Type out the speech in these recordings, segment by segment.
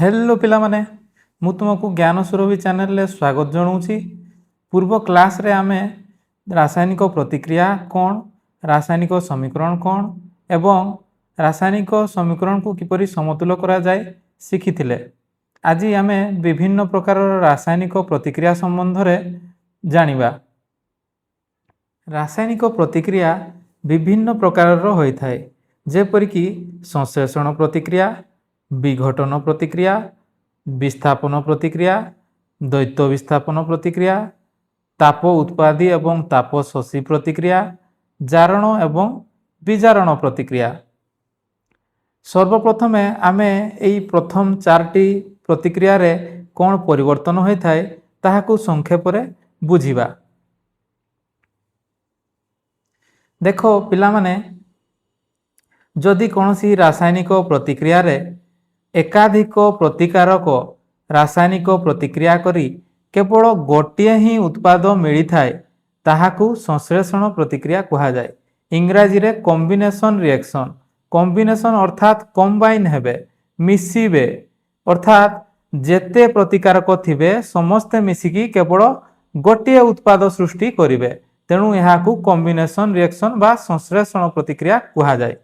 Hello पिला माने मु तुमको ज्ञान सुरभि चैनल रे स्वागत जनाऊँगी। पूर्व क्लास रे आमे रासायनिक प्रतिक्रिया कौन, रासायनिक समीकरण कौन एवं रासायनिक समीकरण को किपरि समतुल करा जाए शिखिथिले। आज आमे विभिन्न प्रकार रासायनिक प्रतिक्रिया संबंध रे जानिबा। रासायनिक प्रतिक्रिया विभिन्न प्रकार होई थाए, जेपरिक संश्लेषण प्रतिक्रिया, विघटन प्रतिक्रिया, विस्थापन प्रतिक्रिया, द्वैत विस्थापन प्रतिक्रिया, ताप उत्पादी एवं ताप शोषी प्रतिक्रिया, जारण एवं विजारण प्रतिक्रिया। सर्वप्रथम आमे एई प्रथम चारटी प्रतिक्रिया रे कौन परिवर्तन होई थाए ताहाकू संक्षेप रे बुझिबा। देखो पिला माने, जदि कौनसी रासायनिक प्रतिक्रिया रे एकाधिक प्रतिकारक रासायनिक प्रतिक्रिया करी केवल गोटे ही उत्पाद मिली थाए ताहाकू संश्लेषण प्रतिक्रिया कहा जाए। इंग्राजी रे कॉम्बिनेशन रिएक्शन। कॉम्बिनेशन अर्थात कंबाइन हेबे, मिसिबे, अर्थात जेते प्रतिकारक थिबे समस्ते मिसिकी केवल गोटे उत्पाद सृष्टि करिवे, तेणु यहाकू कॉम्बिनेशन रिएक्शन बा संश्लेषण प्रतिक्रिया कहा जाए।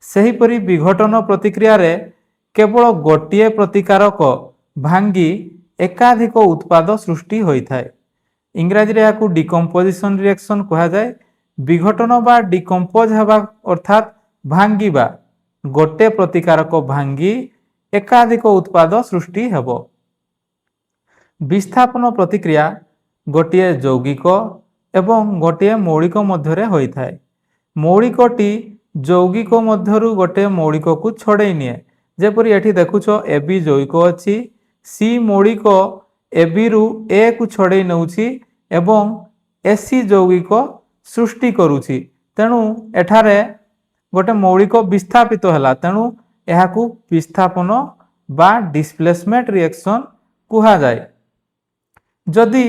सेहीपरि विघटन प्रतिक्रिया रे केवल गोटे प्रतिकारक भांगी एकाधिक उत्पाद सृष्टि होई थाए। इंग्राजी रे याकू डिकम्पोजिशन रिएक्शन कहा जाए। विघटन बा डिकम्पोज हेबा अर्थात भांगीबा, गोटे प्रतिकारक भांगी एकाधिक उत्पाद सृष्टि हेबो। विस्थापन प्रतिक्रिया गोटे यौगिक एवं गोटे मौलिक मध्यरे होई थाए। मौलिकटी यौगिक मध्यरु गोटे मौलिक को छड़े निए। जेपरि एठी देखुछ एबी यौगिक अछि, सी मौलिक एबी रु ए को छड़े नउछि एवं एसी यौगिक सृष्टि करूछि। तेणु एठारे गोटे मौलिक विस्थापित होला, तेणु एहाकू विस्थापन बा डिस्प्लेसमेंट रिएक्शन कहा जाए। जदि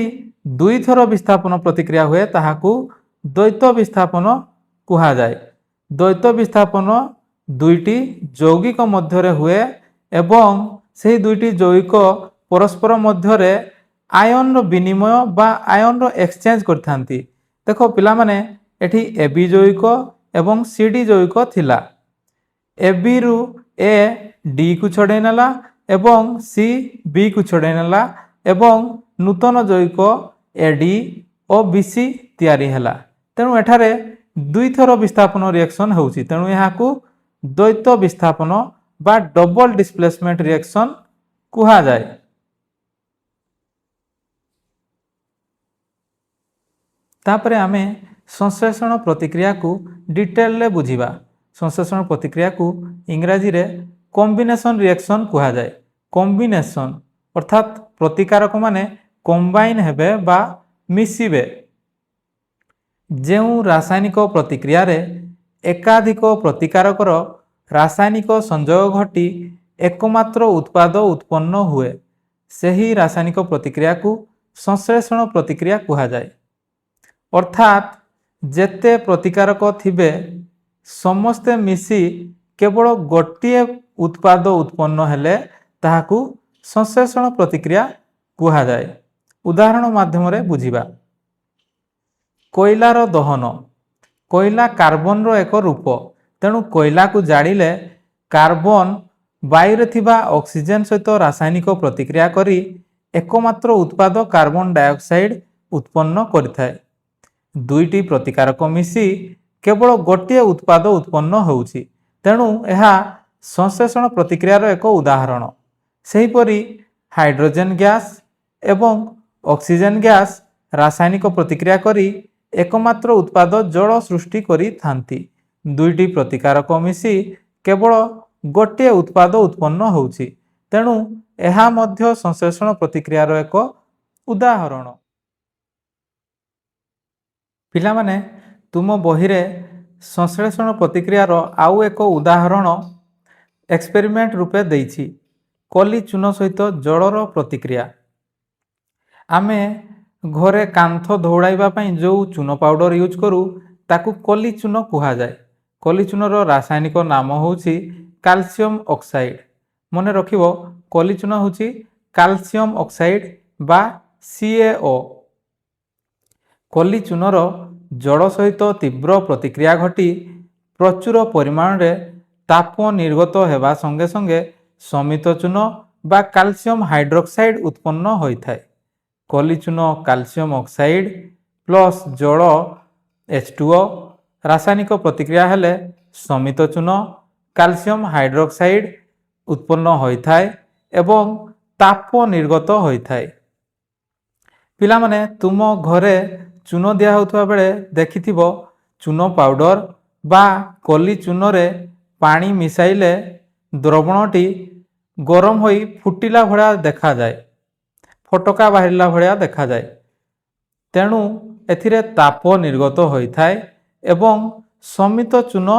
दुई थर विस्थापन प्रतिक्रिया हुए ताहाकू द्वैत विस्थापन कहा जाए। द्वैत विस्थापन दुईटी यौगिक मध्यरे हुए एवं से दुईटी यौगिक परस्पर मध्यरे आयन विनिमय बा आयन एक्सचेंज करथांती। देखो पिला माने, एठी एबी यौगिक एवं सीडी यौगिक थिला। एबी रु ए डी को छड़े नेला एवं सी बी को छड़े नेला एवं नूतन यौगिक एडी और बीसी तैयारी हैला। तेणु एठारे दुई थर विस्थापन रिएक्शन होउछि, तेणु यहाकू द्वैत विस्थापन बा डबल डिस्प्लेसमेंट रिएक्शन कहा जाए। तापरे आमे संश्लेषण प्रतिक्रिया को डिटेल ले बुझिबा। संश्लेषण प्रतिक्रिया को इंग्राजी रे कॉम्बिनेशन रिएक्शन कहा जाए। कॉम्बिनेशन अर्थात प्रतिकारक माने कंबाइन हेबे बा मिसिबे। जेउ रासायनिक प्रतिक्रिया रे एकाधिक प्रतिकारकर रासायनिक संयोग घटी एकमात्र उत्पाद उत्पन्न हुए, सही रासायनिक प्रतिक्रिया को संश्लेषण प्रतिक्रिया कहा जाए। अर्थात जेते प्रतिकारक थिबे समस्ते मिसी केवल गोटे उत्पाद उत्पन्न हेले ताहाकू संश्लेषण प्रतिक्रिया कहा जाए। उदाहरण माध्यम रे बुझिबा। कोयलार दहन। कोयला कार्बन रो एक रूप, तेणु कोयला को जाड़िले कार्बन वायु थिबा ऑक्सीजन सहित रासायनिक प्रतिक्रिया करी एकमात्र उत्पाद कार्बन डाइऑक्साइड उत्पन्न करिथाए। दुईटी प्रतिकारक मिसी केवल गोटे उत्पाद उत्पन्न होउछि, तेणु यह संश्लेषण प्रतिक्रियार एक उदाहरण। सेहीपरि हाइड्रोजन गैस एवं ऑक्सीजन गैस रासायनिक प्रतिक्रिया करी एकमात्र उत्पाद जल सृष्टि करी थांती। दुईटी प्रतिकारक मिसी केवल गोटे उत्पाद उत्पन्न होउछि, तेणु एहा मध्य संश्लेषण प्रतिक्रियार एक उदाहरण। पिला माने, तुम बही रे संश्लेषण प्रतिक्रियार आउ एक उदाहरण एक्सपेरिमेंट रूपे देइछि। कली चून सहित जलर प्रतिक्रिया। आमे घरे कांथ धौड़ाइबा पई जो चून पाउडर यूज करू ताकू कली चून कहा जाए। कली चूनर रासायनिक नाम होउछि कैल्शियम ऑक्साइड। मने रखिबो, कली चून हूँ कैल्शियम ऑक्साइड बा CaO। कली चूनर जड़ सहित तीव्र प्रतिक्रिया घटी प्रचुर परिमाण रे ताप निर्गत होगा संगे संगे समित चून बा कैल्शियम हाइड्रोक्साइड उत्पन्न होता है। कली चून कैल्शियम ऑक्साइड प्लस जल H2O रासायनिक प्रतिक्रिया हेले समित चून कैल्शियम हाइड्रोक्साइड उत्पन्न होता है एवं ताप निर्गत होता है। पिला माने तुम घरे चून दिया होता बेले देखिथिबो चून पाउडर बा कली चून रे पानी मिसाइले द्रवणटी गरम होई फुटिला भलिया देखा जाए, फटका बाहरिला भलिया देखा जाए। तेणु एथिरे ताप निर्गत होता है एवं समित चून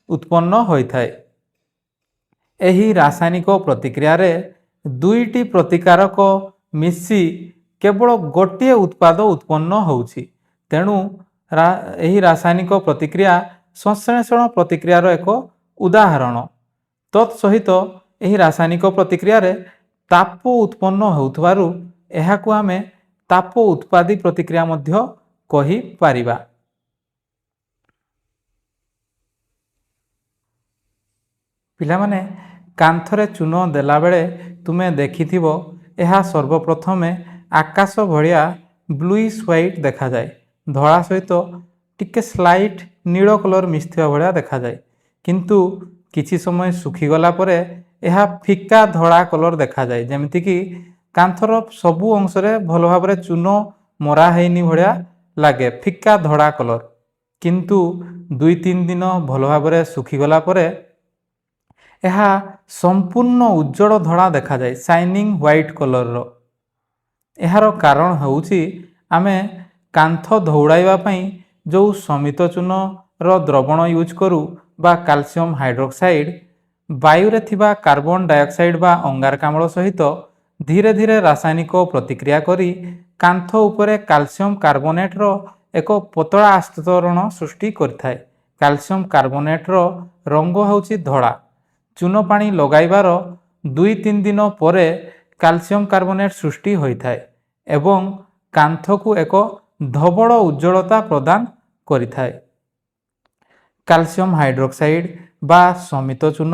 उत्पन्न होता है। एही रासायनिक प्रतिक्रिया रे दुईटी प्रतिकारक मिसी केवल गोटे उत्पाद उत्पन्न होउछि। तेणु एही रासायनिक प्रतिक्रिया संश्लेषण प्रतिक्रियार एक उदाहरण। तत्सहित एही रासायनिक प्रतिक्रिया रे ताप उत्पन्न होउथबारु एहाकु आमे ताप उत्पादी प्रतिक्रिया मध्य कहि पारिबा। पिला माने कांथरे चून देला बेले तुमे देखिथिबो एहा सर्वप्रथमे आकाश भलिया ब्लूइश व्हाइट देखा जाए, धड़ा सहित टिके स्लाइट नील कलर मिसिथिबा भलिया देखा जाए। किंतु किछि समय सुखीगला परे एहा फिका धड़ा कलर देखा जाए, जेमिति कि कांथर सबु अंशरे भल भाबरे चून मरा हेइनी भलिया लागे, फिका धड़ा कलर। किंतु 2-3 दिन भल भाबरे सुखीगला परे एहा संपूर्ण उज्जवल धड़ा देखा जाए, शाइनिंग व्हाइट कलर रो। एहार कारण होउछि आमे कांथ धौड़ाइबा पई जो समित चून रो द्रवण यूज करू बा कैल्शियम हाइड्रोक्साइड वायु रे थिबा कार्बन डाइऑक्साइड बा अंगारकाम्ल सहित धीरे धीरे रासायनिक प्रतिक्रिया करी कांथ उपरे कैल्शियम कार्बोनेट रो एक पतला आस्तरण सृष्टि करथाय। कैल्शियम कार्बोनेट रो रंग होउछि धड़ा। चून पानी लगाइबार 2-3 दिन परे कैल्शियम कार्बोनेट सृष्टि होइथाय एवं कांथ को एक धवल उज्ज्वलता प्रदान करिथाय। कैल्शियम हाइड्रोक्साइड बा समित चून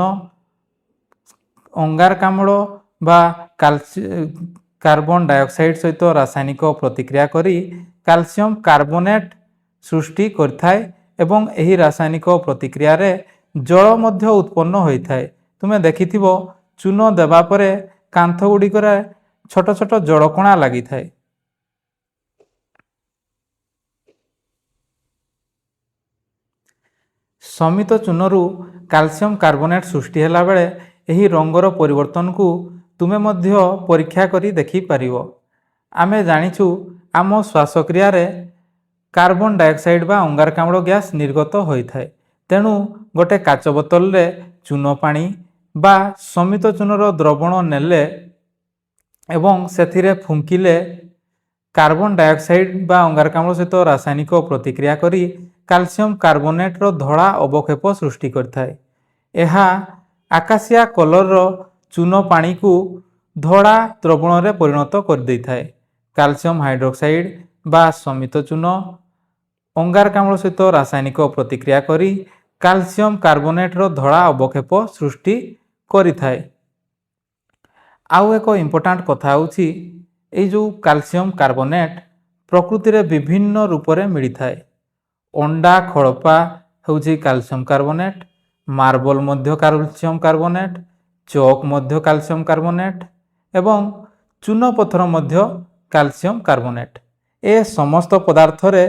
अंगारकाम्ल बा कार्बन डाइऑक्साइड सहित रासायनिक प्रतिक्रिया करी कैल्शियम कार्बोनेट सृष्टि करथाय एवं एही रासायनिक प्रतिक्रिया रे जल मध्य उत्पन्न होइथाय। तुमे देखिथिबो चून देबा परे कांथ गुड़िकरे छोट छोट जड़कणा लगी थाए। समित चूनरू कैल्शियम कार्बोनेट सृष्टि हेला बेले एही रंगर परिवर्तन को तुमे मध्य परीक्षा करी देखि पारिबो। आमे जानिछु आम श्वासक्रिया रे कार्बन डाइऑक्साइड बा अंगारकाम्ल गैस निर्गत होइथाय। तेणु गोटे काच बोतल रे चून पानी बा समित चूनर द्रवण नेले एवं सेथिरे फुंकिले कार्बन डाइऑक्साइड बा अंगारकाम्ल सहित रासायनिक प्रतिक्रिया करी कैल्शियम कार्बोनेट रो धड़ा अवक्षेप सृष्टि करथाय। एहा आकाशिया कलर रो चून पानी को धड़ा द्रवण रे परिणत कर देइथाय। कैल्शियम हाइड्रोक्साइड बा समित चून अंगारकाम्ल सहित रासायनिक प्रतिक्रिया करी कैल्शियम कार्बोनेट रो धड़ा अवक्षेप सृष्टि करिथाय। आउ एक इम्पोर्टांट कथा होछि ए जो कैल्शियम कार्बोनेट प्रकृति रे विभिन्न रूप रे मिली थाए। अंडा खड़पा होछि कैल्शियम कार्बोनेट, मार्बल मध्य कैल्शियम कार्बोनेट, चौक मध्य कैल्शियम कार्बोनेट एवं चून पत्थर मध्य कैल्शियम कार्बोनेट। ए समस्त पदार्थ रे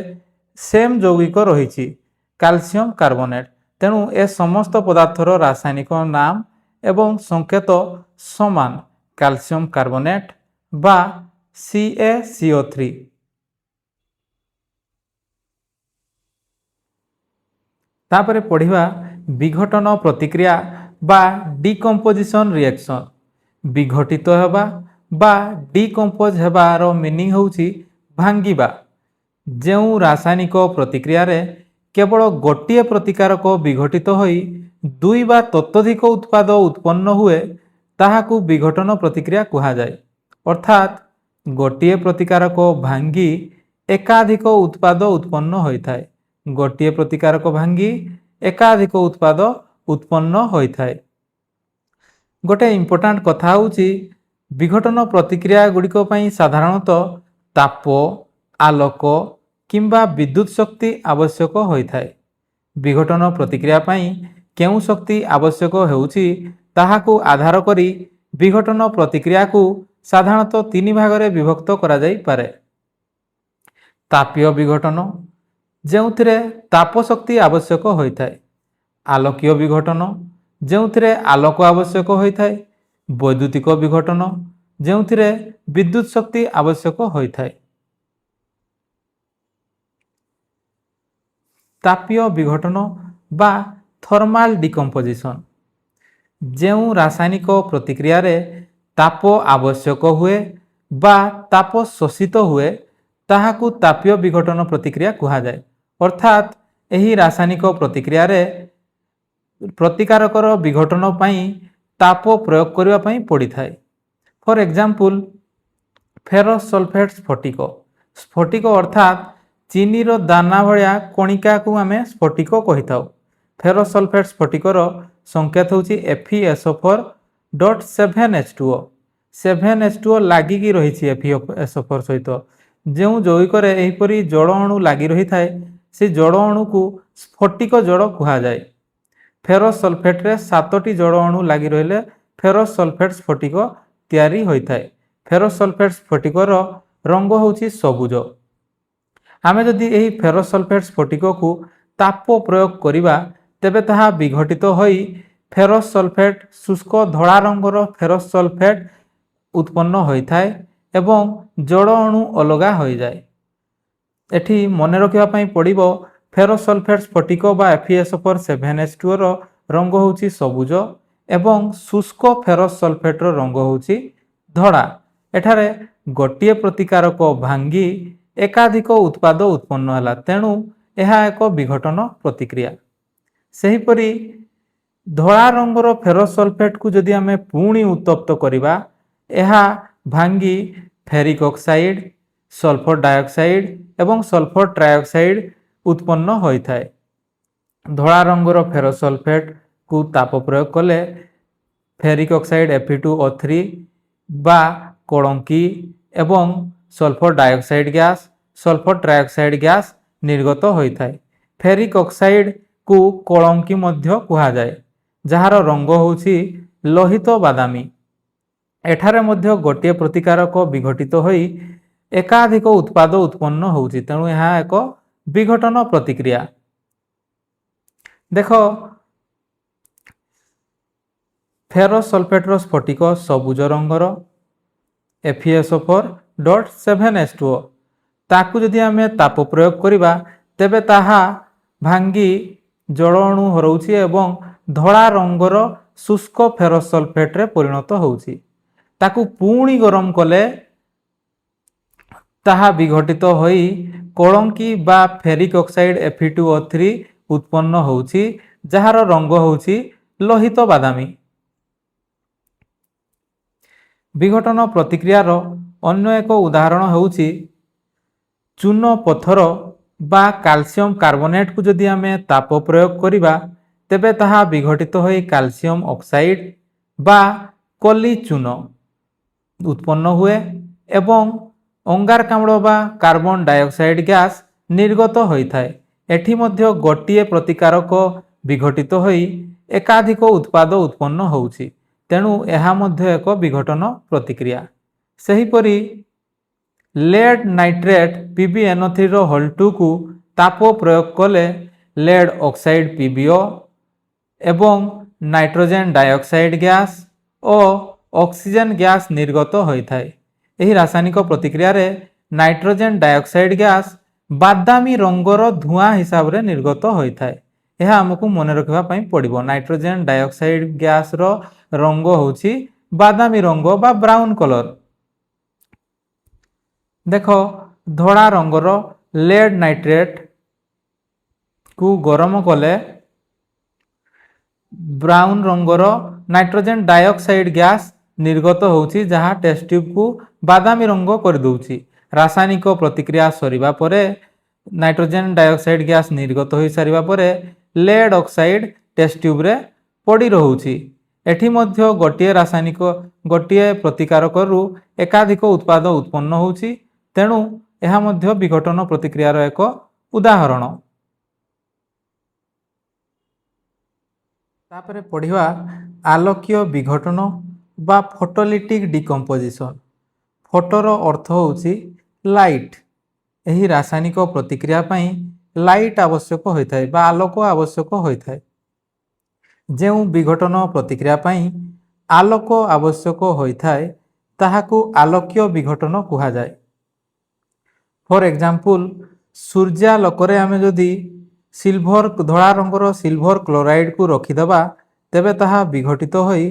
सेम यौगिक रहिछि कैल्शियम कार्बोनेट। तेणु ए समस्त पदार्थर रासायनिक नाम एवं संकेत समान कैल्शियम कार्बोनेट बा CaCO3। तापरे पढ़िबा विघटन प्रतिक्रिया बा डिकम्पोजिशन रिएक्शन। विघटित हेबा बा डिकम्पोज हेबार मीनिंग होउछि भांगिबा। जेउ रासायनिक प्रतिक्रिया रे केवल गोटे प्रतिकारक विघटित होई दुई बा ततोधिक उत्पाद उत्पन्न हुए ତାହାକୁ ବିଘଟନ ପ୍ରତିକ୍ରିୟା କୁହାଯାଏ। ଅର୍ଥାତ୍ ଗୋଟିଏ ପ୍ରତିକାରକ ଭାଙ୍ଗି ଏକାଧିକ ଉତ୍ପାଦ ଉତ୍ପନ୍ନ ହୋଇଥାଏ। ଗୋଟିଏ ପ୍ରତିକାରକ ଭାଙ୍ଗି ଏକାଧିକ ଉତ୍ପାଦ ଉତ୍ପନ୍ନ ହୋଇଥାଏ। ଗୋଟେ ଇମ୍ପୋର୍ଟାଣ୍ଟ କଥା ହେଉଛି ବିଘଟନ ପ୍ରତିକ୍ରିୟା ଗୁଡ଼ିକ ପାଇଁ ସାଧାରଣତଃ ତାପ, ଆଲୋକ କିମ୍ବା ବିଦ୍ୟୁତ ଶକ୍ତି ଆବଶ୍ୟକ ହୋଇଥାଏ। ବିଘଟନ ପ୍ରତିକ୍ରିୟା ପାଇଁ କେଉଁ ଶକ୍ତି ଆବଶ୍ୟକ ହେଉଛି ତାହାକୁ ଆଧାର କରି ବିଘଟନ ପ୍ରତିକ୍ରିୟାକୁ ସାଧାରଣତଃ ତିନି ଭାଗରେ ବିଭକ୍ତ କରାଯାଇପାରେ। ତାପୀୟ ବିଘଟନ, ଯେଉଁଥିରେ ତାପ ଶକ୍ତି ଆବଶ୍ୟକ ହୋଇଥାଏ। ଆଲୋକୀୟ ବିଘଟନ, ଯେଉଁଥିରେ ଆଲୋକ ଆବଶ୍ୟକ ହୋଇଥାଏ। ବୈଦ୍ୟୁତିକ ବିଘଟନ, ଯେଉଁଥିରେ ବିଦ୍ୟୁତ ଶକ୍ତି ଆବଶ୍ୟକ ହୋଇଥାଏ। ତାପୀୟ ବିଘଟନ ବା ଥର୍ମାଲ ଡିକମ୍ପୋଜିସନ, ଯେଉଁ ରାସାୟନିକ ପ୍ରତିକ୍ରିୟାରେ ତାପ ଆବଶ୍ୟକ ହୁଏ ବା ତାପ ଶୋଷିତ ହୁଏ ତାହାକୁ ତାପୀୟ ବିଘଟନ ପ୍ରତିକ୍ରିୟା କୁହାଯାଏ। ଅର୍ଥାତ୍ ଏହି ରାସାୟନିକ ପ୍ରତିକ୍ରିୟାରେ ପ୍ରତିକାରକର ବିଘଟନ ପାଇଁ ତାପ ପ୍ରୟୋଗ କରିବା ପାଇଁ ପଡ଼ିଥାଏ। ଫର ଏକ୍ଜାମ୍ପଲ, ଫେରସ୍ ସଲଫେଟ୍ ସ୍ଫଟିକ। ସ୍ଫଟିକ ଅର୍ଥାତ୍ ଚିନିର ଦାନା ଭଳିଆ କଣିକାକୁ ଆମେ ସ୍ଫଟିକ କହିଥାଉ। ଫେରସ୍ ସଲଫେଟ୍ ସ୍ଫଟିକର ସଂକେତ ହେଉଛି Fe7H2O। 7H2O ଲାଗିକି ରହିଛି FeSO4 ସହିତ। ଯେଉଁ ଯୌଗିକରେ ଏହିପରି ଜଳ ଅଣୁ ଲାଗି ରହିଥାଏ ସେ ଜଳ ଅଣୁକୁ ସ୍ଫଟିକ ଜଳ କୁହାଯାଏ। ଫେରସ୍ ସଲଫେଟ୍ରେ 7ଟି ଜଳ ଅଣୁ ଲାଗି ରହିଲେ ଫେରସ୍ ସଲଫେଟ୍ ସ୍ଫଟିକ ତିଆରି ହୋଇଥାଏ। ଫେରସ୍ ସଲଫେଟ୍ ସ୍ଫଟିକର ରଙ୍ଗ ହେଉଛି ସବୁଜ। ଆମେ ଯଦି ଏହି ଫେରସ୍ ସଲଫେଟ୍ ସ୍ଫଟିକକୁ ତାପ ପ୍ରୟୋଗ କରିବା ତେବେ ତାହା ବିଘଟିତ ହୋଇ ଫେରସ୍ ସଲଫେଟ୍ ଶୁଷ୍କ ଧଳା ରଙ୍ଗର ଫେରସ୍ ସଲଫେଟ୍ ଉତ୍ପନ୍ନ ହୋଇଥାଏ ଏବଂ ଜଳ ଅଣୁ ଅଲଗା ହୋଇଯାଏ। ଏଠି ମନେ ରଖିବା ପାଇଁ ପଡ଼ିବ ଫେରସ୍ ସଲଫେଟ୍ ସ୍ଫଟିକ ବା FeSO4 7H2O ରଙ୍ଗ ହେଉଛି ସବୁଜ ଏବଂ ଶୁଷ୍କ ଫେରସ୍ ସଲଫେଟ୍ର ରଙ୍ଗ ହେଉଛି ଧଳା। ଏଠାରେ ଗୋଟିଏ ପ୍ରତିକାରକ ଭାଙ୍ଗି ଏକାଧିକ ଉତ୍ପାଦ ଉତ୍ପନ୍ନ ହେଲା, ତେଣୁ ଏହା ଏକ ବିଘଟନ ପ୍ରତିକ୍ରିୟା। ସେହିପରି ଧଳା ରଙ୍ଗର ଫେରସ୍ ସଲଫେଟ୍କୁ ଯଦି ଆମେ ପୁଣି ଉତ୍ତପ୍ତ କରିବା ଏହା ଭାଙ୍ଗି ଫେରିକ୍ ଅକ୍ସାଇଡ୍, ସଲଫର ଡାଇଅକ୍ସାଇଡ୍ ଏବଂ ସଲଫର ଟ୍ରାଇଅକ୍ସାଇଡ୍ ଉତ୍ପନ୍ନ ହୋଇଥାଏ। ଧଳା ରଙ୍ଗର ଫେରସ୍ ସଲଫେଟ୍କୁ ତାପ ପ୍ରୟୋଗ କଲେ ଫେରିକ୍ ଅକ୍ସାଇଡ୍ Fe2O3 ବା କଳଙ୍କି ଏବଂ sulphur dioxide gas, sulphur trioxide gas ନିର୍ଗତ ହୋଇଥାଏ। ଫେରିକ୍ ଅକ୍ସାଇଡ୍କୁ କଳଙ୍କି ମଧ୍ୟ କୁହାଯାଏ, ଯାହାର ରଙ୍ଗ ହେଉଛି ଲୋହିତ ବାଦାମୀ। ଏଠାରେ ମଧ୍ୟ ଗୋଟିଏ ପ୍ରତିକାରକ ବିଘଟିତ ହୋଇ ଏକାଧିକ ଉତ୍ପାଦ ଉତ୍ପନ୍ନ ହେଉଛି, ତେଣୁ ଏହା ଏକ ବିଘଟନ ପ୍ରତିକ୍ରିୟା। ଦେଖ, ଫେରସ୍ ସଲଫେଟ୍ର ସ୍ଫଟିକ ସବୁଜ ରଙ୍ଗର FeSO4.7H2O, ତାକୁ ଯଦି ଆମେ ତାପ ପ୍ରୟୋଗ କରିବା ତେବେ ତାହା ଭାଙ୍ଗି ଜଳ ଅଣୁ ହରାଉଛି ଏବଂ ଧଳା ରଙ୍ଗର ଶୁଷ୍କ ଫେରସ୍ ସଲଫେଟ୍ରେ ପରିଣତ ହେଉଛି। ତାକୁ ପୁଣି ଗରମ କଲେ ତାହା ବିଘଟିତ ହୋଇ କଳଙ୍କି ବା ଫେରିକ୍ ଅକ୍ସାଇଡ୍ Fe2O3 ଉତ୍ପନ୍ନ ହେଉଛି, ଯାହାର ରଙ୍ଗ ହେଉଛି ଲୋହିତ ବାଦାମୀ। ବିଘଟନ ପ୍ରତିକ୍ରିୟାର ଅନ୍ୟ ଏକ ଉଦାହରଣ ହେଉଛି ଚୂନ ପଥର ବା କ୍ୟାଲସିୟମ କାର୍ବୋନେଟ୍କୁ ଯଦି ଆମେ ତାପ ପ୍ରୟୋଗ କରିବା ତେବେ ତାହା ବିଘଟିତ ହୋଇ କ୍ୟାଲସିୟମ ଅକ୍ସାଇଡ୍ ବା କଲି ଚୂନ ଉତ୍ପନ୍ନ ହୁଏ ଏବଂ ଅଙ୍ଗାରକାମ୍ଳ ବା କାର୍ବନ ଡାଇଅକ୍ସାଇଡ୍ ଗ୍ୟାସ୍ ନିର୍ଗତ ହୋଇଥାଏ। ଏଠି ମଧ୍ୟ ଗୋଟିଏ ପ୍ରତିକାରକ ବିଘଟିତ ହୋଇ ଏକାଧିକ ଉତ୍ପାଦ ଉତ୍ପନ୍ନ ହେଉଛି, ତେଣୁ ଏହା ମଧ୍ୟ ଏକ ବିଘଟନ ପ୍ରତିକ୍ରିୟା। ସେହିପରି ଲେଡ୍ ନାଇଟ୍ରେଟ୍ PbNO3(2)କୁ ତାପ ପ୍ରୟୋଗ କଲେ ଲେଡ୍ ଅକ୍ସାଇଡ୍ PbO ଏବଂ ନାଇଟ୍ରୋଜେନ୍ ଡାଇଅକ୍ସାଇଡ୍ ଗ୍ୟାସ୍ ଓ ଅକ୍ସିଜେନ ଗ୍ୟାସ୍ ନିର୍ଗତ ହୋଇଥାଏ। ଏହି ରାସାୟନିକ ପ୍ରତିକ୍ରିୟାରେ ନାଇଟ୍ରୋଜେନ୍ ଡାଇଅକ୍ସାଇଡ୍ ଗ୍ୟାସ୍ ବାଦାମୀ ରଙ୍ଗର ଧୂଆଁ ହିସାବରେ ନିର୍ଗତ ହୋଇଥାଏ। ଏହା ଆମକୁ ମନେ ରଖିବା ପାଇଁ ପଡ଼ିବ। ନାଇଟ୍ରୋଜେନ୍ ଡାଇଅକ୍ସାଇଡ୍ ଗ୍ୟାସ୍ର ରଙ୍ଗ ହେଉଛି ବାଦାମୀ ରଙ୍ଗ ବା ବ୍ରାଉନ୍ କଲର। ଦେଖ, ଧଳା ରଙ୍ଗର ଲେଡ୍ ନାଇଟ୍ରେଟ୍କୁ ଗରମ କଲେ ବ୍ରାଉନ୍ ରଙ୍ଗର नाइट्रोजेन डाइऑक्साइड गैस निर्गत होउछि जहाँ टेस्ट ट्यूब को बादामी रंग कर दउछि। रासायनिक प्रतिक्रिया सरिबा परे नाइट्रोजेन डाइऑक्साइड गैस निर्गत हो सारिबा परे लेड ऑक्साइड टेस्ट ट्यूब रे पड़ी रहुछि। एठी मध्य गोटिए रासायनिक गोटिए प्रतिकारकरू एकाधिक उत्पाद उत्पन्न होउछि, तेणु यह मध्य विघटन प्रतिक्रियार एक उदाहरण। तापरे पढ़िवा आलोकीय विघटन बा फोटोलिटिक डिकम्पोजिशन। फोटोर अर्थ होउछि लाइट। एही रासायनिक प्रतिक्रिया पई लाइट आवश्यक होइथाय बा आलोक आवश्यक होइथाय। जेउ विघटन प्रतिक्रिया पई आलोक आवश्यक होइथाय ताहाकू आलोकीय विघटन कुहा जाय। फॉर एग्जांपल सूर्यालोकरे आमे जदि सिल्वर धड़ा रंगर सिल्वर क्लोराइड को रखिदबा तेबे ताहा विघटित होई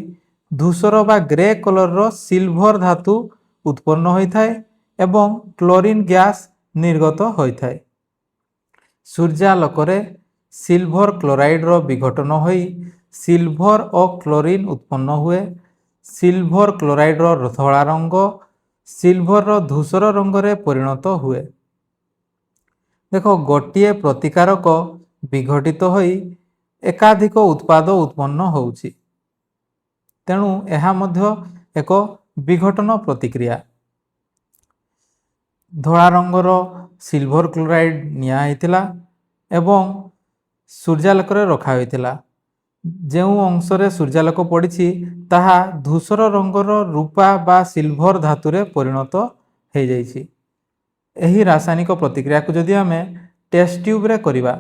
धूसर बा ग्रे कलर रो सिल्वर धातु उत्पन्न होइथाय एवं क्लोरीन गैस निर्गत होइथाय। सूर्यालोकरे सिल्वर क्लोराइड रो विघटन होई सिल्वर और क्लोरीन उत्पन्न हुए। सिल्वर क्लोराइड रो धड़ा रंग सिल्वर रो धूसर रंग रे परिणत हुए। देखो गोटिए प्रतिकारक विघटित होई एकाधिक उत्पाद उत्पन्न होउछि, तेणु यह मध्य एक विघटन प्रतिक्रिया। धड़ा रंगर सिल्वर क्लोराइड निया होइतिला एवं सूर्यालोकरे रखा होइतिला। जेउ अंशरे सूर्यालोक पड़िछि ताहा धूसर रंगर रूपा बा सिल्वर धातुरे परिणत हो जाइछि। एही रासायनिक प्रतिक्रिया को जदि आमे टेस्ट ट्यूब रे करिबा,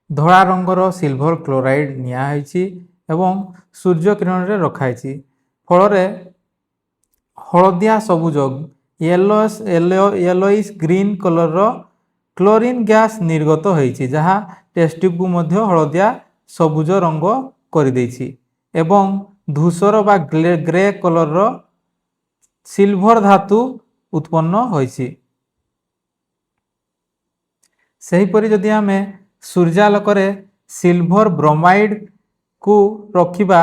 धड़ा रंगर सिल्वर क्लोराइड निया होइछि एवं सूर्य किरण रे रखाइछि। फलरे हलदिया सबुज येलोइश ग्रीन कलर रो क्लोरीन गैस निर्गत होइछि, जहाँ टेस्ट ट्यूब को मध्य हलदिया सबुज रंग कर देइछि एवं धूसर बा ग्रे कलर रो सिल्वर धातु उत्पन्न होइछि। सेहीपरि जदि आमे सूर्यालोकरे सिल्वर ब्रोमाइड को रखिबा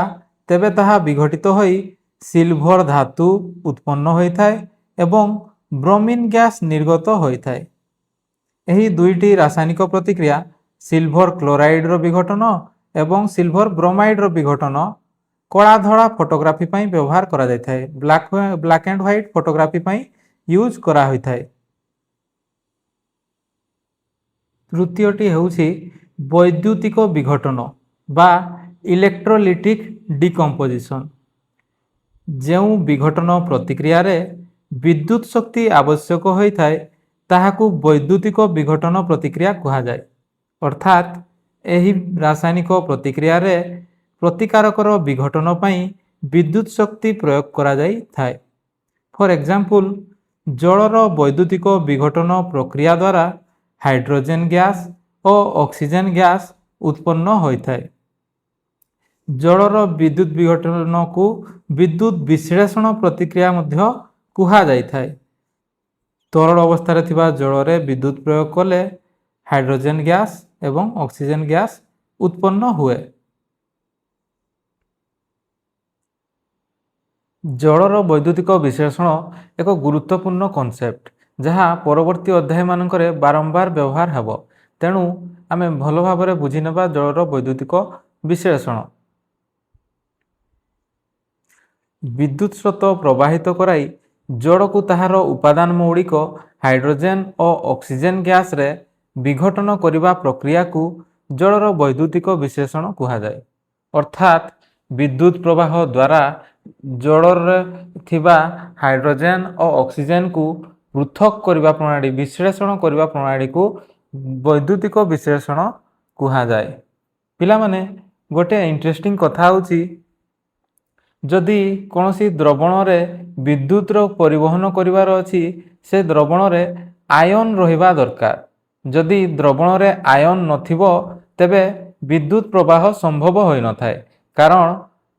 तेबे ताहा विघटित होई सिल्वर धातु उत्पन्न होइथाय एवं ब्रोमीन गैस निर्गत होइथाय। एही दुईटी रासायनिक प्रतिक्रिया सिल्वर क्लोराइड रो विघटन एवं सिल्वर ब्रोमाइड रो विघटन कला धड़ा फोटोग्राफी पई व्यवहार करा जायथाय। ब्लैक एंड व्हाइट फोटोग्राफी पई यूज करा होइथाय। तृतीयटी हेउछि वैद्युतिक विघटन बा इलेक्ट्रोलिटिक डिकम्पोजिशन। जेउ विघटन प्रतिक्रिया रे विद्युत शक्ति आवश्यक होइथाय ताहाकू वैद्युतिक विघटन प्रतिक्रिया कहा जाय। अर्थात एही रासायनिक प्रतिक्रिया रे प्रतिकारकर विघटन पई विद्युत शक्ति प्रयोग करा जाय थाय। फॉर एग्जांपल जलर वैद्युतिक विघटन प्रक्रिया द्वारा हाइड्रोजन गैस और ऑक्सीजन गैस उत्पन्न होइथाय। जलर विद्युत विघटन को विद्युत विश्लेषण प्रतिक्रिया मध्य कुहा जाइथाय। तरल अवस्था थिबा जल रे विद्युत प्रयोग कले हाइड्रोजन गैस एवं ऑक्सीजन गैस उत्पन्न हुए। जलर वैद्युतिक विश्लेषण एक गुरुत्वपूर्ण कॉन्सेप्ट जहाँ परवर्ती अध्याय मानकरे बारंबार व्यवहार हेबो, तेणु आमे भल भाबरे बुझी नेबा जलर वैद्युतिक विश्लेषण। विद्युत स्रोत प्रवाहित कराई जड़ को ताहार उपादान मौलिक हाइड्रोजन और ऑक्सीजन गैस रे विघटन करिबा प्रक्रिया को जलर वैद्युतिक विश्लेषण कहा जाए। अर्थात विद्युत प्रवाह द्वारा जड़ थिबा हाइड्रोजन और ऑक्सीजन को पृथक करिबा प्रणाली विश्लेषण करिबा प्रणाली को वैद्युतिक विश्लेषण कहा जाए। पिला माने गोटे इंटरेस्टिंग कथा होची, जदि कौनसी द्रवण रे विद्युत रो परिवहन करिवार अछि से द्रवण रे आयन रहिबा दरकार। जदि द्रवण रे आयन नथिबो तेबे विद्युत प्रवाह संभव होई न थाए, कारण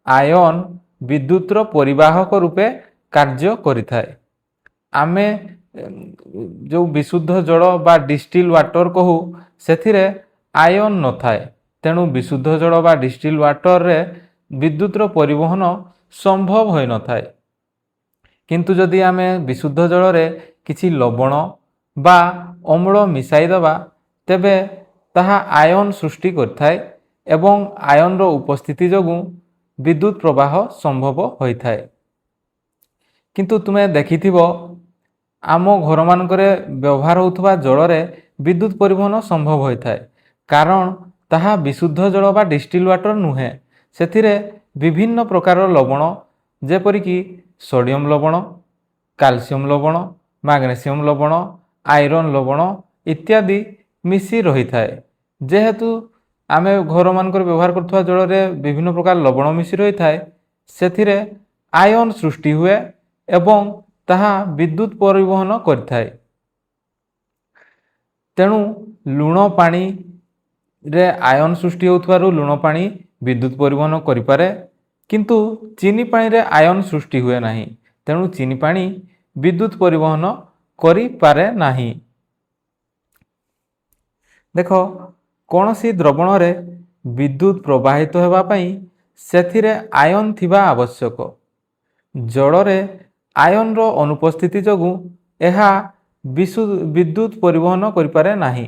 आयन विद्युत रो परिवाहक रूपे कार्य करिथाए। आमे जो विशुद्ध जल बा डिस्टिल वाटर कहू सेथिरे आयन न थाए, तेणु विशुद्ध जल बा डिस्टिल वाटर रे ବିଦ୍ୟୁତର ପରିବହନ ସମ୍ଭବ ହୋଇନଥାଏ। କିନ୍ତୁ ଯଦି ଆମେ ବିଶୁଦ୍ଧ ଜଳରେ କିଛି ଲବଣ ବା ଅମ୍ଳ ମିଶାଇ ଦେବା ତେବେ ତାହା ଆୟନ ସୃଷ୍ଟି କରିଥାଏ ଏବଂ ଆୟନର ଉପସ୍ଥିତି ଯୋଗୁଁ ବିଦ୍ୟୁତ ପ୍ରବାହ ସମ୍ଭବ ହୋଇଥାଏ। କିନ୍ତୁ ତୁମେ ଦେଖିଥିବ ଆମ ଘରମାନଙ୍କରେ ବ୍ୟବହାର ହେଉଥିବା ଜଳରେ ବିଦ୍ୟୁତ ପରିବହନ ସମ୍ଭବ ହୋଇଥାଏ, କାରଣ ତାହା ବିଶୁଦ୍ଧ ଜଳ ବା ଡିଷ୍ଟିଲ୍ ୱାଟର ନୁହେଁ। ସେଥିରେ ବିଭିନ୍ନ ପ୍ରକାରର ଲବଣ ଯେପରିକି ସୋଡ଼ିୟମ ଲବଣ, କାଲସିୟମ ଲବଣ, ମାଗ୍ନେସିୟମ ଲବଣ, ଆଇରନ୍ ଲବଣ ଇତ୍ୟାଦି ମିଶି ରହିଥାଏ। ଯେହେତୁ ଆମେ ଘରମାନଙ୍କରେ ବ୍ୟବହାର କରୁଥିବା ଜଳରେ ବିଭିନ୍ନ ପ୍ରକାର ଲବଣ ମିଶି ରହିଥାଏ, ସେଥିରେ ଆୟନ ସୃଷ୍ଟି ହୁଏ ଏବଂ ତାହା ବିଦ୍ୟୁତ ପରିବହନ କରିଥାଏ। ତେଣୁ ଲୁଣ ପାଣିରେ ଆୟନ ସୃଷ୍ଟି ହେଉଥିବାରୁ ଲୁଣ ପାଣି ବିଦ୍ୟୁତ ପରିବହନ କରିପାରେ, କିନ୍ତୁ ଚିନି ପାଣିରେ ଆୟନ ସୃଷ୍ଟି ହୁଏ ନାହିଁ। ତେଣୁ ଚିନି ପାଣି ବିଦ୍ୟୁତ ପରିବହନ କରିପାରେ ନାହିଁ। ଦେଖ, କୌଣସି ଦ୍ରବଣରେ ବିଦ୍ୟୁତ ପ୍ରବାହିତ ହେବା ପାଇଁ ସେଥିରେ ଆୟନ ଥିବା ଆବଶ୍ୟକ। ଜଳରେ ଆୟନର ଅନୁପସ୍ଥିତି ଯୋଗୁଁ ଏହା ବିଦ୍ୟୁତ ପରିବହନ କରିପାରେ ନାହିଁ।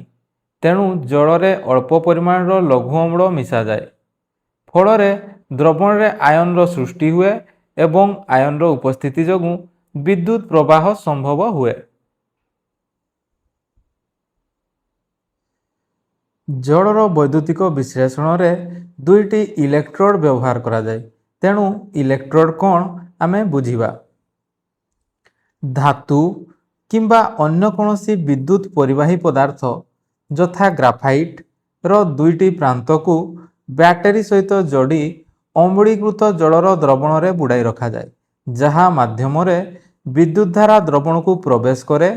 ତେଣୁ ଜଳରେ ଅଳ୍ପ ପରିମାଣର ଲଘୁ ଅମ୍ଳ ମିଶାଯାଏ। ଫଳରେ ଦ୍ରବଣରେ ଆୟନର ସୃଷ୍ଟି ହୁଏ ଏବଂ ଆୟନର ଉପସ୍ଥିତି ଯୋଗୁଁ ବିଦ୍ୟୁତ ପ୍ରବାହ ସମ୍ଭବ ହୁଏ। ଜଳର ବୈଦ୍ୟୁତିକ ବିଶ୍ଳେଷଣରେ ଦୁଇଟି ଇଲେକ୍ଟ୍ରୋଡ ବ୍ୟବହାର କରାଯାଏ। ତେଣୁ ଇଲେକ୍ଟ୍ରୋଡ କ'ଣ ଆମେ ବୁଝିବା। ଧାତୁ କିମ୍ବା ଅନ୍ୟ କୌଣସି ବିଦ୍ୟୁତ ପରିବାହୀ ପଦାର୍ଥ ଯଥା ଗ୍ରାଫାଇଟ୍ର ଦୁଇଟି ପ୍ରାନ୍ତକୁ ବ୍ୟାଟେରୀ ସହିତ ଯୋଡ଼ି ଅମ୍ଳୀକୃତ ଜଳର ଦ୍ରବଣରେ ବୁଡ଼ାଇ ରଖାଯାଏ, ଯାହା ମାଧ୍ୟମରେ ବିଦ୍ୟୁତ ଧାରା ଦ୍ରବଣକୁ ପ୍ରବେଶ କରେ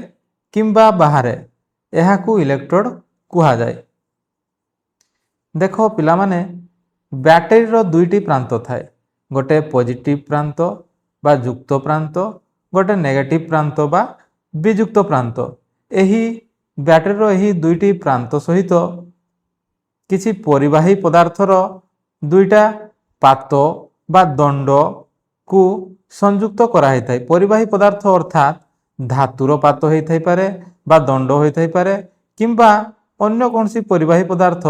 କିମ୍ବା ବାହାରେ। ଏହାକୁ ଇଲେକ୍ଟ୍ରୋଡ କୁହାଯାଏ। ଦେଖ ପିଲାମାନେ, ବ୍ୟାଟେରୀର ଦୁଇଟି ପ୍ରାନ୍ତ ଥାଏ, ଗୋଟେ ପଜିଟିଭ ପ୍ରାନ୍ତ ବା ଯୁକ୍ତ ପ୍ରାନ୍ତ, ଗୋଟେ ନେଗେଟିଭ ପ୍ରାନ୍ତ ବା ବିଯୁକ୍ତ ପ୍ରାନ୍ତ। ଏହି ବ୍ୟାଟେରୀର ଏହି ଦୁଇଟି ପ୍ରାନ୍ତ ସହିତ କିଛି ପରିବାହୀ ପଦାର୍ଥର ଦୁଇଟା ପାତ ବା ଦଣ୍ଡକୁ ସଂଯୁକ୍ତ କରାହୋଇଥାଏ। ପରିବାହୀ ପଦାର୍ଥ ଅର୍ଥାତ୍ ଧାତୁର ପାତ ହୋଇଥାଇପାରେ ବା ଦଣ୍ଡ ହୋଇଥାଇପାରେ କିମ୍ବା ଅନ୍ୟ କୌଣସି ପରିବାହୀ ପଦାର୍ଥ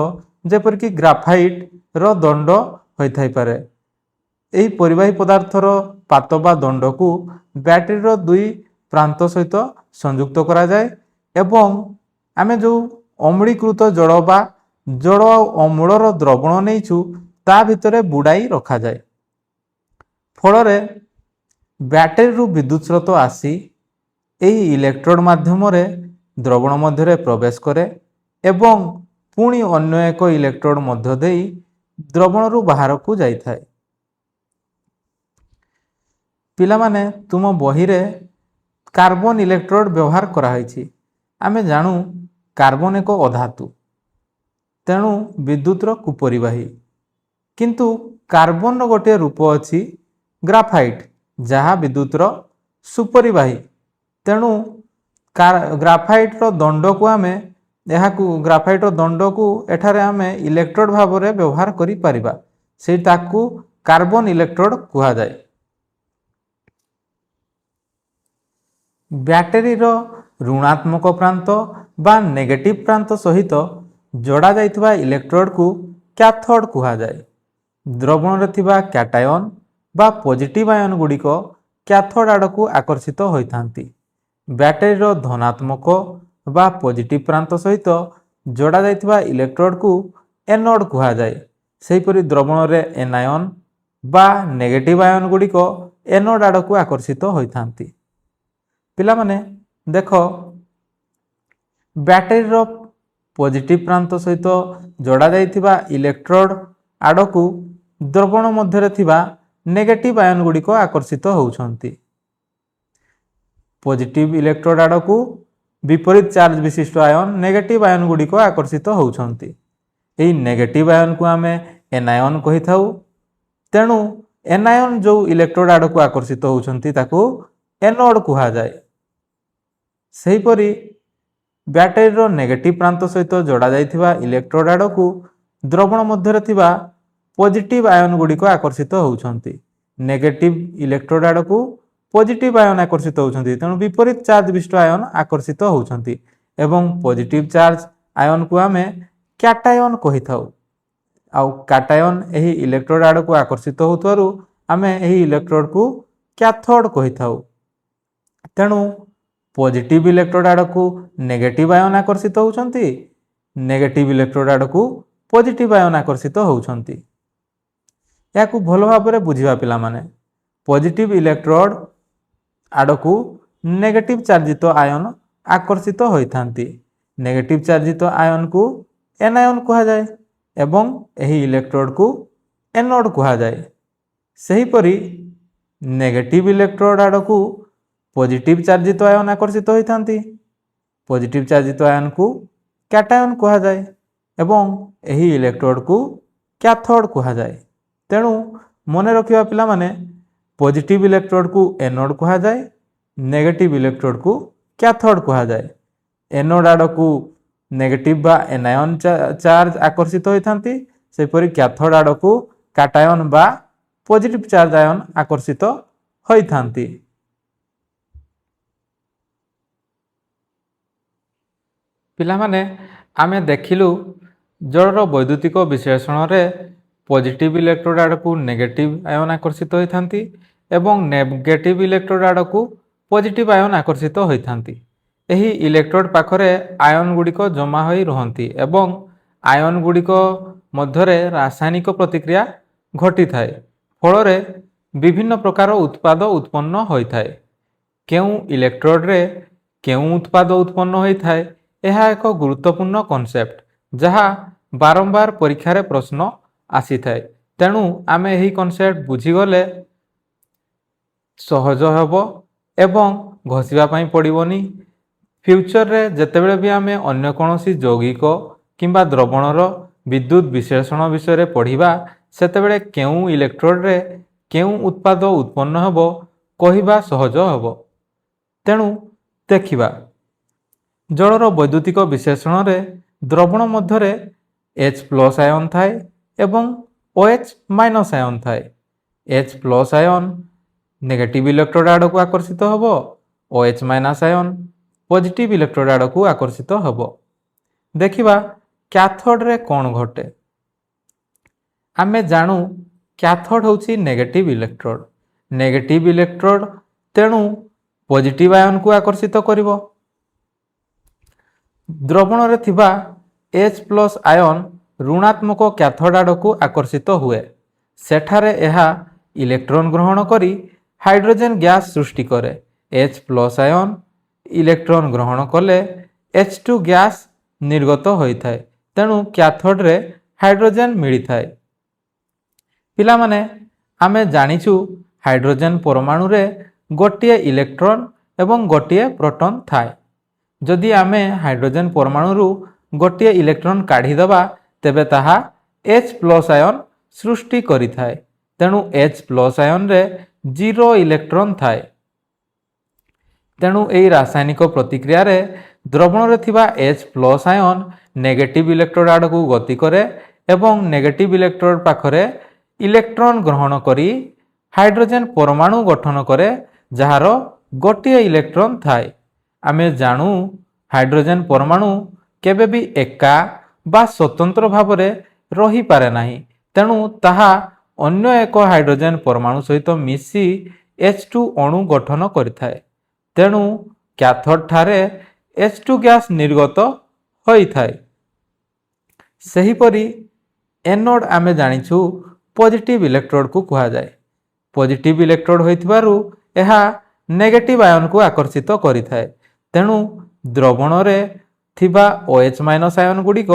ଯେପରିକି ଗ୍ରାଫାଇଟ୍ର ଦଣ୍ଡ ହୋଇଥାଇପାରେ। ଏହି ପରିବାହୀ ପଦାର୍ଥର ପାତ ବା ଦଣ୍ଡକୁ ବ୍ୟାଟେରୀର ଦୁଇ ପ୍ରାନ୍ତ ସହିତ ସଂଯୁକ୍ତ କରାଯାଏ ଏବଂ ଆମେ ଯେଉଁ ଅମ୍ଳୀକୃତ ଜଳ ବା ଜଳ ଆଉ ଅମ୍ଳର ଦ୍ରବଣ ନେଇଛୁ ତା ଭିତରେ ବୁଡ଼ାଇ ରଖାଯାଏ। ଫଳରେ ବ୍ୟାଟେରୀରୁ ବିଦ୍ୟୁତ ସ୍ରୋତ ଆସି ଏହି ଇଲେକ୍ଟ୍ରୋଡ ମାଧ୍ୟମରେ ଦ୍ରବଣ ମଧ୍ୟରେ ପ୍ରବେଶ କରେ ଏବଂ ପୁଣି ଅନ୍ୟ ଏକ ଇଲେକ୍ଟ୍ରୋଡ ମଧ୍ୟ ଦେଇ ଦ୍ରବଣରୁ ବାହାରକୁ ଯାଇଥାଏ। ପିଲାମାନେ, ତୁମ ବହିରେ କାର୍ବନ ଇଲେକ୍ଟ୍ରୋଡ ବ୍ୟବହାର କରାହୋଇଛି। ଆମେ ଜାଣୁ କାର୍ବନ ଏକ ଅଧାତୁ, ତେଣୁ ବିଦ୍ୟୁତର କୁପରିବାହୀ। କିନ୍ତୁ କାର୍ବନର ଗୋଟିଏ ରୂପ ଅଛି ଗ୍ରାଫାଇଟ୍, ଯାହା ବିଦ୍ୟୁତର ସୁପରିବାହୀ। ତେଣୁ ଗ୍ରାଫାଇଟ୍ର ଦଣ୍ଡକୁ ଏଠାରେ ଆମେ ଇଲେକ୍ଟ୍ରୋଡ ଭାବରେ ବ୍ୟବହାର କରିପାରିବା। ତାକୁ କାର୍ବନ ଇଲେକ୍ଟ୍ରୋଡ କୁହାଯାଏ। ବ୍ୟାଟେରୀର ଋଣାତ୍ମକ ପ୍ରାନ୍ତ ବା ନେଗେଟିଭ ପ୍ରାନ୍ତ ସହିତ ଯୋଡ଼ା ଯାଇଥିବା ଇଲେକ୍ଟ୍ରୋଡକୁ କ୍ୟାଥୋଡ କୁହାଯାଏ। ଦ୍ରବଣରେ ଥିବା କ୍ୟାଟାୟନ ବା ପଜିଟିଭ ଆୟନ ଗୁଡ଼ିକ କ୍ୟାଥୋଡ ଆଡ଼କୁ ଆକର୍ଷିତ ହୋଇଥାନ୍ତି। ବ୍ୟାଟେରୀର ଧନାତ୍ମକ ବା ପଜିଟିଭ ପ୍ରାନ୍ତ ସହିତ ଯୋଡ଼ା ଯାଇଥିବା ଇଲେକ୍ଟ୍ରୋଡକୁ ଏନୋଡ କୁହାଯାଏ। ସେହିପରି ଦ୍ରବଣରେ ଏନାୟନ ବା ନେଗେଟିଭ ଆୟନ ଗୁଡ଼ିକ ଏନୋଡ ଆଡ଼କୁ ଆକର୍ଷିତ ହୋଇଥାନ୍ତି। ପିଲାମାନେ ଦେଖ, ବ୍ୟାଟେରୀର ପଜିଟିଭ ପ୍ରାନ୍ତ ସହିତ ଯୋଡ଼ା ଯାଇଥିବା ଇଲେକ୍ଟ୍ରୋଡ ଆଡ଼କୁ ଦ୍ରବଣ ମଧ୍ୟରେ ଥିବା ନେଗେଟିଭ ଆୟନ ଗୁଡ଼ିକ ଆକର୍ଷିତ ହେଉଛନ୍ତି। ପଜିଟିଭ ଇଲେକ୍ଟ୍ରୋଡ ଆଡ଼କୁ ବିପରୀତ ଚାର୍ଜ ବିଶିଷ୍ଟ ଆୟନ ନେଗେଟିଭ ଆୟନ ଗୁଡ଼ିକ ଆକର୍ଷିତ ହେଉଛନ୍ତି। ଏହି ନେଗେଟିଭ ଆୟନକୁ ଆମେ ଏନାୟନ କହିଥାଉ। ତେଣୁ ଏନାୟନ ଯେଉଁ ଇଲେକ୍ଟ୍ରୋଡ ଆଡ଼କୁ ଆକର୍ଷିତ ହେଉଛନ୍ତି ତାକୁ ଏନୋଡ କୁହାଯାଏ। ସେହିପରି ବ୍ୟାଟେରୀର ନେଗେଟିଭ ପ୍ରାନ୍ତ ସହିତ ଯୋଡ଼ା ଯାଇଥିବା ଇଲେକ୍ଟ୍ରୋଡ ଆଡ଼କୁ ଦ୍ରବଣ ମଧ୍ୟରେ ଥିବା पॉजिटिव आयन गुड़िक आकर्षित होउछंती। नेगेटिव इलेक्ट्रोड आड़ को पॉजिटिव आयन आकर्षित होउछंती, तेणु विपरीत चार्ज विशिष्ट आयन आकर्षित होउछंती एवं पॉजिटिव चार्ज आयन को आमे कैटायन कहि थाउ। आउ कैटायन एही इलेक्ट्रोड आड़ को आकर्षित होउतवारु आमे एही इलेक्ट्रोड को कैथोड कहि थाउ। तेणु पॉजिटिव इलेक्ट्रोड आड़ को नेगेटिव आयन आकर्षित होउछंती, नेगेटिव इलेक्ट्रोड आड़ को पॉजिटिव आयन आकर्षित होउछंती। याकू भल भाव में बुझिबा पिला माने। पॉजिटिव इलेक्ट्रोड आड़ को नेगेटिव चार्जित आयन आकर्षित होइथांती। नेगेटिव चार्जित आयन को एनायन कहा जाए एवं एही इलेक्ट्रोड को एनोड कहा जाए। सेहीपरि नेगेटिव इलेक्ट्रोड आड़ को पॉजिटिव चार्जित आयन आकर्षित होइथांती। पॉजिटिव चार्जित आयन को कैटायन कहा जाए एवं एही इलेक्ट्रोड को कैथोड कहा जाए। तेणु मने रखिबा पिला माने पॉजिटिव इलेक्ट्रोड को एनोड कहा जाए, नेगेटिव इलेक्ट्रोड को कैथोड कहा जाए। एनोड आड़ को नेगेटिव बा एनायन चार्ज आकर्षित होइथांती, सेपरि कैथोड आड़ को कैटायन बा पॉजिटिव चार्ज आयन आकर्षित होइथांती। पिला माने आमे देखिलु जलर वैद्युतिक विश्लेषण रे पॉजिटिव इलेक्ट्रोड आड़ को नेगेटिव आयन आकर्षित होइथांती एवं नेगेटिव इलेक्ट्रोड आड़ को पॉजिटिव आयन आकर्षित होइथांती। एही इलेक्ट्रोड पाखरे आयन गुड़िक जमा होई रहंती एवं आयन गुड़िक मध्यरे रासायनिक प्रतिक्रिया घटी थाए, फलरे विभिन्न प्रकार उत्पाद उत्पन्न होइथाए। केउ इलेक्ट्रोड रे केउ उत्पाद उत्पन्न होइथाए यह एक गुरुत्वपूर्ण कॉन्सेप्ट जहा बारंबार परीक्षा रे प्रश्न आसी थाए। तेणु आमे एही कॉन्सेप्ट बुझीगले सहज हेबो एवं घोषिबा पई पड़िबोनी। फ्यूचर रे जेतेबेले भी आमे अन्य कोनोसी यौगिक किंबा द्रवणर विद्युत विश्लेषण विषय रे पढ़िबा सेतेबेले केउ इलेक्ट्रोड रे केउ उत्पाद उत्पन्न हेबो कहिबा सहज हेबो। तेणु देखिबा जलर वैद्युतिक विश्लेषण रे द्रवण मध्यरे H+ आयन थाए एवं OH- आयन थाए। H+ आयन नेगेटिव इलेक्ट्रोड आड़ को आकर्षित हेबो, OH- आयन पॉजिटिव इलेक्ट्रोड आड़ को आकर्षित हेबो। देखिबा कैथोड रे कोन घटे। आमे जानू कैथोड होची नेगेटिव इलेक्ट्रोड। नेगेटिव इलेक्ट्रोड तेणु पॉजिटिव आयन को आकर्षित करिवो। द्रवण रे थिबा H+ आयन ऋणात्मक कैथोड आड़ को आकर्षित हुए। सेठारे एहा इलेक्ट्रॉन ग्रहण करी हाइड्रोजन गैस सृष्टि करे। H+ आयन इलेक्ट्रॉन ग्रहण कले H2 गैस निर्गत होइथाए। तेणु कैथोड रे हाइड्रोजन मिली थाए। पिला माने आमे जानिछु हाइड्रोजन परमाणु रे गोटिए इलेक्ट्रॉन एवं गोटिए प्रोटॉन थाए। जदि आमे हाइड्रोजन परमाणु रु गोटिए इलेक्ट्रॉन काढ़ी दबा तेबे ताहा H+ आयन सृष्टि करि थाए। तेणु H+ आयन रे 0 इलेक्ट्रॉन थाए। तेणु एही रासायनिक प्रतिक्रिया रे द्रवण रे थिबा H+ आयन नेगेटिव इलेक्ट्रोड आड़ को गति करे एवं नेगेटिव इलेक्ट्रोड पाखरे इलेक्ट्रॉन ग्रहण करी हाइड्रोजन परमाणु गठन करे जहार गोटिए इलेक्ट्रॉन थाए। आमे जानू हाइड्रोजन परमाणु केबे भी एका बा स्वतंत्र भाव रे रही पारे नाही। तेणु ताहा अन्य एक हाइड्रोजन परमाणु सहित मिसी H2 अणु गठन करिथाए। तेणु कैथोड ठारे H2 गैस निर्गत होइथाए। सेहीपरि एनोड आमे जानिछु पॉजिटिव इलेक्ट्रोड को कहा जाए। पॉजिटिव इलेक्ट्रोड होइथिबारु एहा नेगेटिव आयन को आकर्षित करिथाए। तेणु द्रवण रे थिबा OH- आयन गुड़िक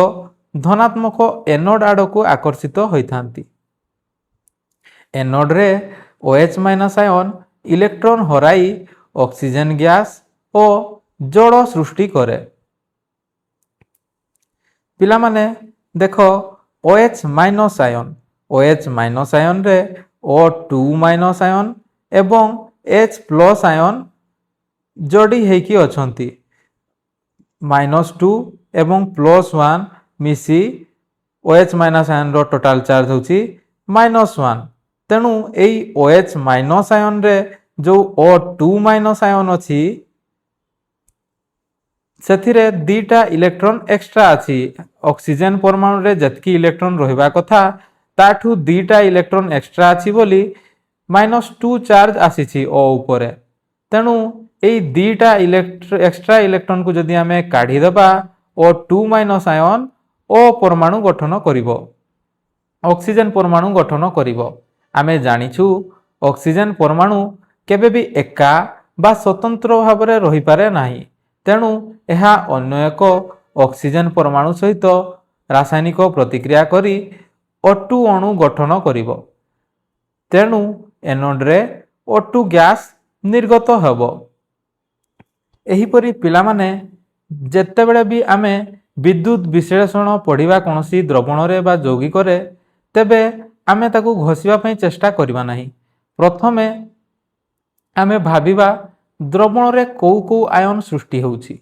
धनात्मक एनोड आड़ को आकर्षित होइथांती। एनोड रे OH- आयन इलेक्ट्रॉन हराई ऑक्सीजन गैस और जड़ सृष्टि करे। पिला माने देखो OH- आयन आयन रे O2- आयन एवं H+ आयन जोड़ी हेकी अछंती। -2 एवं +1 मिसी OH- आयन रो टोटाल चार्ज होची -1 ତେଣୁ ଏଇ OH ମାଇନସ୍ ଆୟନରେ ଯେଉଁ O2 ମାଇନସ୍ ଆୟନ ଅଛି ସେଥିରେ ଦୁଇଟା ଇଲେକ୍ଟ୍ରନ୍ ଏକ୍ସଟ୍ରା ଅଛି। ଅକ୍ସିଜେନ ପରମାଣୁରେ ଯେତିକି ଇଲେକ୍ଟ୍ରନ୍ ରହିବା କଥା ତାଠୁ ଦୁଇଟା ଇଲେକ୍ଟ୍ରନ୍ ଏକ୍ସଟ୍ରା ଅଛି ବୋଲି -2 ଚାର୍ଜ ଆସିଛି O ଉପରେ। ତେଣୁ ଏଇ ଦୁଇଟା ଏକ୍ସଟ୍ରା ଇଲେକ୍ଟ୍ରନକୁ ଯଦି ଆମେ କାଢ଼ିଦେବା O2 ମାଇନସ୍ ଆୟନ O ପରମାଣୁ ଗଠନ କରିବ, ଅକ୍ସିଜେନ ପରମାଣୁ ଗଠନ କରିବ। ଆମେ ଜାଣିଛୁ ଅକ୍ସିଜେନ ପରମାଣୁ କେବେ ବି ଏକା ବା ସ୍ୱତନ୍ତ୍ର ଭାବରେ ରହିପାରେ ନାହିଁ। ତେଣୁ ଏହା ଅନ୍ୟ ଏକ ଅକ୍ସିଜେନ ପରମାଣୁ ସହିତ ରାସାୟନିକ ପ୍ରତିକ୍ରିୟା କରି O2 ଅଣୁ ଗଠନ କରିବ। ତେଣୁ ଏନୋଡରେ O2 ଗ୍ୟାସ୍ ନିର୍ଗତ ହେବ। ଏହିପରି ପିଲାମାନେ ଯେତେବେଳେ ବି ଆମେ ବିଦ୍ୟୁତ ବିଶ୍ଳେଷଣ ପଢ଼ିବା କୌଣସି ଦ୍ରବଣରେ ବା ଯୌଗିକରେ, ତେବେ ଆମେ ତାକୁ ଘଷିବା ପାଇଁ ଚେଷ୍ଟା କରିବା ନାହିଁ। ପ୍ରଥମେ ଆମେ ଭାବିବା ଦ୍ରବଣରେ କେଉଁ କେଉଁ ଆୟନ ସୃଷ୍ଟି ହେଉଛି।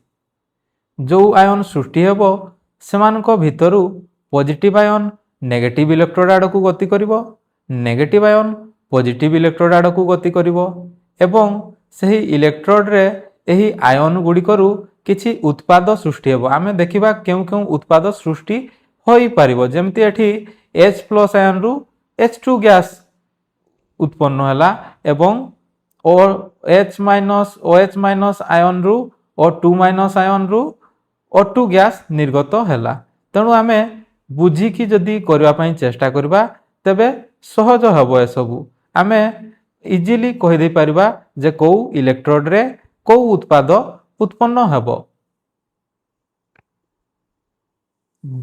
ଯେଉଁ ଆୟନ ସୃଷ୍ଟି ହେବ ସେମାନଙ୍କ ଭିତରୁ ପଜିଟିଭ୍ ଆୟନ ନେଗେଟିଭ୍ ଇଲେକ୍ଟ୍ରୋଡ ଆଡ଼କୁ ଗତି କରିବ, ନେଗେଟିଭ୍ ଆୟନ ପଜିଟିଭ୍ ଇଲେକ୍ଟ୍ରୋଡ ଆଡ଼କୁ ଗତି କରିବ ଏବଂ ସେହି ଇଲେକ୍ଟ୍ରୋଡରେ ଏହି ଆୟନ ଗୁଡ଼ିକରୁ କିଛି ଉତ୍ପାଦ ସୃଷ୍ଟି ହେବ। ଆମେ ଦେଖିବା କେଉଁ କେଉଁ ଉତ୍ପାଦ ସୃଷ୍ଟି ହୋଇପାରିବ। ଯେମିତି ଏଠି H+ ଆୟନରୁ H2 ଗ୍ୟାସ୍ ଉତ୍ପନ୍ନ ହେଲା ଏବଂ OH ମାଇନସ୍ ଆୟନରୁ O2 ମାଇନସ୍ ଆୟନରୁ O2 ଗ୍ୟାସ୍ ନିର୍ଗତ ହେଲା। ତେଣୁ ଆମେ ବୁଝିକି ଯଦି କରିବା ପାଇଁ ଚେଷ୍ଟା କରିବା ତେବେ ସହଜ ହେବ। ଏସବୁ ଆମେ ଇଜିଲି କହିଦେଇପାରିବା ଯେ କେଉଁ ଇଲେକ୍ଟ୍ରୋଡରେ କେଉଁ ଉତ୍ପାଦ ଉତ୍ପନ୍ନ ହେବ।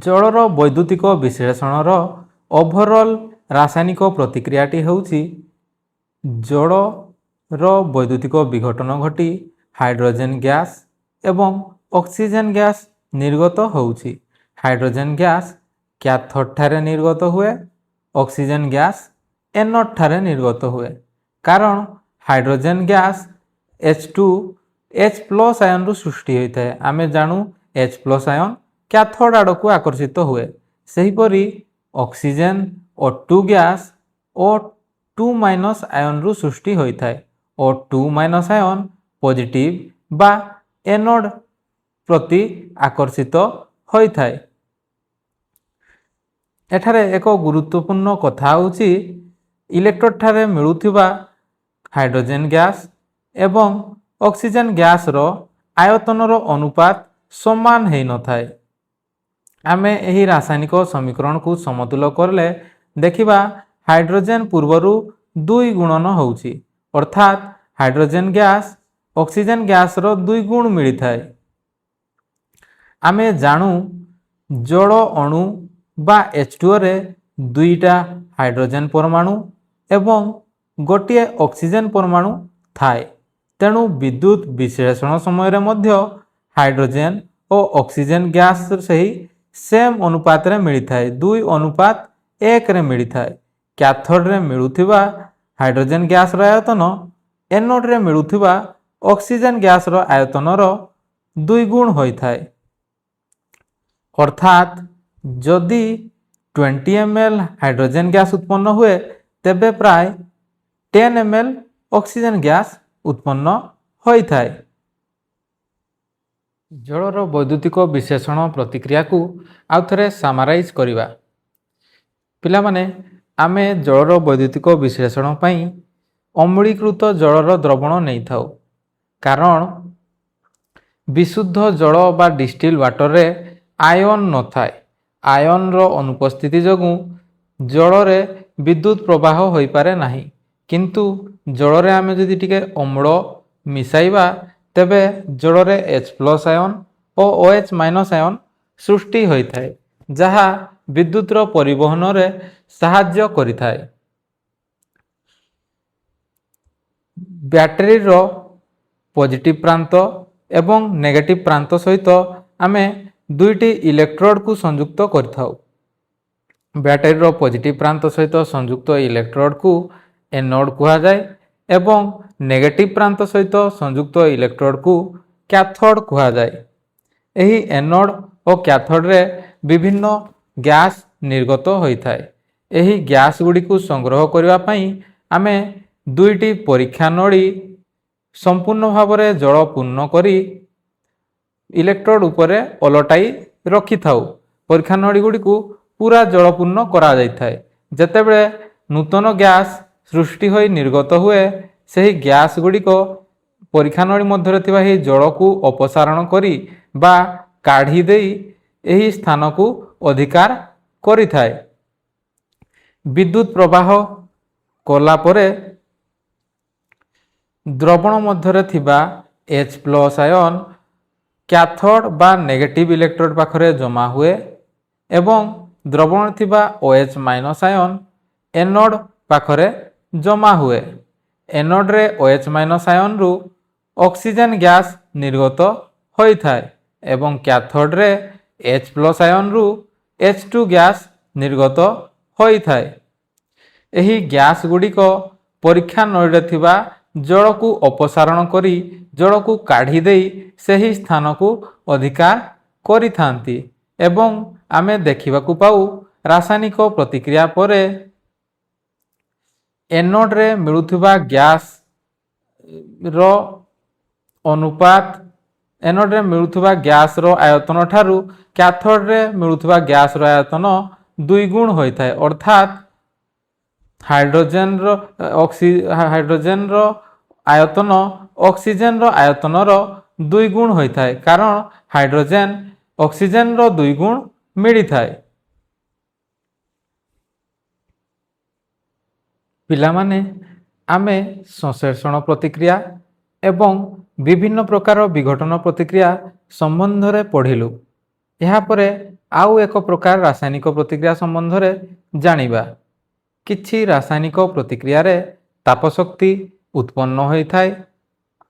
ଜଳର ବୈଦ୍ୟୁତିକ ବିଶ୍ଳେଷଣର ଓଭରଅଲ୍ ରାସାୟନିକ ପ୍ରତିକ୍ରିୟାଟି ହେଉଛି ଜଳର ବୈଦ୍ୟୁତିକ ବିଘଟନ ଘଟି ହାଇଡ୍ରୋଜେନ ଗ୍ୟାସ୍ ଏବଂ ଅକ୍ସିଜେନ ଗ୍ୟାସ୍ ନିର୍ଗତ ହେଉଛି। ହାଇଡ୍ରୋଜେନ ଗ୍ୟାସ୍ କ୍ୟାଥୋଡ ଠାରେ ନିର୍ଗତ ହୁଏ, ଅକ୍ସିଜେନ ଗ୍ୟାସ୍ ଏନୋଡ ଠାରେ ନିର୍ଗତ ହୁଏ। କାରଣ ହାଇଡ୍ରୋଜେନ ଗ୍ୟାସ୍ H+ ଆୟନରୁ ସୃଷ୍ଟି ହୋଇଥାଏ। ଆମେ ଜାଣୁ H+ ଆୟନ କ୍ୟାଥୋଡ ଆଡ଼କୁ ଆକର୍ଷିତ ହୁଏ। ସେହିପରି oxygen O2 gas O2 minus ଆୟନରୁ ସୃଷ୍ଟି ହୋଇଥାଏ। O2 ମାଇନସ୍ ଆୟନ ପଜିଟିଭ୍ ବା ଏନୋଡ ପ୍ରତି ଆକର୍ଷିତ ହୋଇଥାଏ। ଏଠାରେ ଏକ ଗୁରୁତ୍ୱପୂର୍ଣ୍ଣ କଥା ହେଉଛି ଇଲେକ୍ଟ୍ରୋଡ ଠାରେ ମିଳୁଥିବା ହାଇଡ୍ରୋଜେନ ଗ୍ୟାସ୍ ଏବଂ ଅକ୍ସିଜେନ ଗ୍ୟାସ୍ର ଆୟତନର ଅନୁପାତ ସମାନ ହୋଇନଥାଏ। ଆମେ ଏହି ରାସାୟନିକ ସମୀକରଣକୁ ସମତୁଲ କଲେ ଦେଖିବା ହାଇଡ୍ରୋଜେନ ପୂର୍ବରୁ 2 ଗୁଣନ ହେଉଛି, ଅର୍ଥାତ୍ ହାଇଡ୍ରୋଜେନ ଗ୍ୟାସ୍ ଅକ୍ସିଜେନ ଗ୍ୟାସ୍ର 2 ଗୁଣ ମିଳିଥାଏ। ଆମେ ଜାଣୁ ଜଳ ଅଣୁ ବା H2ରେ 2ଟା ହାଇଡ୍ରୋଜେନ ପରମାଣୁ ଏବଂ ଗୋଟିଏ ଅକ୍ସିଜେନ ପରମାଣୁ ଥାଏ। ତେଣୁ ବିଦ୍ୟୁତ ବିଶ୍ଳେଷଣ ସମୟରେ ମଧ୍ୟ ହାଇଡ୍ରୋଜେନ ଓ ଅକ୍ସିଜେନ ଗ୍ୟାସ୍ ସେହି ସେମ୍ ଅନୁପାତରେ ମିଳିଥାଏ, 2:1ରେ ମିଳିଥାଏ। କ୍ୟାଥୋଡରେ ମିଳୁଥିବା ହାଇଡ୍ରୋଜେନ ଗ୍ୟାସ୍ର ଆୟତନ ଏନୋଡରେ ମିଳୁଥିବା ଅକ୍ସିଜେନ ଗ୍ୟାସ୍ର ଆୟତନର 2 ଗୁଣ ହୋଇଥାଏ। ଅର୍ଥାତ୍ ଯଦି 20 ml ହାଇଡ୍ରୋଜେନ ଗ୍ୟାସ୍ ଉତ୍ପନ୍ନ ହୁଏ ତେବେ ପ୍ରାୟ 10 ml ଅକ୍ସିଜେନ ଗ୍ୟାସ୍ ଉତ୍ପନ୍ନ ହୋଇଥାଏ। ଜଳର ବୈଦ୍ୟୁତିକ ବିଶ୍ଳେଷଣ ପ୍ରତିକ୍ରିୟାକୁ ଆଉ ଥରେ ସାମାରାଇଜ୍ କରିବା। ପିଲାମାନେ, ଆମେ ଜଳର ବୈଦ୍ୟୁତିକ ବିଶ୍ଳେଷଣ ପାଇଁ ଅମ୍ଳୀକୃତ ଜଳର ଦ୍ରବଣ ନେଇଥାଉ। କାରଣ ବିଶୁଦ୍ଧ ଜଳ ବା ଡିଷ୍ଟିଲ୍ ୱାଟରରେ ଆୟନ ନଥାଏ। ଆୟନର ଅନୁପସ୍ଥିତି ଯୋଗୁଁ ଜଳରେ ବିଦ୍ୟୁତ ପ୍ରବାହ ହୋଇପାରେ ନାହିଁ। କିନ୍ତୁ ଜଳରେ ଆମେ ଯଦି ଟିକେ ଅମ୍ଳ ମିଶାଇବା ତେବେ ଜଳରେ H+ ଆୟନ ଓ OH ମାଇନସ୍ ଆୟନ ସୃଷ୍ଟି ହୋଇଥାଏ, ଯାହା ବିଦ୍ୟୁତର ପରିବହନରେ ସାହାଯ୍ୟ କରିଥାଏ। ବ୍ୟାଟେରୀର ପଜିଟିଭ୍ ପ୍ରାନ୍ତ ଏବଂ ନେଗେଟିଭ୍ ପ୍ରାନ୍ତ ସହିତ ଆମେ 2ଟି ଇଲେକ୍ଟ୍ରୋଡକୁ ସଂଯୁକ୍ତ କରିଥାଉ। ବ୍ୟାଟେରୀର ପଜିଟିଭ୍ ପ୍ରାନ୍ତ ସହିତ ସଂଯୁକ୍ତ ଇଲେକ୍ଟ୍ରୋଡକୁ ଏନୋଡ କୁହାଯାଏ ଏବଂ ନେଗେଟିଭ୍ ପ୍ରାନ୍ତ ସହିତ ସଂଯୁକ୍ତ ଇଲେକ୍ଟ୍ରୋଡକୁ କ୍ୟାଥୋଡ କୁହାଯାଏ। ଏହି ଏନୋଡ ଓ କ୍ୟାଥୋଡରେ ବିଭିନ୍ନ ଗ୍ୟାସ୍ ନିର୍ଗତ ହୋଇଥାଏ। ଏହି ଗ୍ୟାସ୍ ଗୁଡ଼ିକୁ ସଂଗ୍ରହ କରିବା ପାଇଁ ଆମେ ଦୁଇଟି ପରୀକ୍ଷା ନଳୀ ସମ୍ପୂର୍ଣ୍ଣ ଭାବରେ ଜଳ ପୂର୍ଣ୍ଣ କରି ଇଲେକ୍ଟ୍ରୋଡ ଉପରେ ଓଲଟାଇ ରଖିଥାଉ। ପରୀକ୍ଷା ନଳୀ ଗୁଡ଼ିକୁ ପୁରା ଜଳପୂର୍ଣ୍ଣ କରାଯାଇଥାଏ। ଯେତେବେଳେ ନୂତନ ଗ୍ୟାସ୍ ସୃଷ୍ଟି ହୋଇ ନିର୍ଗତ ହୁଏ, ସେହି ଗ୍ୟାସ୍ ଗୁଡ଼ିକ ପରୀକ୍ଷା ନଳୀ ମଧ୍ୟରେ ଥିବା ଏହି ଜଳକୁ ଅପସାରଣ କରି ବା କାଢ଼ି ଦେଇ ଏହି ସ୍ଥାନକୁ ଅଧିକାର କରିଥାଏ। ବିଦ୍ୟୁତ ପ୍ରବାହ କଲା ପରେ ଦ୍ରବଣ ମଧ୍ୟରେ ଥିବା H+ ଆୟନ କ୍ୟାଥୋଡ ବା ନେଗେଟିଭ ଇଲେକ୍ଟ୍ରୋଡ ପାଖରେ ଜମା ହୁଏ ଏବଂ ଦ୍ରବଣରେ ଥିବା OH- ଆୟନ ଏନୋଡ ପାଖରେ ଜମା ହୁଏ। ଏନୋଡରେ OH- ଆୟନରୁ ଅକ୍ସିଜେନ ଗ୍ୟାସ୍ ନିର୍ଗତ ହୋଇଥାଏ ଏବଂ କ୍ୟାଥୋଡରେ H+ ଆୟନରୁ H2 ଗ୍ୟାସ୍ ନିର୍ଗତ ହୋଇଥାଏ। ଏହି ଗ୍ୟାସ୍ ଗୁଡ଼ିକ ପରୀକ୍ଷା ନଳୀରେ ଥିବା ଜଳକୁ ଅପସାରଣ କରି ଜଳକୁ କାଢ଼ି ଦେଇ ସେହି ସ୍ଥାନକୁ ଅଧିକାର କରିଥାନ୍ତି ଏବଂ ଆମେ ଦେଖିବାକୁ ପାଉ ରାସାୟନିକ ପ୍ରତିକ୍ରିୟା ପରେ ଏନୋଡରେ ମିଳୁଥିବା ଗ୍ୟାସର ଅନୁପାତ ଏନୋଡରେ ମିଳୁଥିବା ଗ୍ୟାସର ଆୟତନ ଠାରୁ କ୍ୟାଥୋଡରେ ମିଳୁଥିବା ଗ୍ୟାସର ଆୟତନ 2 ଗୁଣ ହୋଇଥାଏ। ଅର୍ଥାତ୍ ହାଇଡ୍ରୋଜେନର ଆୟତନ ଅକ୍ସିଜେନର ଆୟତନର 2 ଗୁଣ ହୋଇଥାଏ, କାରଣ ହାଇଡ୍ରୋଜେନ ଅକ୍ସିଜେନର 2 ଗୁଣ ମିଳିଥାଏ। ପିଲାମାନେ, ଆମେ ସଂଶ୍ଳେଷଣ ପ୍ରତିକ୍ରିୟା ଏବଂ ବିଭିନ୍ନ ପ୍ରକାର ବିଘଟନ ପ୍ରତିକ୍ରିୟା ସମ୍ବନ୍ଧରେ ପଢ଼ିଲୁ। ଏହାପରେ ଆଉ ଏକ ପ୍ରକାର ରାସାୟନିକ ପ୍ରତିକ୍ରିୟା ସମ୍ବନ୍ଧରେ ଜାଣିବା। କିଛି ରାସାୟନିକ ପ୍ରତିକ୍ରିୟାରେ ତାପଶକ୍ତି ଉତ୍ପନ୍ନ ହୋଇଥାଏ।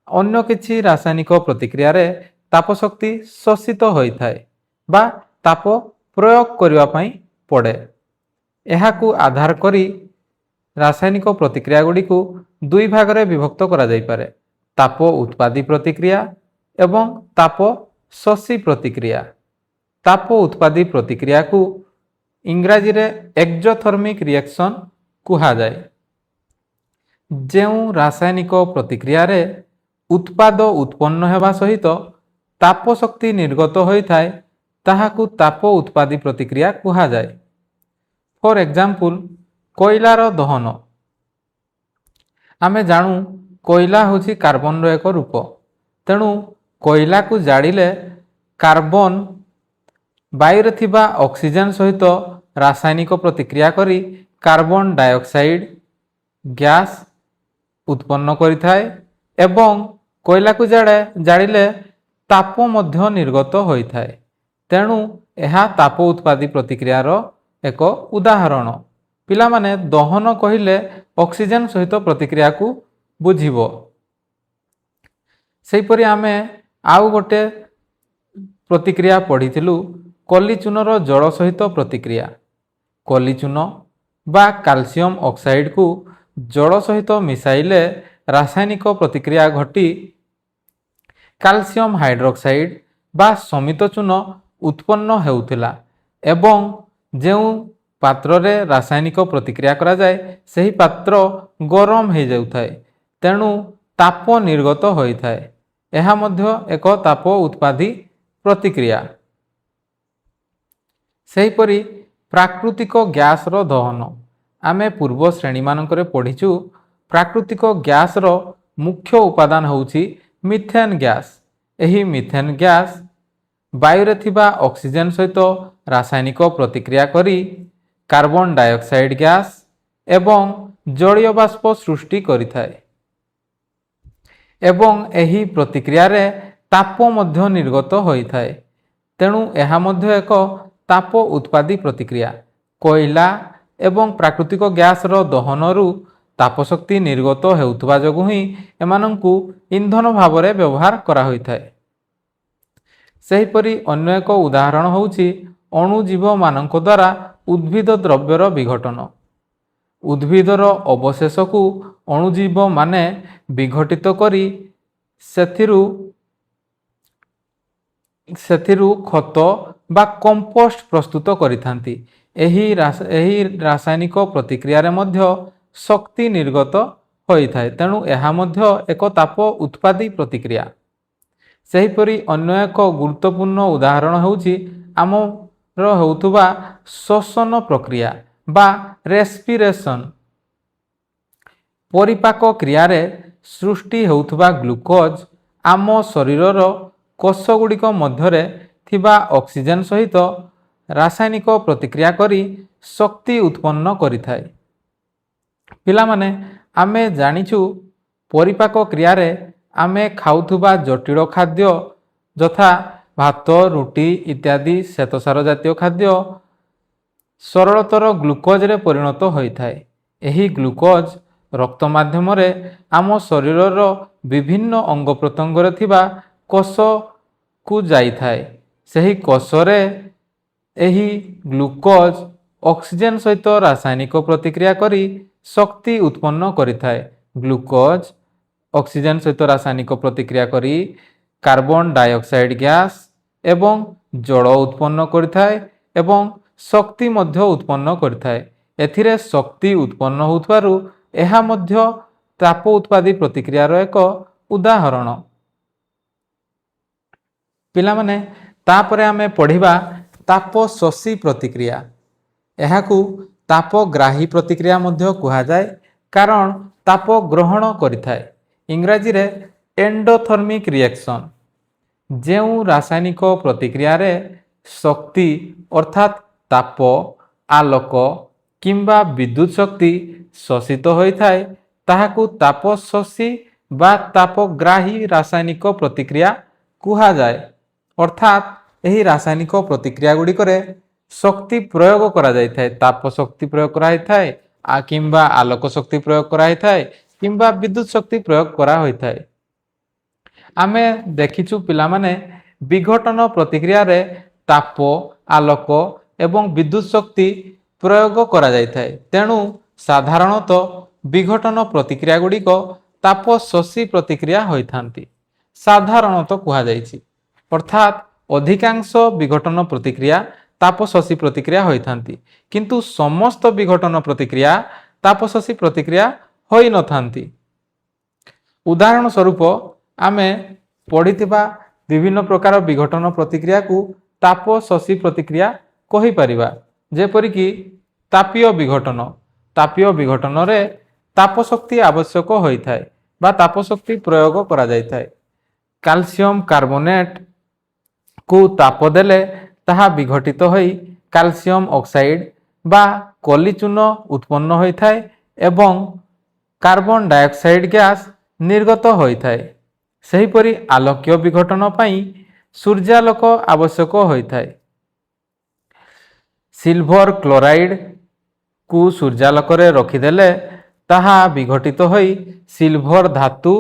ଅନ୍ୟ କିଛି ରାସାୟନିକ ପ୍ରତିକ୍ରିୟାରେ ତାପଶକ୍ତି ଶୋଷିତ ହୋଇଥାଏ ବା ତାପ ପ୍ରୟୋଗ କରିବା ପାଇଁ ପଡ଼େ। ଏହାକୁ ଆଧାର କରି ରାସାୟନିକ ପ୍ରତିକ୍ରିୟା ଗୁଡ଼ିକୁ ଦୁଇ ଭାଗରେ ବିଭକ୍ତ କରାଯାଇପାରେ: ତାପ ଉତ୍ପାଦୀ ପ୍ରତିକ୍ରିୟା ଏବଂ ତାପ ଶୋଷୀ ପ୍ରତିକ୍ରିୟା। ତାପ ଉତ୍ପାଦୀ ପ୍ରତିକ୍ରିୟାକୁ ଇଂରାଜୀରେ ଏକ୍ସୋଥର୍ମିକ ରିଏକ୍ସନ କୁହାଯାଏ। ଯେଉଁ ରାସାୟନିକ ପ୍ରତିକ୍ରିୟାରେ ଉତ୍ପାଦ ଉତ୍ପନ୍ନ ହେବା ସହିତ ତାପ ଶକ୍ତି ନିର୍ଗତ ହୋଇଥାଏ, ତାହାକୁ ତାପ ଉତ୍ପାଦୀ ପ୍ରତିକ୍ରିୟା କୁହାଯାଏ। ଫର ଏକ୍ସାମ୍ପଲ, କୋଇଲାର ଦହନ। ଆମେ ଜାଣୁ କୋଇଲା ହେଉଛି କାର୍ବନର ଏକ ରୂପ। ତେଣୁ କୋଇଲାକୁ ଜାଳିଲେ କାର୍ବନ ବାୟୁରେ ଥିବା ଅକ୍ସିଜେନ ସହିତ ରାସାୟନିକ ପ୍ରତିକ୍ରିୟା କରି କାର୍ବନ ଡାଇଅକ୍ସାଇଡ ଗ୍ୟାସ୍ ଉତ୍ପନ୍ନ କରିଥାଏ ଏବଂ କୋଇଲାକୁ ଜାଳିଲେ ତାପ ମଧ୍ୟ ନିର୍ଗତ ହୋଇଥାଏ। ତେଣୁ ଏହା ତାପ ଉତ୍ପାଦୀ ପ୍ରତିକ୍ରିୟାର ଏକ ଉଦାହରଣ। ପିଲାମାନେ, ଦହନ କହିଲେ ଅକ୍ସିଜେନ ସହିତ ପ୍ରତିକ୍ରିୟାକୁ ବୁଝିବ। ସେହିପରି ଆମେ ଆଉ ଗୋଟେ ପ୍ରତିକ୍ରିୟା ପଢ଼ିଥିଲୁ, କଲିଚୂନର ଜଳ ସହିତ ପ୍ରତିକ୍ରିୟା। କଲିଚୂନ ବା କାଲସିୟମ ଅକ୍ସାଇଡକୁ ଜଳ ସହିତ ମିଶାଇଲେ ରାସାୟନିକ ପ୍ରତିକ୍ରିୟା ଘଟି କାଲସିୟମ ହାଇଡ୍ରୋକ୍ସାଇଡ ବା ସମିତ ଚୂନ ଉତ୍ପନ୍ନ ହେଉଥିଲା ଏବଂ ଯେଉଁ ପାତ୍ରରେ ରାସାୟନିକ ପ୍ରତିକ୍ରିୟା କରାଯାଏ, ସେହି ପାତ୍ର ଗରମ ହୋଇଯାଉଥାଏ। ତେଣୁ ତାପ ନିର୍ଗତ ହୋଇଥାଏ। ଏହା ମଧ୍ୟ ଏକ ତାପ ଉତ୍ପାଦୀ ପ୍ରତିକ୍ରିୟା। ସେହିପରି ପ୍ରାକୃତିକ ଗ୍ୟାସର ଦହନ। ଆମେ ପୂର୍ବ ଶ୍ରେଣୀମାନଙ୍କରେ ପଢ଼ିଛୁ, ପ୍ରାକୃତିକ ଗ୍ୟାସର ମୁଖ୍ୟ ଉପାଦାନ ହେଉଛି ମିଥେନ୍ ଗ୍ୟାସ୍। ଏହି ମିଥେନ୍ ଗ୍ୟାସ୍ ବାୟୁରେ ଥିବା ଅକ୍ସିଜେନ ସହିତ ରାସାୟନିକ ପ୍ରତିକ୍ରିୟା କରି କାର୍ବନ ଡାଇଅକ୍ସାଇଡ ଗ୍ୟାସ୍ ଏବଂ ଜଳୀୟ ବାଷ୍ପ ସୃଷ୍ଟି କରିଥାଏ ଏବଂ ଏହି ପ୍ରତିକ୍ରିୟାରେ ତାପ ମଧ୍ୟ ନିର୍ଗତ ହୋଇଥାଏ। ତେଣୁ ଏହା ମଧ୍ୟ ଏକ ତାପ ଉତ୍ପାଦୀ ପ୍ରତିକ୍ରିୟା। କୋଇଲା ଏବଂ ପ୍ରାକୃତିକ ଗ୍ୟାସର ଦହନରୁ ତାପଶକ୍ତି ନିର୍ଗତ ହେଉଥିବା ଯୋଗୁଁ ହିଁ ଏମାନଙ୍କୁ ଇନ୍ଧନ ଭାବରେ ବ୍ୟବହାର କରାହୋଇଥାଏ। ସେହିପରି ଅନ୍ୟ ଏକ ଉଦାହରଣ ହେଉଛି ଅଣୁଜୀବମାନଙ୍କ ଦ୍ୱାରା ଉଦ୍ଭିଦ ଦ୍ରବ୍ୟର ବିଘଟନ। ଉଦ୍ଭିଦର ଅବଶେଷକୁ ଅଣୁଜୀବମାନେ ବିଘଟିତ କରି ସେଥିରୁ ଖତ ବା କମ୍ପୋଷ୍ଟ ପ୍ରସ୍ତୁତ କରିଥାନ୍ତି। ଏହି ରାସାୟନିକ ପ୍ରତିକ୍ରିୟାରେ ମଧ୍ୟ ଶକ୍ତି ନିର୍ଗତ ହୋଇଥାଏ। ତେଣୁ ଏହା ମଧ୍ୟ ଏକ ତାପ ଉତ୍ପାଦୀ ପ୍ରତିକ୍ରିୟା। ସେହିପରି ଅନ୍ୟ ଏକ ଗୁରୁତ୍ୱପୂର୍ଣ୍ଣ ଉଦାହରଣ ହେଉଛି ଆମର ହେଉଥିବା ଶ୍ୱସନ ପ୍ରକ୍ରିୟା ବା ରେସ୍ପିରେସନ୍। ପରିପାକ କ୍ରିୟାରେ ସୃଷ୍ଟି ହେଉଥିବା ଗ୍ଲୁକୋଜ୍ ଆମ ଶରୀରର କୋଷଗୁଡ଼ିକ ମଧ୍ୟରେ ଥିବା ଅକ୍ସିଜେନ୍ ସହିତ ରାସାୟନିକ ପ୍ରତିକ୍ରିୟା କରି ଶକ୍ତି ଉତ୍ପନ୍ନ କରିଥାଏ। ପିଲାମାନେ, ଆମେ ଜାଣିଛୁ ପରିପାକ କ୍ରିୟାରେ ଆମେ ଖାଉଥିବା ଜଟିଳ ଖାଦ୍ୟ ଯଥା ଭାତ, ରୁଟି ଇତ୍ୟାଦି ଶ୍ୱେତସାର ଜାତୀୟ ଖାଦ୍ୟ ସରଳତର ଗ୍ଲୁକୋଜରେ ପରିଣତ ହୋଇଥାଏ। ଏହି ଗ୍ଲୁକୋଜ୍ ରକ୍ତ ମାଧ୍ୟମରେ ଆମ ଶରୀରର ବିଭିନ୍ନ ଅଙ୍ଗ ପ୍ରତ୍ୟଙ୍ଗରେ ଥିବା କୋଷକୁ ଯାଇଥାଏ। ସେହି କୋଷରେ ଏହି ଗ୍ଲୁକୋଜ୍ ଅକ୍ସିଜେନ୍ ସହିତ ରାସାୟନିକ ପ୍ରତିକ୍ରିୟା କରି ଶକ୍ତି ଉତ୍ପନ୍ନ କରିଥାଏ। ଗ୍ଲୁକୋଜ୍ ଅକ୍ସିଜେନ୍ ସହିତ ରାସାୟନିକ ପ୍ରତିକ୍ରିୟା କରି କାର୍ବନ ଡାଇଅକ୍ସାଇଡ୍ ଗ୍ୟାସ୍ ଏବଂ ଜଳ ଉତ୍ପନ୍ନ କରିଥାଏ ଏବଂ ଶକ୍ତି ମଧ୍ୟ ଉତ୍ପନ୍ନ କରିଥାଏ। ଏଥିରେ ଶକ୍ତି ଉତ୍ପନ୍ନ ହେଉଥିବାରୁ ଏହା ମଧ୍ୟ ତାପ ଉତ୍ପାଦୀ ପ୍ରତିକ୍ରିୟାର ଏକ ଉଦାହରଣ। ପିଲାମାନେ, ତାପରେ ଆମେ ପଢ଼ିବା ତାପ ଶୋଷୀ ପ୍ରତିକ୍ରିୟା। ଏହାକୁ ତାପଗ୍ରାହୀ ପ୍ରତିକ୍ରିୟା ମଧ୍ୟ କୁହାଯାଏ କାରଣ ତାପ ଗ୍ରହଣ କରିଥାଏ। ଇଂରାଜୀରେ ଏଣ୍ଡୋଥର୍ମିକ୍ ରିଏକ୍ସନ୍। ଯେଉଁ ରାସାୟନିକ ପ୍ରତିକ୍ରିୟାରେ ଶକ୍ତି ଅର୍ଥାତ୍ ତାପ, ଆଲୋକ କିମ୍ବା ବିଦ୍ୟୁତ୍ ଶକ୍ତି ଶୋଷିତ ହୋଇଥାଏ ତାହାକୁ ତାପ ଶୋଷୀ ବା ତାପଗ୍ରାହୀ ରାସାୟନିକ ପ୍ରତିକ୍ରିୟା କୁହାଯାଏ। ଅର୍ଥାତ୍ ଏହି ରାସାୟନିକ ପ୍ରତିକ୍ରିୟା ଗୁଡ଼ିକରେ ଶକ୍ତି ପ୍ରୟୋଗ କରାଯାଇଥାଏ। ତାପ ଶକ୍ତି ପ୍ରୟୋଗ କରାଯାଇଥାଏ କିମ୍ବା ଆଲୋକ ଶକ୍ତି ପ୍ରୟୋଗ କରାଯାଇଥାଏ କିମ୍ବା ବିଦ୍ୟୁତ୍ ଶକ୍ତି ପ୍ରୟୋଗ କରାହୋଇଥାଏ। ଆମେ ଦେଖିଛୁ ପିଲାମାନେ, ବିଘଟନ ପ୍ରତିକ୍ରିୟାରେ ତାପ, ଆଲୋକ ଏବଂ ବିଦ୍ୟୁତ୍ ଶକ୍ତି ପ୍ରୟୋଗ କରାଯାଇଥାଏ। ତେଣୁ ସାଧାରଣତଃ ବିଘଟନ ପ୍ରତିକ୍ରିୟା ଗୁଡ଼ିକ ତାପ ଶୋଷୀ ପ୍ରତିକ୍ରିୟା ହୋଇଥାନ୍ତି। ସାଧାରଣତଃ କୁହାଯାଇଛି ଅର୍ଥାତ୍ ଅଧିକାଂଶ ବିଘଟନ ପ୍ରତିକ୍ରିୟା ତାପ ଶୋଷୀ ପ୍ରତିକ୍ରିୟା ହୋଇଥାନ୍ତି, କିନ୍ତୁ ସମସ୍ତ ବିଘଟନ ପ୍ରତିକ୍ରିୟା ତାପ ଶୋଷୀ ପ୍ରତିକ୍ରିୟା ହୋଇନଥାନ୍ତି। ଉଦାହରଣ ସ୍ୱରୂପ ଆମେ ପଢ଼ିଥିବା ବିଭିନ୍ନ ପ୍ରକାର ବିଘଟନ ପ୍ରତିକ୍ରିୟାକୁ ତାପ ଶୋଷୀ ପ୍ରତିକ୍ରିୟା କହିପାରିବା। ଯେପରିକି ତାପୀୟ ବିଘଟନ। ତାପୀୟ ବିଘଟନରେ ତାପ ଶକ୍ତି ଆବଶ୍ୟକ ହୋଇଥାଏ ବା ତାପ ଶକ୍ତି ପ୍ରୟୋଗ କରାଯାଇଥାଏ। କ୍ୟାଲସିୟମ କାର୍ବୋନେଟ୍କୁ ତାପ ଦେଲେ ତାହା ବିଘଟିତ ହୋଇ କ୍ୟାଲସିୟମ ଅକ୍ସାଇଡ୍ ବା କଲି ଚୂନ ଉତ୍ପନ୍ନ ହୋଇଥାଏ ଏବଂ କାର୍ବନ ଡାଇଅକ୍ସାଇଡ୍ ଗ୍ୟାସ୍ ନିର୍ଗତ ହୋଇଥାଏ। ସେହିପରି ଆଲୋକୀୟ ବିଘଟନ ପାଇଁ ସୂର୍ଯ୍ୟାଲୋକ ଆବଶ୍ୟକ ହୋଇଥାଏ। ସିଲଭର କ୍ଲୋରାଇଡ୍କୁ ସୂର୍ଯ୍ୟାଲୋକରେ ରଖିଦେଲେ ତାହା ବିଘଟିତ ହୋଇ ସିଲଭର ଧାତୁ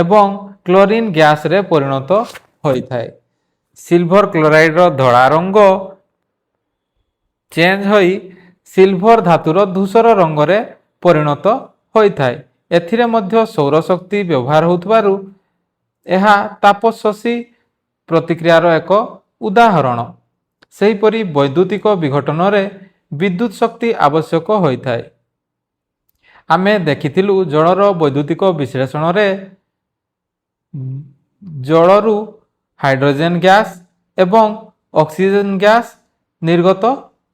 ଏବଂ କ୍ଲୋରିନ୍ ଗ୍ୟାସରେ ପରିଣତ ହୋଇଥାଏ। ସିଲଭର କ୍ଲୋରାଇଡ୍ର ଧଳା ରଙ୍ଗ ଚେଞ୍ଜ ହୋଇ ସିଲଭର ଧାତୁର ଧୂସର ରଙ୍ଗରେ ପରିଣତ ହୋଇଥାଏ। ଏଥିରେ ମଧ୍ୟ ସୌରଶକ୍ତି ବ୍ୟବହାର ହେଉଥିବାରୁ ଏହା ତାପ ଶୋଷୀ ପ୍ରତିକ୍ରିୟାର ଏକ ଉଦାହରଣ। ସେହିପରି ବୈଦ୍ୟୁତିକ ବିଘଟନରେ ବିଦ୍ୟୁତ୍ ଶକ୍ତି ଆବଶ୍ୟକ ହୋଇଥାଏ। ଆମେ ଦେଖିଥିଲୁ ଜଳର ବୈଦ୍ୟୁତିକ ବିଶ୍ଳେଷଣରେ ଜଳରୁ ହାଇଡ୍ରୋଜେନ୍ ଗ୍ୟାସ୍ ଏବଂ ଅକ୍ସିଜେନ୍ ଗ୍ୟାସ୍ ନିର୍ଗତ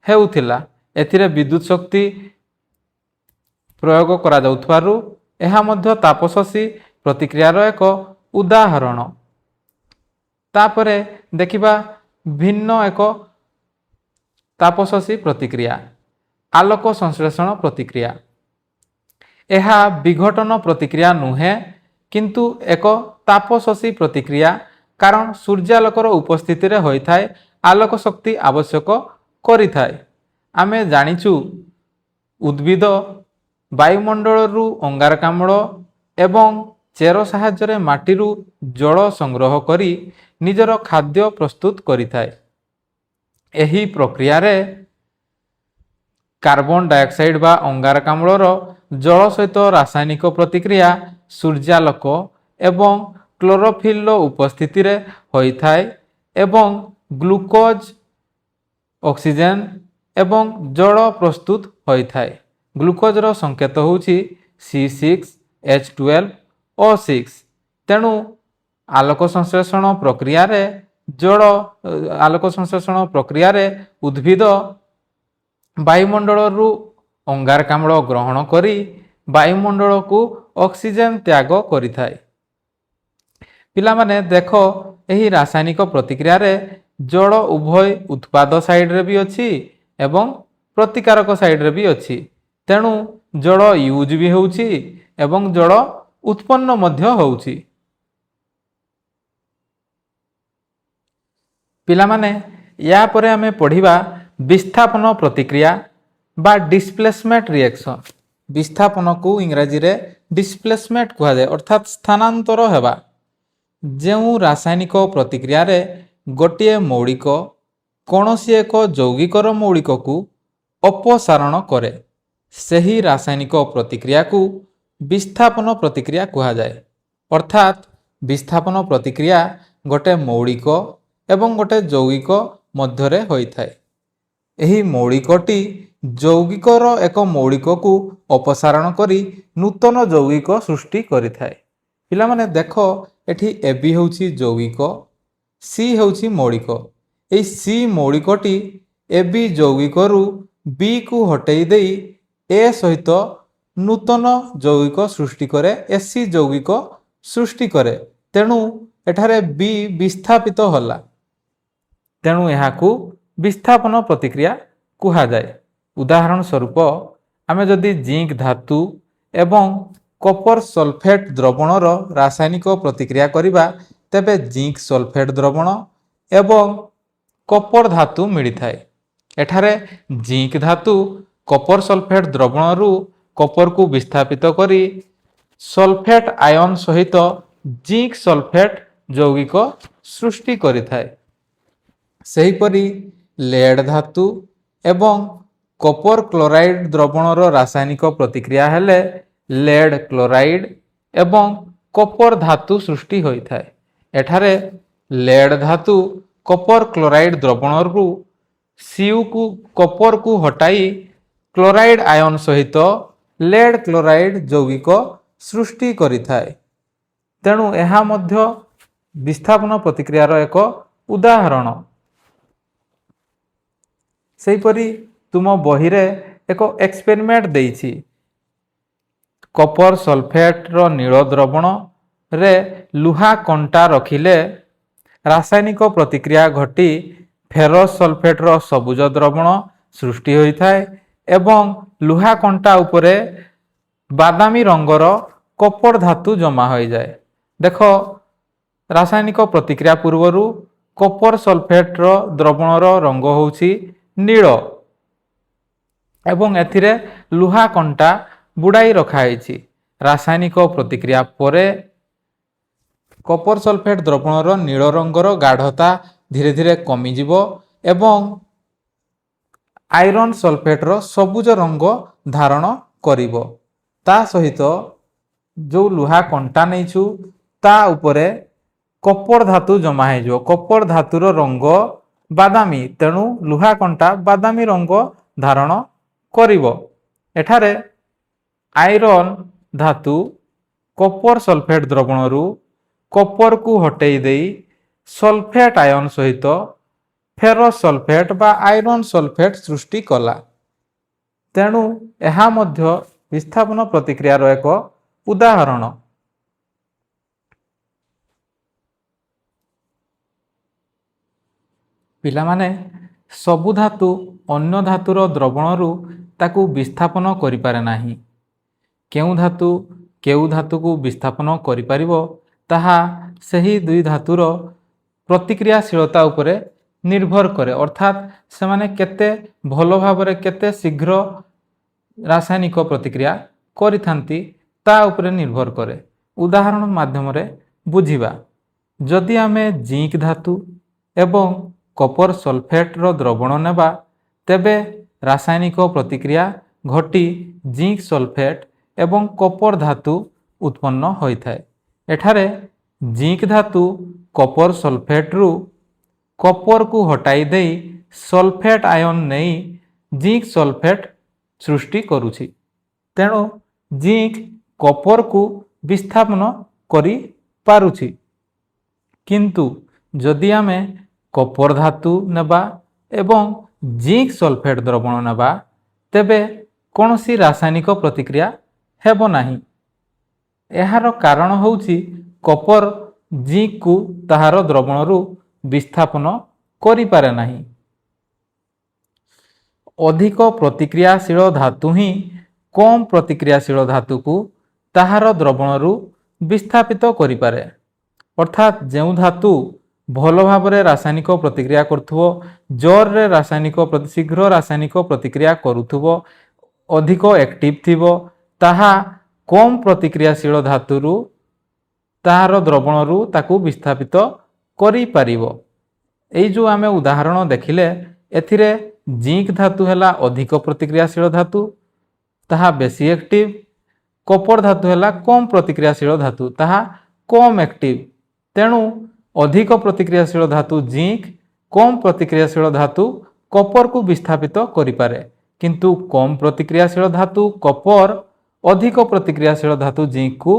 ହେଉଥିଲା। ଏଥିରେ ବିଦ୍ୟୁତ୍ ଶକ୍ତି ପ୍ରୟୋଗ କରାଯାଉଥିବାରୁ ଏହା ମଧ୍ୟ ତାପ ଶୋଷୀ ପ୍ରତିକ୍ରିୟାର ଏକ ଉଦାହରଣ। ତାପରେ ଦେଖିବା ଭିନ୍ନ ଏକ ତାପ ଶୋଷୀ ପ୍ରତିକ୍ରିୟା, ଆଲୋକ ସଂଶ୍ଳେଷଣ ପ୍ରତିକ୍ରିୟା। ଏହା ବିଘଟନ ପ୍ରତିକ୍ରିୟା ନୁହେଁ କିନ୍ତୁ ଏକ ତାପ ଶୋଷୀ ପ୍ରତିକ୍ରିୟା କାରଣ ସୂର୍ଯ୍ୟାଲୋକର ଉପସ୍ଥିତିରେ ହୋଇଥାଏ, ଆଲୋକ ଶକ୍ତି ଆବଶ୍ୟକ କରିଥାଏ। ଆମେ ଜାଣିଛୁ ଉଦ୍ଭିଦ ବାୟୁମଣ୍ଡଳରୁ ଅଙ୍ଗାରକାମ୍ଳ ଏବଂ ଚେର ସାହାଯ୍ୟରେ ମାଟିରୁ ଜଳ ସଂଗ୍ରହ କରି ନିଜର ଖାଦ୍ୟ ପ୍ରସ୍ତୁତ କରିଥାଏ। ଏହି ପ୍ରକ୍ରିୟାରେ କାର୍ବନ ଡାଇଅକ୍ସାଇଡ୍ ବା ଅଙ୍ଗାରକାମ୍ଳର ଜଳ ସହିତ ରାସାୟନିକ ପ୍ରତିକ୍ରିୟା ସୂର୍ଯ୍ୟାଲୋକ ଏବଂ କ୍ଲୋରୋଫିଲ୍ର ଉପସ୍ଥିତିରେ ହୋଇଥାଏ ଏବଂ ଗ୍ଲୁକୋଜ୍, ଅକ୍ସିଜେନ୍ ଏବଂ ଜଳ ପ୍ରସ୍ତୁତ ହୋଇଥାଏ। ଗ୍ଲୁକୋଜର ସଂକେତ ହେଉଛି C6H12O6। ତେଣୁ ଆଲୋକ ସଂଶ୍ଳେଷଣ ପ୍ରକ୍ରିୟାରେ ଉଦ୍ଭିଦ ବାୟୁମଣ୍ଡଳରୁ ଅଙ୍ଗାରକାମ୍ଳ ଗ୍ରହଣ କରି ବାୟୁମଣ୍ଡଳକୁ ଅକ୍ସିଜେନ୍ ତ୍ୟାଗ କରିଥାଏ। ପିଲାମାନେ ଦେଖ, ଏହି ରାସାୟନିକ ପ୍ରତିକ୍ରିୟାରେ ଜଳ ଉଭୟ ଉତ୍ପାଦ ସାଇଡ଼ରେ ବି ଅଛି ଏବଂ ପ୍ରତିକାରକ ସାଇଡ଼ରେ ବି ଅଛି। ତେଣୁ ଜଳ ୟୁଜ୍ ବି ହେଉଛି ଏବଂ ଜଳ ଉତ୍ପନ୍ନ ମଧ୍ୟ ହେଉଛି। ପିଲାମାନେ ୟା ପରେ ଆମେ ପଢ଼ିବା ବିସ୍ଥାପନ ପ୍ରତିକ୍ରିୟା ବା ଡିସପ୍ଲେସମେଣ୍ଟ ରିଏକ୍ସନ୍। ବିସ୍ଥାପନକୁ ଇଂରାଜୀରେ ଡିସପ୍ଲେସମେଣ୍ଟ କୁହାଯାଏ, ଅର୍ଥାତ୍ ସ୍ଥାନାନ୍ତର ହେବା। ଯେଉଁ ରାସାୟନିକ ପ୍ରତିକ୍ରିୟାରେ ଗୋଟିଏ ମୌଳିକ କୌଣସି ଏକ ଯୌଗିକର ମୌଳିକକୁ ଅପସାରଣ କରେ, ସେହି ରାସାୟନିକ ପ୍ରତିକ୍ରିୟାକୁ ବିସ୍ଥାପନ ପ୍ରତିକ୍ରିୟା କୁହାଯାଏ। ଅର୍ଥାତ୍ ବିସ୍ଥାପନ ପ୍ରତିକ୍ରିୟା ଗୋଟିଏ ମୌଳିକ ଏବଂ ଗୋଟିଏ ଯୌଗିକ ମଧ୍ୟରେ ହୋଇଥାଏ। ଏହି ମୌଳିକଟି ଯୌଗିକର ଏକ ମୌଳିକକୁ ଅପସାରଣ କରି ନୂତନ ଯୌଗିକ ସୃଷ୍ଟି କରିଥାଏ। ପିଲାମାନେ ଦେଖ, ଏଠି AB ହେଉଛି ଯୌଗିକ, C ହେଉଛି ମୌଳିକ। ଏହି C ମୌଳିକଟି AB ଯୌଗିକରୁ Bକୁ ହଟେଇ ଦେଇ A ସହିତ ନୂତନ ଯୌଗିକ ସୃଷ୍ଟି କରେ, AC ଯୌଗିକ ସୃଷ୍ଟି କରେ। ତେଣୁ ଏଠାରେ B ବିସ୍ଥାପିତ ହେଲା। ତେଣୁ ଏହାକୁ ବିସ୍ଥାପନ ପ୍ରତିକ୍ରିୟା କୁହାଯାଏ। ଉଦାହରଣ ସ୍ୱରୂପ ଆମେ ଯଦି ଜିଙ୍କ ଧାତୁ ଏବଂ କପର ସଲଫେଟ୍ ଦ୍ରବଣର ରାସାୟନିକ ପ୍ରତିକ୍ରିୟା କରିବା, ତେବେ ଜିଙ୍କ ସଲଫେଟ୍ ଦ୍ରବଣ ଏବଂ କପର ଧାତୁ ମିଳିଥାଏ। ଏଠାରେ ଜିଙ୍କ ଧାତୁ କପର ସଲଫେଟ୍ ଦ୍ରବଣରୁ କପରକୁ ବିସ୍ଥାପିତ କରି ସଲଫେଟ୍ ଆୟନ ସହିତ ଜିଙ୍କ ସଲଫେଟ୍ ଯୌଗିକ ସୃଷ୍ଟି କରିଥାଏ। ସେହିପରି ଲେଡ୍ ଧାତୁ ଏବଂ କପର କ୍ଲୋରାଇଡ୍ ଦ୍ରବଣର ରାସାୟନିକ ପ୍ରତିକ୍ରିୟା ହେଲେ ଲେଡ୍ କ୍ଲୋରାଇଡ୍ ଏବଂ କପର ଧାତୁ ସୃଷ୍ଟି ହୋଇଥାଏ। ଏଠାରେ ଲେଡ୍ ଧାତୁ କପର କ୍ଲୋରାଇଡ୍ ଦ୍ରବଣରୁ ସିୟୁକୁ କପରକୁ ହଟାଇ କ୍ଲୋରାଇଡ୍ ଆୟନ ସହିତ ଲେଡ୍ କ୍ଲୋରାଇଡ୍ ଯୌଗିକ ସୃଷ୍ଟି କରିଥାଏ। ତେଣୁ ଏହା ମଧ୍ୟ ବିସ୍ଥାପନ ପ୍ରତିକ୍ରିୟାର ଏକ ଉଦାହରଣ। ସେହିପରି ତୁମ ବହିରେ ଏକ ଏକ୍ସପେରିମେଣ୍ଟ ଦେଇଛି। କପର ସଲଫେଟ୍ର ନୀଳ ଦ୍ରବଣରେ ଲୁହା କଣ୍ଟା ରଖିଲେ ରାସାୟନିକ ପ୍ରତିକ୍ରିୟା ଘଟି ଫେରସ୍ ସଲଫେଟ୍ର ସବୁଜ ଦ୍ରବଣ ସୃଷ୍ଟି ହୋଇଥାଏ ଏବଂ ଲୁହା କଣ୍ଟା ଉପରେ ବାଦାମୀ ରଙ୍ଗର କପର ଧାତୁ ଜମା ହୋଇଯାଏ। ଦେଖ, ରାସାୟନିକ ପ୍ରତିକ୍ରିୟା ପୂର୍ବରୁ କପର ସଲଫେଟ୍ର ଦ୍ରବଣର ରଙ୍ଗ ହେଉଛି ନୀଳ ଏବଂ ଏଥିରେ ଲୁହା କଣ୍ଟା ବୁଡ଼ାଇ ରଖାଯାଇଛି। ରାସାୟନିକ ପ୍ରତିକ୍ରିୟା ପରେ କପର ସଲଫେଟ୍ ଦ୍ରବଣର ନୀଳ ରଙ୍ଗର ଗାଢ଼ତା ଧୀରେ ଧୀରେ କମିଯିବ ଏବଂ ଆଇରନ୍ ସଲଫେଟ୍ର ସବୁଜ ରଙ୍ଗ ଧାରଣ କରିବ। ତା ସହିତ ଯେଉଁ ଲୁହା କଣ୍ଟା ନେଇଛୁ ତା ଉପରେ କପର ଧାତୁ ଜମା ହୋଇଯିବ। କପର ଧାତୁର ରଙ୍ଗ ବାଦାମୀ, ତେଣୁ ଲୁହା କଣ୍ଟା ବାଦାମୀ ରଙ୍ଗ ଧାରଣ କରିବ। ଏଠାରେ ଆଇରନ୍ ଧାତୁ କପର ସଲଫେଟ୍ ଦ୍ରବଣରୁ କପରକୁ ହଟେଇ ଦେଇ ସଲଫେଟ୍ ଆୟନ ସହିତ ଫେରସ୍ ସଲଫେଟ୍ ବା ଆଇରନ୍ ସଲଫେଟ୍ ସୃଷ୍ଟି କଲା। ତେଣୁ ଏହା ମଧ୍ୟ ବିସ୍ଥାପନ ପ୍ରତିକ୍ରିୟାର ଏକ ଉଦାହରଣ। ପିଲାମାନେ, ସବୁ ଧାତୁ ଅନ୍ୟ ଧାତୁର ଦ୍ରବଣରୁ ତାକୁ ବିସ୍ଥାପନ କରିପାରେ ନାହିଁ। କେଉଁ ଧାତୁ କେଉଁ ଧାତୁକୁ ବିସ୍ଥାପନ କରିପାରିବ ତାହା ସେହି ଦୁଇ ଧାତୁର ପ୍ରତିକ୍ରିୟାଶୀଳତା ଉପରେ ନିର୍ଭର କରେ, ଅର୍ଥାତ୍ ସେମାନେ କେତେ ଭଲ ଭାବରେ କେତେ ଶୀଘ୍ର ରାସାୟନିକ ପ୍ରତିକ୍ରିୟା କରିଥାନ୍ତି ତା ଉପରେ ନିର୍ଭର କରେ। ଉଦାହରଣ ମାଧ୍ୟମରେ ବୁଝିବା। ଯଦି ଆମେ ଜିଙ୍କ ଧାତୁ ଏବଂ କପର ସଲଫେଟ୍ର ଦ୍ରବଣ ନେବା, ତେବେ ରାସାୟନିକ ପ୍ରତିକ୍ରିୟା ଘଟି ଜିଙ୍କ ସଲଫେଟ୍ ଏବଂ କପର ଧାତୁ ଉତ୍ପନ୍ନ ହୋଇଥାଏ। ଏଠାରେ ଜିଙ୍କ ଧାତୁ କପର ସଲଫେଟ୍ରୁ କପରକୁ ହଟାଇ ଦେଇ ସଲଫେଟ୍ ଆୟନ ନେଇ ଜିଙ୍କ୍ ସଲଫେଟ୍ ସୃଷ୍ଟି କରୁଛି। ତେଣୁ ଜିଙ୍କ୍ କପରକୁ ବିସ୍ଥାପନ କରିପାରୁଛି। କିନ୍ତୁ ଯଦି ଆମେ କପର ଧାତୁ ନେବା ଏବଂ ଜିଙ୍କ୍ ସଲଫେଟ୍ ଦ୍ରବଣ ନେବା ତେବେ କୌଣସି ରାସାୟନିକ ପ୍ରତିକ୍ରିୟା ହେବ ନାହିଁ। ଏହାର କାରଣ ହେଉଛି କପର ଜିଙ୍କ୍କୁ ତାହାର ଦ୍ରବଣରୁ ବିସ୍ଥାପନ କରିପାରେ ନାହିଁ। ଅଧିକ ପ୍ରତିକ୍ରିୟାଶୀଳ ଧାତୁ ହିଁ କମ୍ ପ୍ରତିକ୍ରିୟାଶୀଳ ଧାତୁକୁ ତାହାର ଦ୍ରବଣରୁ ବିସ୍ଥାପିତ କରିପାରେ। ଅର୍ଥାତ୍ ଯେଉଁ ଧାତୁ ଭଲ ଭାବରେ ରାସାୟନିକ ପ୍ରତିକ୍ରିୟା କରୁଥିବ, ଜୋରରେ ଶୀଘ୍ର ରାସାୟନିକ ପ୍ରତିକ୍ରିୟା କରୁଥିବ, ଅଧିକ ଆକ୍ଟିଭ ଥିବ, ତାହା କମ୍ ପ୍ରତିକ୍ରିୟାଶୀଳ ଧାତୁରୁ ତାହାର ଦ୍ରବଣରୁ ତାକୁ ବିସ୍ଥାପିତ କରିପାରିବ। ଏଇ ଯେଉଁ ଆମେ ଉଦାହରଣ ଦେଖିଲେ ଏଥିରେ ଜିଙ୍କ୍ ଧାତୁ ହେଲା ଅଧିକ ପ୍ରତିକ୍ରିୟାଶୀଳ ଧାତୁ, ତାହା ବେଶୀ ଆକ୍ଟିଭ। କପର ଧାତୁ ହେଲା କମ୍ ପ୍ରତିକ୍ରିୟାଶୀଳ ଧାତୁ, ତାହା କମ୍ ଆକ୍ଟିଭ। ତେଣୁ ଅଧିକ ପ୍ରତିକ୍ରିୟାଶୀଳ ଧାତୁ ଜିଙ୍କ୍, କମ୍ ପ୍ରତିକ୍ରିୟାଶୀଳ ଧାତୁ କପରକୁ ବିସ୍ଥାପିତ କରିପାରେ। କିନ୍ତୁ କମ୍ ପ୍ରତିକ୍ରିୟାଶୀଳ ଧାତୁ କପର ଅଧିକ ପ୍ରତିକ୍ରିୟାଶୀଳ ଧାତୁ ଜିଙ୍କ୍କୁ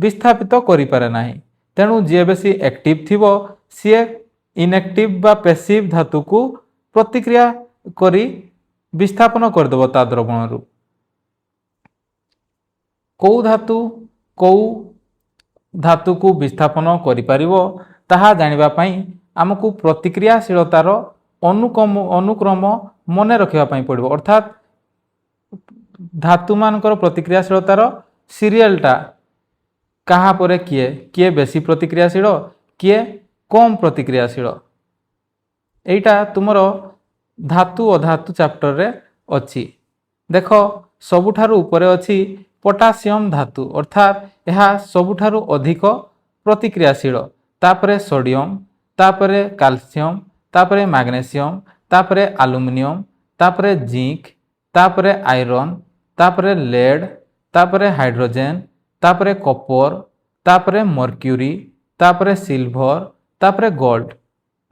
ବିସ୍ଥାପିତ କରିପାରେ ନାହିଁ। ତେଣୁ ଯିଏ ବେଶୀ ଆକ୍ଟିଭ ଥିବ ସିଏ ଇନ୍ଆକ୍ଟିଭ ବା ପେସିଭ ଧାତୁକୁ ପ୍ରତିକ୍ରିୟା କରି ବିସ୍ଥାପନ କରିଦେବ ତା ଦ୍ରବଣରୁ। କେଉଁ ଧାତୁ କେଉଁ ଧାତୁକୁ ବିସ୍ଥାପନ କରିପାରିବ ତାହା ଜାଣିବା ପାଇଁ ଆମକୁ ପ୍ରତିକ୍ରିୟାଶୀଳତାର ଅନୁକ୍ରମ ମନେ ରଖିବା ପାଇଁ ପଡ଼ିବ। ଅର୍ଥାତ୍ ଧାତୁମାନଙ୍କର ପ୍ରତିକ୍ରିୟାଶୀଳତାର ସିରିଏଲଟା କାହା ପରେ କିଏ ବେଶୀ ପ୍ରତିକ୍ରିୟାଶୀଳ, କିଏ କମ୍ ପ୍ରତିକ୍ରିୟାଶୀଳ, ଏଇଟା ତୁମର ଧାତୁ ଅଧାତୁ ଚାପ୍ଟରରେ ଅଛି। ଦେଖ ସବୁଠାରୁ ଉପରେ ଅଛି ପଟାସିୟମ ଧାତୁ, ଅର୍ଥାତ୍ ଏହା ସବୁଠାରୁ ଅଧିକ ପ୍ରତିକ୍ରିୟାଶୀଳ। ତାପରେ ସୋଡ଼ିୟମ, ତାପରେ କ୍ୟାଲସିୟମ, ତାପରେ ମାଗ୍ନେସିୟମ, ତାପରେ ଆଲୁମିନିୟମ, ତାପରେ ଜିଙ୍କ୍, ତାପରେ ଆଇରନ୍, ତାପରେ ଲେଡ୍, ତାପରେ ହାଇଡ୍ରୋଜେନ, ତାପରେ କପର, ତାପରେ ମର୍କ୍ୟୁରୀ, ତାପରେ ସିଲଭର, ତାପରେ ଗୋଲ୍ଡ।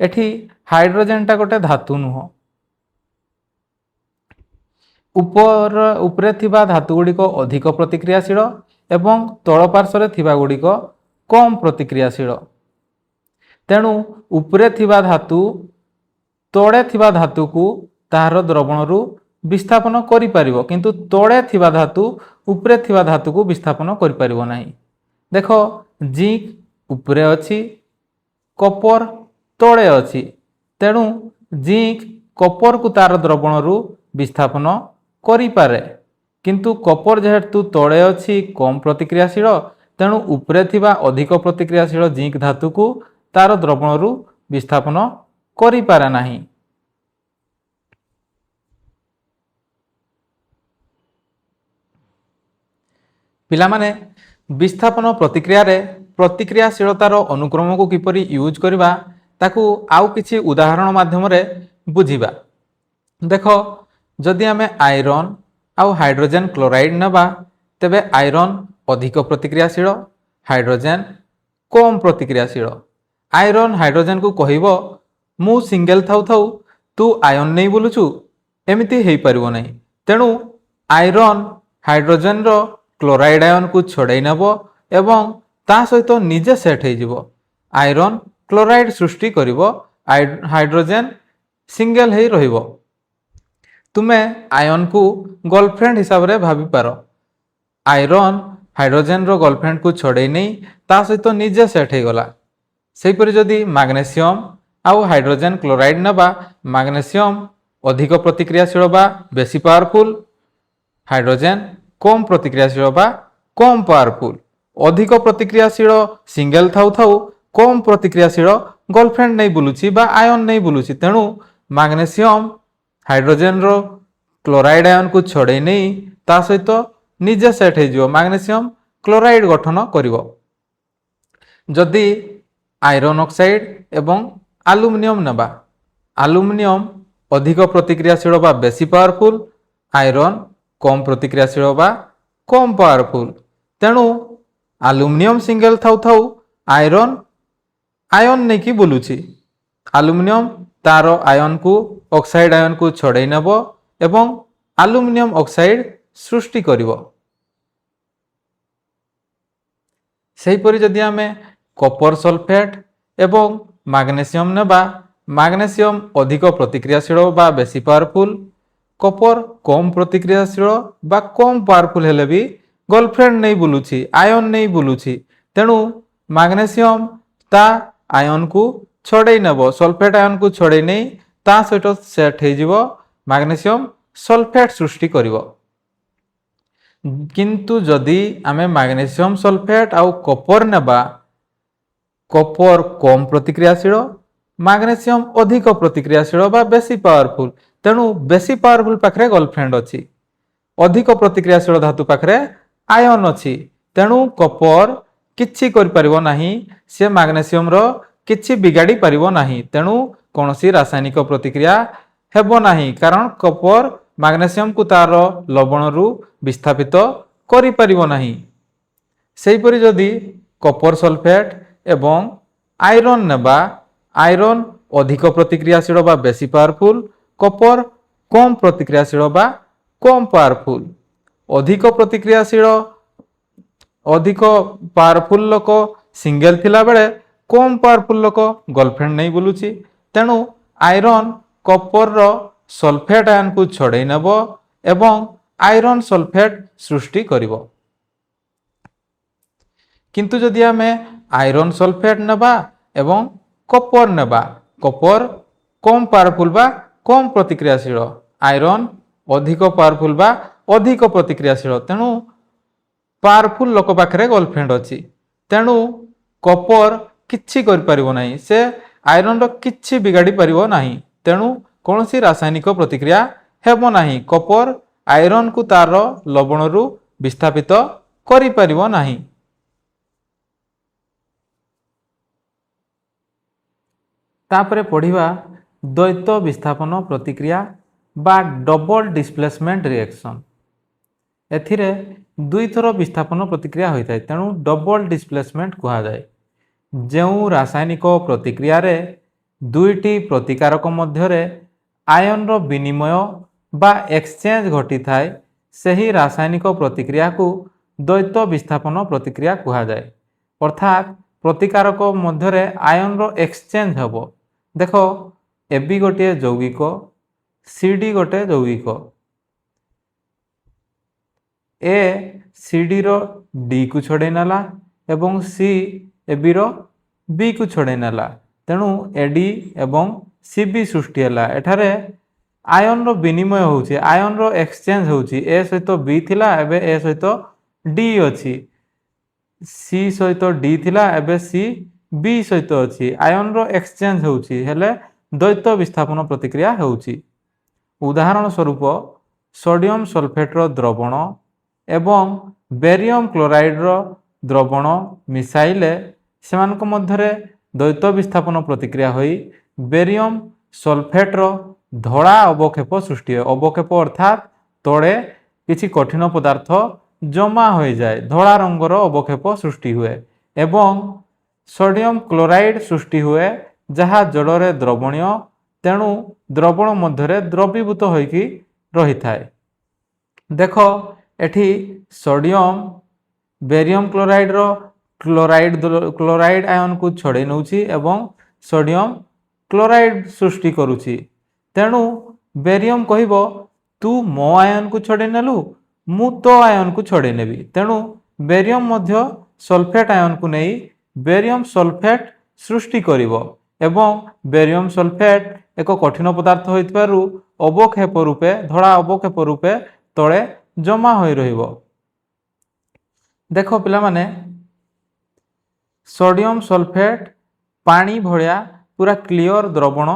ଏଠି ହାଇଡ୍ରୋଜେନଟା ଗୋଟେ ଧାତୁ ନୁହଁ। ଉପରେ ଥିବା ଧାତୁ ଗୁଡ଼ିକ ଅଧିକ ପ୍ରତିକ୍ରିୟାଶୀଳ ଏବଂ ତଳ ପାର୍ଶ୍ୱରେ ଥିବା ଗୁଡ଼ିକ କମ୍ ପ୍ରତିକ୍ରିୟାଶୀଳ। ତେଣୁ ଉପରେ ଥିବା ଧାତୁ ତଳେ ଥିବା ଧାତୁକୁ ତାହାର ଦ୍ରବଣରୁ ବିସ୍ଥାପନ କରିପାରିବ, କିନ୍ତୁ ତଳେ ଥିବା ଧାତୁ ଉପରେ ଥିବା ଧାତୁକୁ ବିସ୍ଥାପନ କରିପାରିବ ନାହିଁ। ଦେଖ ଜିଙ୍କ୍ ଉପରେ ଅଛି, କପର ତଳେ ଅଛି। ତେଣୁ ଜିଙ୍କ୍ କପରକୁ ତାର ଦ୍ରବଣରୁ ବିସ୍ଥାପନ କରିପାରେ, କିନ୍ତୁ କପର ଯେହେତୁ ତଳେ ଅଛି କମ୍ ପ୍ରତିକ୍ରିୟାଶୀଳ, ତେଣୁ ଉପରେ ଥିବା ଅଧିକ ପ୍ରତିକ୍ରିୟାଶୀଳ ଜିଙ୍କ୍ ଧାତୁକୁ ତାର ଦ୍ରବଣରୁ ବିସ୍ଥାପନ କରିପାରେ ନାହିଁ। ପିଲାମାନେ ବିସ୍ଥାପନ ପ୍ରକ୍ରିୟାରେ ପ୍ରତିକ୍ରିୟାଶୀଳତାର ଅନୁକ୍ରମକୁ କିପରି ୟୁଜ୍ କରିବା ତାକୁ ଆଉ କିଛି ଉଦାହରଣ ମାଧ୍ୟମରେ ବୁଝିବା। ଦେଖ ଯଦି ଆମେ ଆଇରନ୍ ଆଉ ହାଇଡ୍ରୋଜେନ କ୍ଲୋରାଇଡ୍ ନେବା ତେବେ ଆଇରନ୍ ଅଧିକ ପ୍ରତିକ୍ରିୟାଶୀଳ, ହାଇଡ୍ରୋଜେନ କମ୍ ପ୍ରତିକ୍ରିୟାଶୀଳ। ଆଇରନ୍ ହାଇଡ୍ରୋଜେନକୁ କହିବ ମୁଁ ସିଙ୍ଗେଲ ଥାଉ ଥାଉ ତୁ ଆୟନ ନେଇ ବୁଲୁଛୁ, ଏମିତି ହେଇପାରିବ ନାହିଁ। ତେଣୁ ଆଇରନ୍ ହାଇଡ୍ରୋଜେନର କ୍ଲୋରାଇଡ୍ ଆୟନକୁ ଛଡ଼ାଇ ନେବ ଏବଂ ତା ସହିତ ନିଜେ ସେଟ୍ ହେଇଯିବ। ଆଇରନ୍ କ୍ଲୋରାଇଡ୍ ସୃଷ୍ଟି କରିବ, ହାଇଡ୍ରୋଜେନ ସିଙ୍ଗେଲ ହେଇ ରହିବ। ତୁମେ ଆୟନକୁ ଗର୍ଲଫ୍ରେଣ୍ଡ ହିସାବରେ ଭାବିପାର। ଆଇରନ୍ ହାଇଡ୍ରୋଜେନର ଗର୍ଲଫ୍ରେଣ୍ଡକୁ ଛଡ଼େଇ ନେଇ ତା ସହିତ ନିଜେ ସେଟ୍ ହେଇଗଲା। ସେହିପରି ଯଦି ମାଗ୍ନେସିୟମ ଆଉ ହାଇଡ୍ରୋଜେନ କ୍ଲୋରାଇଡ୍ ନେବା, ମାଗ୍ନେସିୟମ ଅଧିକ ପ୍ରତିକ୍ରିୟାଶୀଳ ବା ବେଶୀ ପାୱାରଫୁଲ, ହାଇଡ୍ରୋଜେନ କମ୍ ପ୍ରତିକ୍ରିୟାଶୀଳ ବା କମ୍ ପାୱାରଫୁଲ। ଅଧିକ ପ୍ରତିକ୍ରିୟାଶୀଳ ସିଙ୍ଗେଲ ଥାଉ ଥାଉ କମ୍ ପ୍ରତିକ୍ରିୟାଶୀଳ ଗର୍ଲଫ୍ରେଣ୍ଡ ନେଇ ବୁଲୁଛି ବା ଆୟନ ନେଇ ବୁଲୁଛି। ତେଣୁ ମାଗ୍ନେସିୟମ ହାଇଡ୍ରୋଜେନର କ୍ଲୋରାଇଡ୍ ଆୟନକୁ ଛଡ଼େଇ ନେଇ ତା ସହିତ ନିଜେ ସେଟ୍ ହେଇଯିବ, ମାଗ୍ନେସିୟମ କ୍ଲୋରାଇଡ୍ ଗଠନ କରିବ। ଯଦି ଆଇରନ୍ ଅକ୍ସାଇଡ୍ ଏବଂ ଆଲୁମିନିୟମ ନେବା, ଆଲୁମିନିୟମ ଅଧିକ ପ୍ରତିକ୍ରିୟାଶୀଳ ବା ବେଶୀ ପାୱାରଫୁଲ, ଆଇରନ୍ କମ୍ ପ୍ରତିକ୍ରିୟାଶୀଳ ବା କମ୍ ପାୱାରଫୁଲ। ତେଣୁ ଆଲୁମିନିୟମ ସିଙ୍ଗେଲ ଥାଉ ଥାଉ ଆଇରନ୍ ଆୟନ ନେଇକି ବୁଲୁଛି। ଆଲୁମିନିୟମ ତାର ଆୟନକୁ ଅକ୍ସାଇଡ୍ ଆୟନକୁ ଛଡ଼େଇ ନେବ ଏବଂ ଆଲୁମିନିୟମ ଅକ୍ସାଇଡ ସୃଷ୍ଟି କରିବ। ସେହିପରି ଯଦି ଆମେ କପର ସଲଫେଟ୍ ଏବଂ ମାଗ୍ନେସିୟମ ନେବା, ମାଗ୍ନେସିୟମ ଅଧିକ ପ୍ରତିକ୍ରିୟାଶୀଳ ବା ବେଶୀ ପାୱାରଫୁଲ, କପର କମ୍ ପ୍ରତିକ୍ରିୟାଶୀଳ ବା କମ୍ ପାୱାରଫୁଲ ହେଲେ ବି ଗର୍ଲଫ୍ରେଣ୍ଡ ନେଇ ବୁଲୁଛି, ଆୟନ ନେଇ ବୁଲୁଛି। ତେଣୁ ମାଗ୍ନେସିୟମ ତା ଆୟନକୁ ଛଡ଼େଇ ନେବ, ସଲଫେଟ୍ ଆୟନକୁ ଛଡ଼େଇ ନେଇ ତା ସହିତ ସେଟ୍ ହେଇଯିବ, ମାଗ୍ନେସିୟମ ସଲଫେଟ୍ ସୃଷ୍ଟି କରିବ। କିନ୍ତୁ ଯଦି ଆମେ ମାଗ୍ନେସିୟମ ସଲଫେଟ୍ ଆଉ କପର ନେବା, କପର କମ୍ ପ୍ରତିକ୍ରିୟାଶୀଳ, ମାଗ୍ନେସିୟମ ଅଧିକ ପ୍ରତିକ୍ରିୟାଶୀଳ ବା ବେଶୀ ପାୱାରଫୁଲ। ତେଣୁ ବେଶୀ ପାୱାରଫୁଲ ପାଖରେ ଗର୍ଲଫ୍ରେଣ୍ଡ ଅଛି, ଅଧିକ ପ୍ରତିକ୍ରିୟାଶୀଳ ଧାତୁ ପାଖରେ ଆୟନ ଅଛି। ତେଣୁ କପର କିଛି କରିପାରିବ ନାହିଁ, ସେ ମାଗ୍ନେସିୟମର କିଛି ବିଗାଡ଼ି ପାରିବ ନାହିଁ। ତେଣୁ କୌଣସି ରାସାୟନିକ ପ୍ରତିକ୍ରିୟା ହେବ ନାହିଁ, କାରଣ କପର ମାଗ୍ନେସିୟମକୁ ତାର ଲବଣରୁ ବିସ୍ଥାପିତ କରିପାରିବ ନାହିଁ। ସେହିପରି ଯଦି କପର ସଲଫେଟ୍ ଏବଂ ଆଇରନ୍ ନେବା, ଆଇରନ୍ ଅଧିକ ପ୍ରତିକ୍ରିୟାଶୀଳ ବା ବେଶୀ ପାୱାରଫୁଲ, କପର କମ୍ ପ୍ରତିକ୍ରିୟାଶୀଳ ବା କମ୍ ପାୱାରଫୁଲ। ଅଧିକ ପ୍ରତିକ୍ରିୟାଶୀଳ ଅଧିକ ପାୱାରଫୁଲ ଲୋକ ସିଙ୍ଗେଲ ଥିଲାବେଳେ କମ୍ ପାୱାରଫୁଲ ଲୋକ ଗର୍ଲଫ୍ରେଣ୍ଡ ନେଇ ବୁଲୁଛି। ତେଣୁ ଆଇରନ୍ କପରର ସଲଫେଟ୍ ଆୟନକୁ ଛଡ଼େଇ ନେବ ଏବଂ ଆଇରନ୍ ସଲଫେଟ୍ ସୃଷ୍ଟି କରିବ। କିନ୍ତୁ ଯଦି ଆମେ ଆଇରନ୍ ସଲଫେଟ୍ ନେବା ଏବଂ କପର ନେବା, କପର କମ୍ ପାୱାରଫୁଲ ବା କମ୍ ପ୍ରତିକ୍ରିୟାଶୀଳ, ଆଇରନ୍ ଅଧିକ ପାୱାରଫୁଲ ବା ଅଧିକ ପ୍ରତିକ୍ରିୟାଶୀଳ। ତେଣୁ ପାୱାରଫୁଲ ଲୋକ ପାଖରେ ଗର୍ଲଫ୍ରେଣ୍ଡ ଅଛି। ତେଣୁ କପର କିଛି କରିପାରିବ ନାହିଁ, ସେ ଆଇରନ୍ର କିଛି ବିଗାଡ଼ି ପାରିବ ନାହିଁ। ତେଣୁ କୌଣସି ରାସାୟନିକ ପ୍ରତିକ୍ରିୟା ହେବ ନାହିଁ, କପର ଆଇରନ୍କୁ ତାର ଲବଣରୁ ବିସ୍ଥାପିତ କରିପାରିବ ନାହିଁ। ତାପରେ ପଢ଼ିବା ଦ୍ୱୈତ ବିସ୍ଥାପନ ପ୍ରତିକ୍ରିୟା ବା ଡବଲ ଡିସପ୍ଲେସମେଣ୍ଟ ରିଏକ୍ସନ। ଏଥିରେ ଦୁଇଥର ବିସ୍ଥାପନ ପ୍ରତିକ୍ରିୟା ହୋଇଥାଏ, ତେଣୁ ଡବଲ ଡିସପ୍ଲେସମେଣ୍ଟ କୁହାଯାଏ। ଯେଉଁ ରାସାୟନିକ ପ୍ରତିକ୍ରିୟାରେ ଦୁଇଟି ପ୍ରତିକାରକ ମଧ୍ୟରେ ଆୟନର ବିନିମୟ ବା ଏକ୍ସଚେଞ୍ଜ ଘଟିଥାଏ, ସେହି ରାସାୟନିକ ପ୍ରତିକ୍ରିୟାକୁ ଦ୍ୱୈତ ବିସ୍ଥାପନ ପ୍ରତିକ୍ରିୟା କୁହାଯାଏ। ଅର୍ଥାତ୍ ପ୍ରତିକାରକ ମଧ୍ୟରେ ଆୟନର ଏକ୍ସଚେଞ୍ଜ ହେବ। ଦେଖ, AB ଗୋଟିଏ ଯୌଗିକ, CD ଗୋଟିଏ ଯୌଗିକ। A CDର Dକୁ ଛଡ଼େଇ ନେଲା ଏବଂ C ABର Bକୁ ଛଡ଼େଇ ନେଲା। ତେଣୁ AD ଏବଂ CB ସୃଷ୍ଟି ହେଲା। ଏଠାରେ ଆୟନର ବିନିମୟ ହେଉଛି, ଆୟନର ଏକ୍ସଚେଞ୍ଜ ହେଉଛି। A ସହିତ B ଥିଲା, ଏବେ A ସହିତ D ଅଛି। C ସହିତ D ଥିଲା, ଏବେ C B ସହିତ ଅଛି। ଆୟନର ଏକ୍ସଚେଞ୍ଜ ହେଉଛି, ହେଲେ ଦ୍ୱୈତ ବିସ୍ଥାପନ ପ୍ରତିକ୍ରିୟା ହେଉଛି। ଉଦାହରଣ ସ୍ୱରୂପ ସୋଡ଼ିୟମ ସଲଫେଟ୍ର ଦ୍ରବଣ ଏବଂ ବେରିୟମ କ୍ଲୋରାଇଡ୍ର ଦ୍ରବଣ ମିଶାଇଲେ ସେମାନଙ୍କ ମଧ୍ୟରେ ଦ୍ୱୈତ ବିସ୍ଥାପନ ପ୍ରତିକ୍ରିୟା ହୋଇ ବେରିୟମ ସଲଫେଟ୍ର ଧଳା ଅବକ୍ଷେପ ସୃଷ୍ଟି ହୁଏ। ଅବକ୍ଷେପ ଅର୍ଥାତ୍ ତଳେ କିଛି କଠିନ ପଦାର୍ଥ ଜମା ହୋଇଯାଏ, ଧଳା ରଙ୍ଗର ଅବକ୍ଷେପ ସୃଷ୍ଟି ହୁଏ ଏବଂ ସୋଡ଼ିୟମ କ୍ଲୋରାଇଡ୍ ସୃଷ୍ଟି ହୁଏ, ଯାହା ଜଳରେ ଦ୍ରବଣୀୟ, ତେଣୁ ଦ୍ରବଣ ମଧ୍ୟରେ ଦ୍ରବୀଭୂତ ହୋଇକି ରହିଥାଏ। ଦେଖ, ଏଠି ସୋଡ଼ିୟମ ବେରିୟମ କ୍ଲୋରାଇଡ୍ର କ୍ଲୋରାଇଡ୍ ଆୟନକୁ ଛଡ଼େଇ ନେଉଛି ଏବଂ ସୋଡ଼ିୟମ କ୍ଲୋରାଇଡ୍ ସୃଷ୍ଟି କରୁଛି। ତେଣୁ ବେରିୟମ କହିବ, ତୁ ମୋ ଆୟନକୁ ଛଡ଼େଇ ନେଲୁ, ମୁଁ ତୋ ଆୟନକୁ ଛଡ଼େଇ ନେବି। ତେଣୁ ବେରିୟମ ମଧ୍ୟ ସଲଫେଟ୍ ଆୟନକୁ ନେଇ ବେରିୟମ ସଲଫେଟ୍ ସୃଷ୍ଟି କରିବ ଏବଂ ବେରିୟମ ସଲଫେଟ୍ ଏକ କଠିନ ପଦାର୍ଥ ହୋଇଥିବାରୁ ଅବକ୍ଷେପ ରୂପେ, ଧଳା ଅବକ୍ଷେପ ରୂପେ ତଳେ ଜମା ହୋଇ ରହିବ। ଦେଖ ପିଲାମାନେ, ସୋଡ଼ିୟମ ସଲଫେଟ୍ ପାଣି ଭଳିଆ ପୁରା କ୍ଲିଅର ଦ୍ରବଣ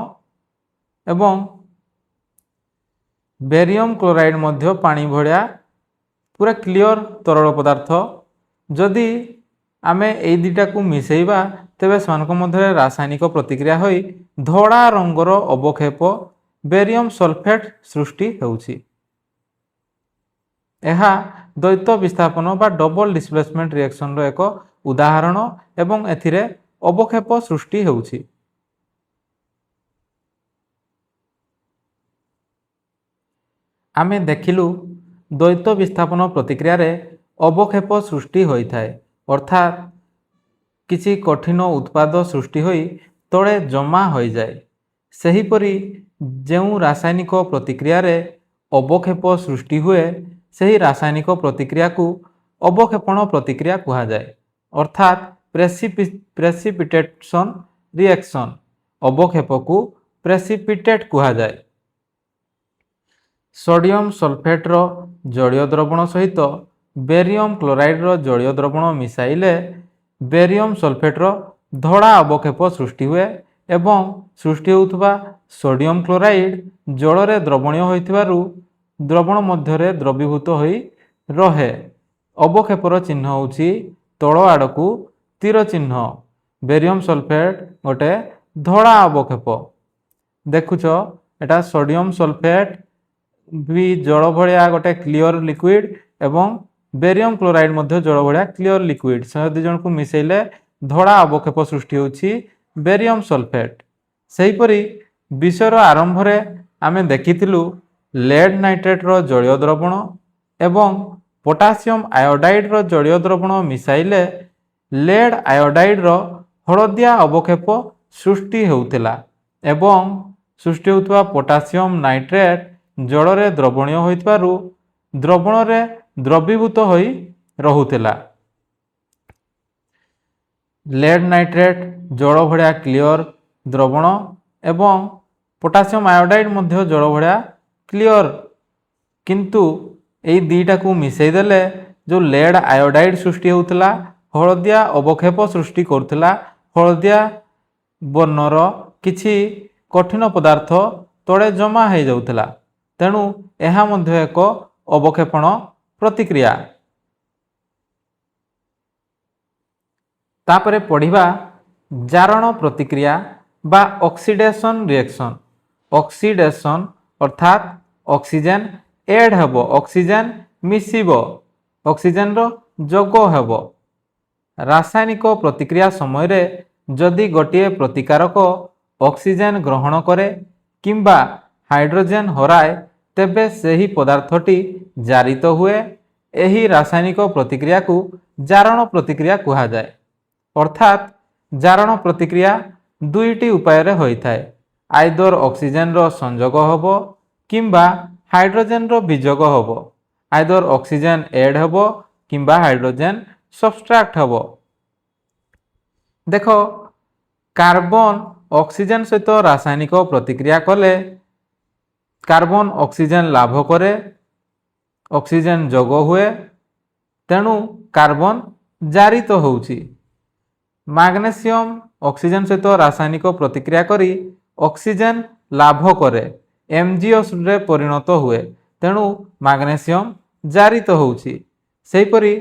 ଏବଂ ବେରିୟମ କ୍ଲୋରାଇଡ୍ ମଧ୍ୟ ପାଣି ଭଳିଆ ପୁରା କ୍ଲିଅର ତରଳ ପଦାର୍ଥ। ଯଦି ଆମେ ଏଇ ଦୁଇଟାକୁ ମିଶାଇବା, ତେବେ ସେମାନଙ୍କ ମଧ୍ୟରେ ରାସାୟନିକ ପ୍ରତିକ୍ରିୟା ହୋଇ ଧଳା ରଙ୍ଗର ଅବକ୍ଷେପ ବେରିୟମ ସଲଫେଟ୍ ସୃଷ୍ଟି ହେଉଛି। ଏହା ଦ୍ୱୈତ ବିସ୍ଥାପନ ବା ଡବଲ ଡିସପ୍ଲେସମେଣ୍ଟ ରିଏକ୍ସନର ଏକ ଉଦାହରଣ ଏବଂ ଏଥିରେ ଅବକ୍ଷେପ ସୃଷ୍ଟି ହେଉଛି। आमे देखिलु द्वैत विस्थापन प्रतिक्रिया रे अवक्षेप सृष्टि होइथाय अर्थात किसी कठिन उत्पाद सृष्टि होई तले जमा हो जाए। सेहीपरि जो रासायनिक प्रतिक्रिया रे अवक्षेप सृष्टि हुए सही रासायनिक प्रतिक्रिया को अवक्षेपण प्रतिक्रिया कहा जाए अर्थात प्रेसिपिटेशन रिएक्शन अवक्षेप को प्रेसिपिटेट कहा जाए। सोडियम सल्फेट रो जलीय द्रवण सहित बेरियम क्लोराइड रो जलीय द्रवण मिसाइले बेरियम सल्फेट रो धड़ा अवक्षेप सृष्टि हुए एवं सृष्टि होउथबा सोडियम क्लोराइड जल रे द्रवणीय होइथिबारु द्रवण मध्यरे द्रवीभूत होई रहे। अवक्षेपर चिन्ह होउछि तଳ आड़कू तीर चिन्ह। बेरियम सल्फेट गोटे धड़ा अवक्षेप देखुच एटा सोडियम सल्फेट भी जल भलिया गोटे क्लियर लिक्विड एवं बेरियम क्लोराइड मध्य जल भलिया क्लियर लिक्विड से दुई जन को मिसेले धड़ा अवक्षेप सृष्टि होछि बेरियम सल्फेट। सेहीपरि विषयर आरंभ रे आमे देखिथिलु लेड नाइट्रेट रो जलीय द्रवण एवं पोटासियम आयोडाइड रो जलीय द्रवण मिसाइले लेड आयोडाइड रो हलदिया अवक्षेप सृष्टि होउथिला एवं सृष्टि होउथबा पोटासियम नाइट्रेट जल रे द्रवणीय होइथबारु द्रवण रे द्रवीभूत होई रहुथिला। लेड नाइट्रेट जल भलिया क्लियर द्रवण एवं पोटासियम आयोडाइड मध्य जल भलिया क्लियर किंतु एई दुईटा को मिसई देले जो लेड आयोडाइड सृष्टि होउथिला हलदिया अवक्षेप सृष्टि करथिला हलदिया वर्णर किछि कठिन पदार्थ तळे जमा हो जाउथिला तेणु एहा मध्य एक अवक्षेपण प्रतिक्रिया। तापरे पढ़िबा जारण प्रतिक्रिया बा ऑक्सीडेशन रिएक्शन। ऑक्सीडेशन अर्थात ऑक्सीजन एड हेबो ऑक्सीजन मिसिबो ऑक्सीजन रो जोग हेबो। रासायनिक प्रतिक्रिया समय रे जदि गोटे प्रतिकारक ऑक्सीजन ग्रहण करे किंबा हाइड्रोजन हराए तेबे सही पदार्थटी जारित हुए। एही रासायनिक प्रतिक्रिया को जारण प्रतिक्रिया कहा जाए अर्थात जारण प्रतिक्रिया दुईटी उपाय रे होइथाय आइदर ऑक्सीजन रो संयोग होबो किंबा हाइड्रोजन रो वियोग होबो आइदर ऑक्सीजन एड होबो किंबा हाइड्रोजन सब्सट्रैक्ट होबो। देखो कार्बन ऑक्सीजन सहित रासायनिक प्रतिक्रिया कले कार्बन ऑक्सीजन लाभ करे ऑक्सीजन जोग हुए तेणु कार्बन जारित होउछि। मैग्नेशियम ऑक्सीजन सहित रासायनिक प्रतिक्रिया करी ऑक्सीजन लाभ करे एमजीओ रे परिणत हुए तेणु मैग्नेशियम जारित होउछि। सेहीपरि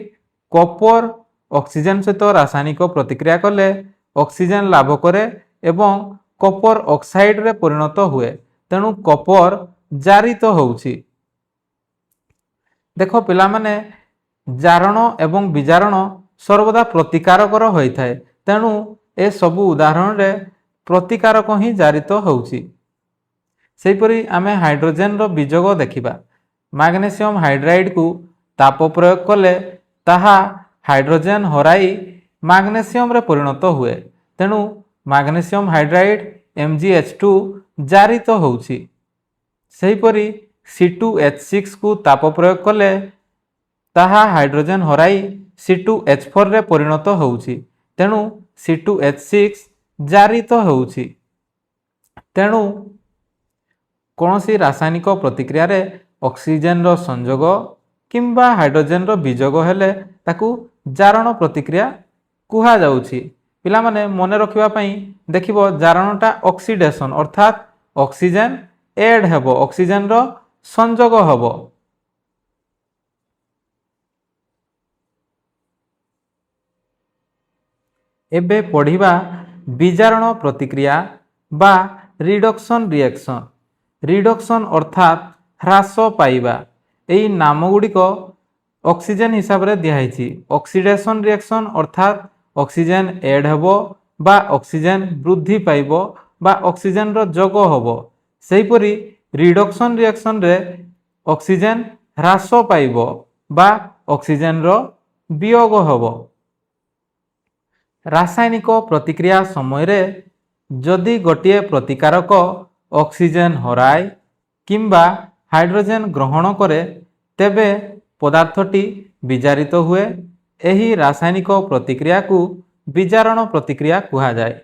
कॉपर ऑक्सीजन सहित रासायनिक प्रतिक्रिया कले ऑक्सीजन लाभ करे एवं कॉपर ऑक्साइड रे परिणत हुए तेणु कॉपर जारित होउछि। देखो पिला माने जारण एवं विजारण सर्वदा प्रतिकारकर होइथाय तेणु ए सबु उदाहरण रे प्रतिकारक ही जारित होउछि। सेहीपरि आमे हाइड्रोजन रो वियोग देखिबा मैग्नेशियम हाइड्राइड को ताप प्रयोग कले ताहा हाइड्रोजन हराई मैग्नेशियम रे परिणत हुए तेणु मैग्नेशियम हाइड्राइड MgH2 जारित होउछि। सेहीपरि C2H6 को ताप प्रयोग कले ताहा हाइड्रोजन हराई C2H4 रे परिणत होउछि तेणु C2H6 जारित होउछि। तेणु कोनोसी रासायनिक प्रतिक्रिया रे ऑक्सीजन रो संयोग किंबा हाइड्रोजन रो वियोग हेले ताकू जारण प्रतिक्रिया कुहा जाउछि। पिला माने मने रखिबा पई देखिबो जारणटा ऑक्सीडेशन अर्थात ऑक्सीजन एड हेबो ऑक्सीजन रो संयोग हेबो। एबे पढ़िबा विजारण प्रतिक्रिया बा रिडक्शन रिएक्शन। रिडक्शन अर्थात ह्रास पाइबा एई नाम गुड़िक ऑक्सीजन हिसाब रे दियाहिछि। ऑक्सीडेशन रिएक्शन अर्थात ऑक्सीजन एड हेबो बा ऑक्सीजन वृद्धि पाइबो बा ऑक्सीजन रो जोग हेबो। सेहीपरि रिडक्शन रिएक्शन रे ऑक्सीजन ह्रास पाइब बा ऑक्सीजन रो वियोग हब। रासायनिक प्रतिक्रिया समय रे जदि गोटे प्रतिकारक ऑक्सीजन हराए किंबा हाइड्रोजन ग्रहण करे तेबे पदार्थटी विजारित हुए। एही रासायनिक प्रतिक्रिया को विजारण प्रतिक्रिया कहा जाए।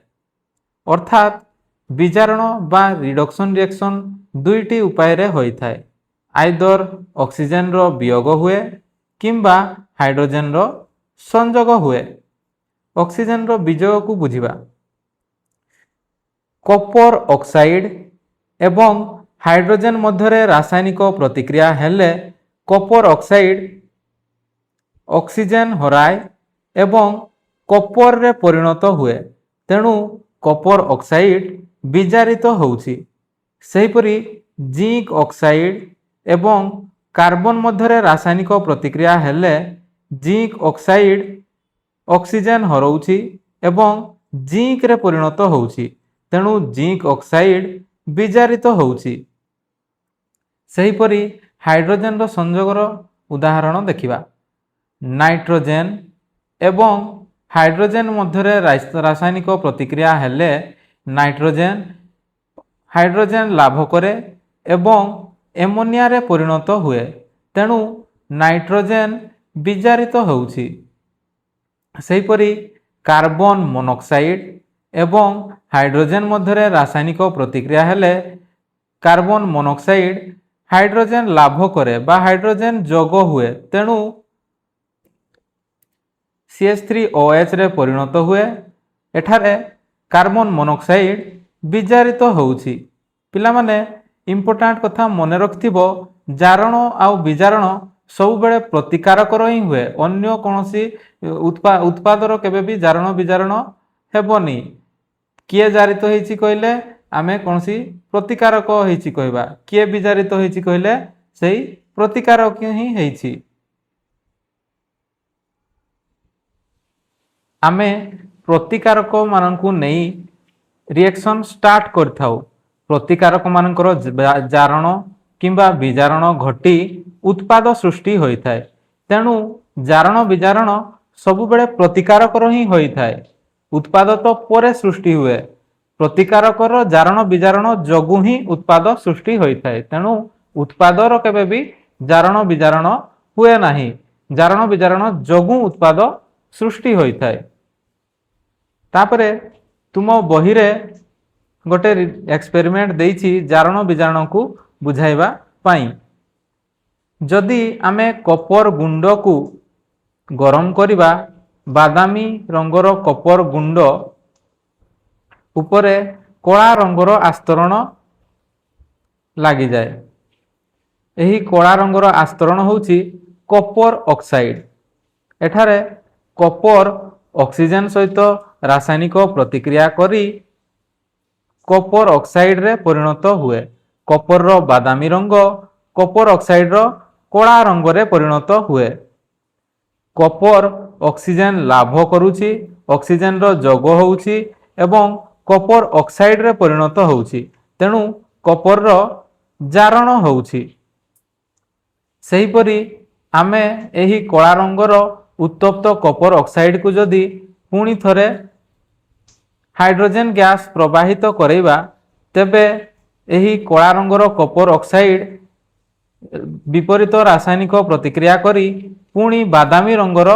अर्थात विजारण बा रिडक्शन रिएक्शन दुईटी उपाय रे होई थाए। आइदर ऑक्सीजन रो वियोग हुए किंबा हाइड्रोजन रो संयोग हुए। ऑक्सीजन रो वियोग को बुझिबा। कॉपर ऑक्साइड एवं हाइड्रोजन मध्यरे रासायनिक प्रतिक्रिया हेले कॉपर ऑक्साइड ऑक्सीजन हराए एवं कॉपर रे परिणत हुए। तेणु कॉपर ऑक्साइड विजारित होउछि। सेहिपरि जिंक ऑक्साइड एवं कार्बन मध्यरे रासायनिक प्रतिक्रिया हेले जिंक ऑक्साइड ऑक्सीजन हरउछि एवं जिंक रे परिणत होउछि। तेणु जिंक ऑक्साइड विजारित होउछि। सेहिपरि हाइड्रोजन रो संयोगर उदाहरण देखिबा। नाइट्रोजन एवं हाइड्रोजन मध्यरे रासायनिक प्रतिक्रिया हेले नाइट्रोजन हाइड्रोजन लाभ करे एवं एमोनिया रे परिणत हुए। तेणु नाइट्रोजन विजारित होउछि। सेहिपरि कार्बन मोनोक्साइड एवं हाइड्रोजन मध्यरे रासायनिक प्रतिक्रिया हेले कार्बन मोनोक्साइड हाइड्रोजन लाभ करे बा हाइड्रोजन जोग हुए। तेणु CH3OH रे परिणत हुए। एठारे कार्बन मोनोक्साइड विजारित होउछि। पिला माने इंपोर्टेंट कथा मने रखथिबो जारण आउ विजारण सब बेले प्रतिकारक ही हुए। अन्य कोनोसी उत्पादर केबे भी जारण विजारण हेबनी। किए जारित होईछि कहले आमे कोनोसी प्रतिकारक होईछि कहबा। किए विजारित होईछि कहले सेही प्रतिकारक ही हेईछि। आमे प्रतिकारक माननकु नेई रिएक्शन स्टार्ट करथाउ। प्रतिकारक मानकर जारण किंबा विजारण घटी उत्पाद सृष्टि होई थाए। तेणु जारण विजारण सब बेले प्रतिकारक ही होई थाए। उत्पाद तो परे सृष्टि हुए। प्रतिकारकर जारण विजारण जोगु ही उत्पाद सृष्टि होई थाए। तेणु उत्पादर केबे भी जारण विजारण हुए नाही। जारण विजारण जोगु उत्पाद सृष्टि होई थाए। तापरे तुम बही रे गोटे एक्सपेरिमेंट देइछि जारण विजारण को बुझाइबा पाई। जदि आमे कॉपर गुंड को गरम करिबा बादामी रंगर कॉपर गुंड उपरे कला रंगर आस्तरण लागि जाए। एही कला रंगर आस्तरण होउछि कॉपर ऑक्साइड। एठारे कॉपर ऑक्सीजन सहित रासायनिक प्रतिक्रिया करी कॉपर ऑक्साइड रे परिणत हुए। कॉपर रो बादामी रंग कॉपर ऑक्साइड रो कला रंग रे परिणत हुए। कॉपर ऑक्सीजन लाभ करूछि। ऑक्सीजन रो जोग होउछि एवं कॉपर ऑक्साइड रे परिणत होउछि। तेणु कॉपर रो जारण होउछि। सेहिपरि आमे एही कला रंगर उत्तप्त कॉपर ऑक्साइड को जदि पुणी थरे हाइड्रोजन गैस प्रवाहित करैबा तेबे एही कला रंगर कॉपर ऑक्साइड विपरीत रासायनिक प्रतिक्रिया करी पुणी बादामी रंगर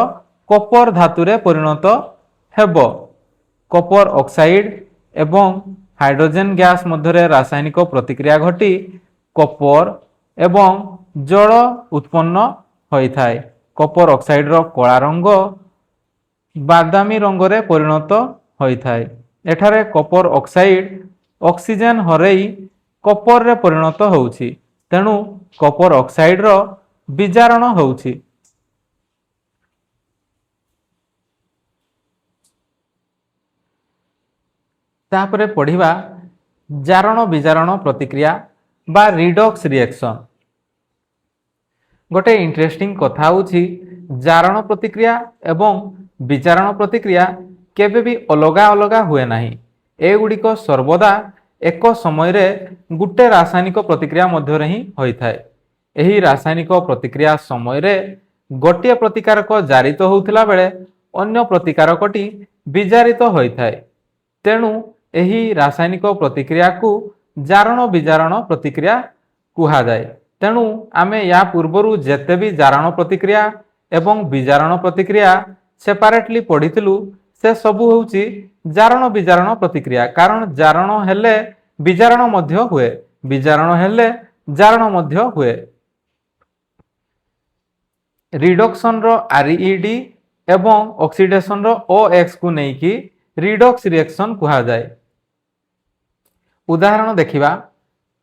कॉपर धातु रे परिणत हेबो। कॉपर ऑक्साइड एवं हाइड्रोजन गैस मध्यरे रासायनिक प्रतिक्रिया घटी कॉपर एवं जल उत्पन्न होई थाए। कॉपर ऑक्साइड रो कला रंग बादामी रंग रे परिणत होई थाए। एठारे कॉपर ऑक्साइड ऑक्सीजन हरेई कॉपर रे परिणत होउछि। तेणु कॉपर ऑक्साइड रो विजारण होउछि। तापरे पढ़िबा जारण विजारण प्रतिक्रिया बा रिडॉक्स रिएक्शन। गोटे इंटरेस्टिंग कथा होछि जारण प्रतिक्रिया एवं विजारण प्रतिक्रिया केबे भी अलगा अलगा हुए नाही। एगुड़िक सर्वदा एक समय रे गुटे रासायनिक प्रतिक्रिया मध्य ही होई थाए। ଏହି ରାସାୟନିକ ପ୍ରତିକ୍ରିୟା ସମୟରେ ଗୋଟିଏ ପ୍ରତିକାରକ ଜାରିତ ହେଉଥିଲା ବେଳେ ଅନ୍ୟ ପ୍ରତିକାରକଟି ବିଜାରିତ ହୋଇଥାଏ। ତେଣୁ ଏହି ରାସାୟନିକ ପ୍ରତିକ୍ରିୟାକୁ ଜାରଣ ବିଜାରଣ ପ୍ରତିକ୍ରିୟା କୁହାଯାଏ। ତେଣୁ ଆମେ या ପୂର୍ବରୁ ଯେତେ ବି ଜାରଣ ପ୍ରତିକ୍ରିୟା ଏବଂ ବିଜାରଣ ପ୍ରତିକ୍ରିୟା ସେପାରେଟଲି ପଢ଼ିଥିଲୁ ସେ ସବୁ ହେଉଛି ଜାରଣ ବିଜାରଣ ପ୍ରତିକ୍ରିୟା। କାରଣ ଜାରଣ ହେଲେ ବିଜାରଣ ମଧ୍ୟ ହୁଏ, ବିଜାରଣ ହେଲେ ଜାରଣ ମଧ୍ୟ ହୁଏ। ରିଡକ୍ସନ ର RED ଏବଂ ଅକ୍ସିଡେସନ ର OX କୁ ନେଇକି ରିଡକ୍ସ ରିଏକ୍ସନ କୁହାଯାଏ। उदाहरण देखिबा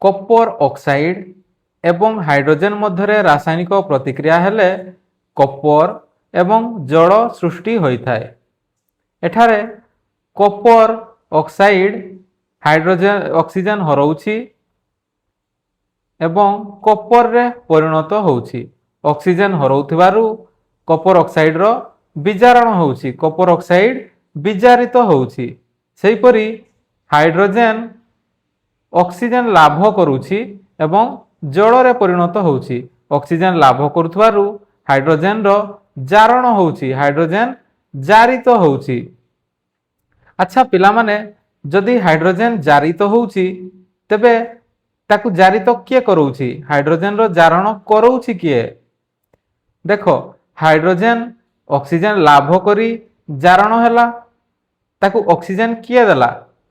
कपर ऑक्साइड एवं हाइड्रोजन मध्य रासायनिक प्रतिक्रिया हेले कपर एवं जल सृष्टि होता है। एठारे कपर ऑक्साइड हाइड्रोजन ऑक्सीजन हरौछि एवं कपर रे परिणत होउछि। ऑक्सीजन हरौथिबारु कपर ऑक्साइड रो विजारण होउछि, कपर ऑक्साइड विजारित होउछि। सेहि परि हाइड्रोजन ऑक्सीजन लाभ करुछि एवं जल रे परिणत होउछि। ऑक्सीजन लाभ करुथबारु हाइड्रोजन रो जारण होउछि, हाइड्रोजन जारित होउछि। अच्छा पिला माने जदि हाइड्रोजन जारित होउछि तबे ताकु जारित किए करूछि? हाइड्रोजन रो जारण करूछि किए? देखो हाइड्रोजन ऑक्सीजन लाभ करी जारण हैला, ताकु ऑक्सीजन किए देला?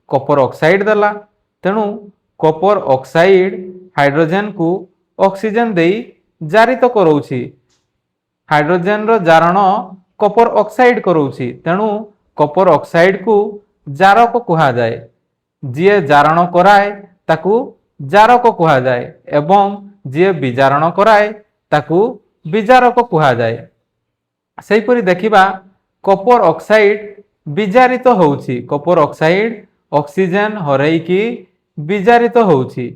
कपर ऑक्साइड देला। तेणु कपर ऑक्साइड हाइड्रोजन को ऑक्सीजन देई जारित करूछि। हाइड्रोजन रो जारण कपर ऑक्साइड करूछि। तेणु कपर ऑक्साइड को जारक कुहा जाए। जिए जारण कराए ताकु जारक कुहा जाए एवं जिए विजारण कराए ताकु विजारक कुहा जाए। सेहि परि देखिबा Kapoor oxide विजारित होउछि। Kapoor oxide oxygen हरैकी विजारित होउछि।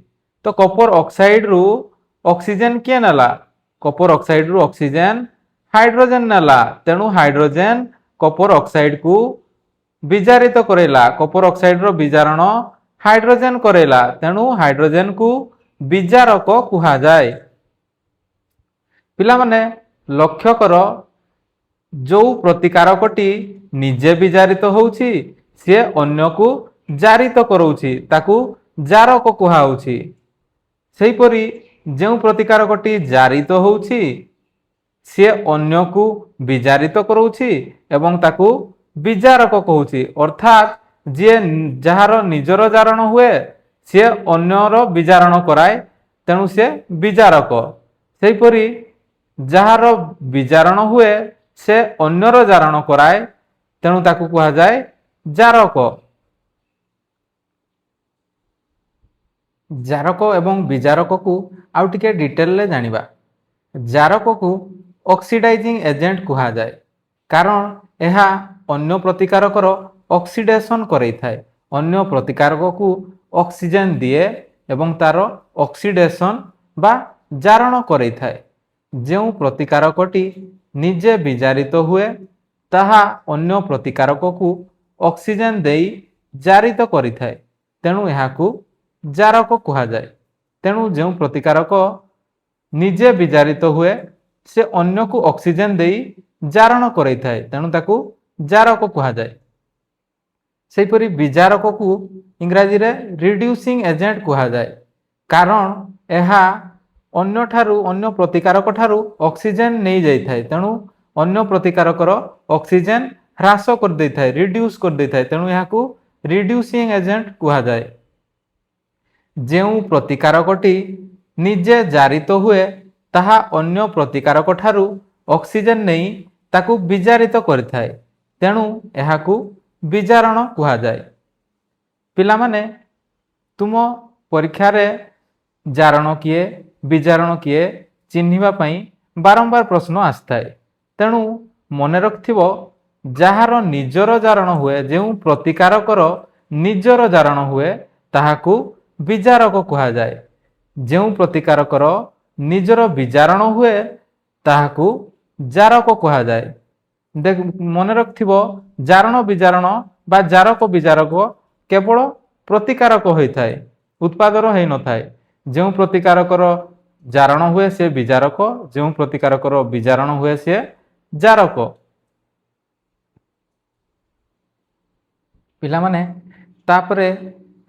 तो कपर ऑक्साइड रु ऑक्सीजन किए नेला? कपर ऑक्साइड रु ऑक्सीजन हाइड्रोजन नेला। तेणु हाइड्रोजन कपर ऑक्साइड को विजारित करेला। कपर ऑक्साइड रो विजारण हाइड्रोजन करेला। तेणु हाइड्रोजन को विजारक कुहा जाए। पिला माने लक्ष्य कर जो प्रतिकारकटी निजे विजारित होउछि से अन्य को जारित करूछि, ताकु जारक कुहा होउछि। सेहि परि जो प्रतिकारकटी जारित होउछि से अन्य को विजारित करूछि एवं ताकु विजारक कहूछि। अर्थात जे जहार निजर जारण हुए से अन्यर विजारण कराए, तेणु से विजारक। सेहि परि जहार विजारण हुए से अन्यर जारण कराए, तेणु ताकु कुहा जाए जारक। जारक एवं विजारक को आउ टिके डिटेल ले जानिबा। जारक को ऑक्सीडाइजिंग एजेंट कुहा जाए, कारण यह अन्य प्रतिकारकर ऑक्सीडेशन करई थाए। अन्य प्रतिकारक को ऑक्सीजन दिए एवं तार ऑक्सीडेशन बा जारण करई थाए। जो प्रतिकारकटी निजे विजारित हुए ताहा अन्य प्रतिकारक को ऑक्सीजन देई जारित करि थाए, तेणु यहाकू जारक कुहा जाए। तेणु जो प्रतिकारक निजे विजारित हुए से अन्य को ऑक्सीजन देई जारण करई थाए, तेणु ताकू जारक कुहा जाए। सेहि परि विजारक को इंग्राजी रे रिड्यूसिंग एजेंट कुहा जाए, कारण यह अन्य ठारू अन्य प्रतिकारक ठारू ऑक्सीजन नहीं जाई थाए। तेणु अन्य प्रतिकारकर ऑक्सीजन ह्रास कर दे थाए, रिड्यूस कर दे थाए, तेणु यहाकू रिड्यूसिंग एजेंट कुहा जाए। जो प्रतिकारकटी निजे जारित हुए ताहा अन्य प्रतिकारक ठारू ऑक्सीजन नहीं ताकू विजारित करिथाए, तेणु यहाकू विजारण कुहा जाए। पिला माने तुम परीक्षा रे जारण किए विजारण किए चिन्हिबा पई बारंबार प्रश्न आस्थाए। तेणु मने रखथिबो जहार निजर जारण हुए, जो प्रतिकारकर निजर जारण हुए ताहाकू विजारक कुहा जाए। जो प्रतिकारकर निजर विजारण हुए ताहाकू जारक कुहा जाए। देख मन रखथिबो जारण विजारण बा जारक विजारक केवल प्रतिकारक होइथाए, उत्पादर होई न थाए। जो प्रतिकारकर ଜାରଣ ହୁଏ ସେ ବିଜାରକ, ଯେଉଁ ପ୍ରତିକାରକର ବିଜାରଣ ହୁଏ ସେ ଜାରକ। ପିଲାମାନେ ତାପରେ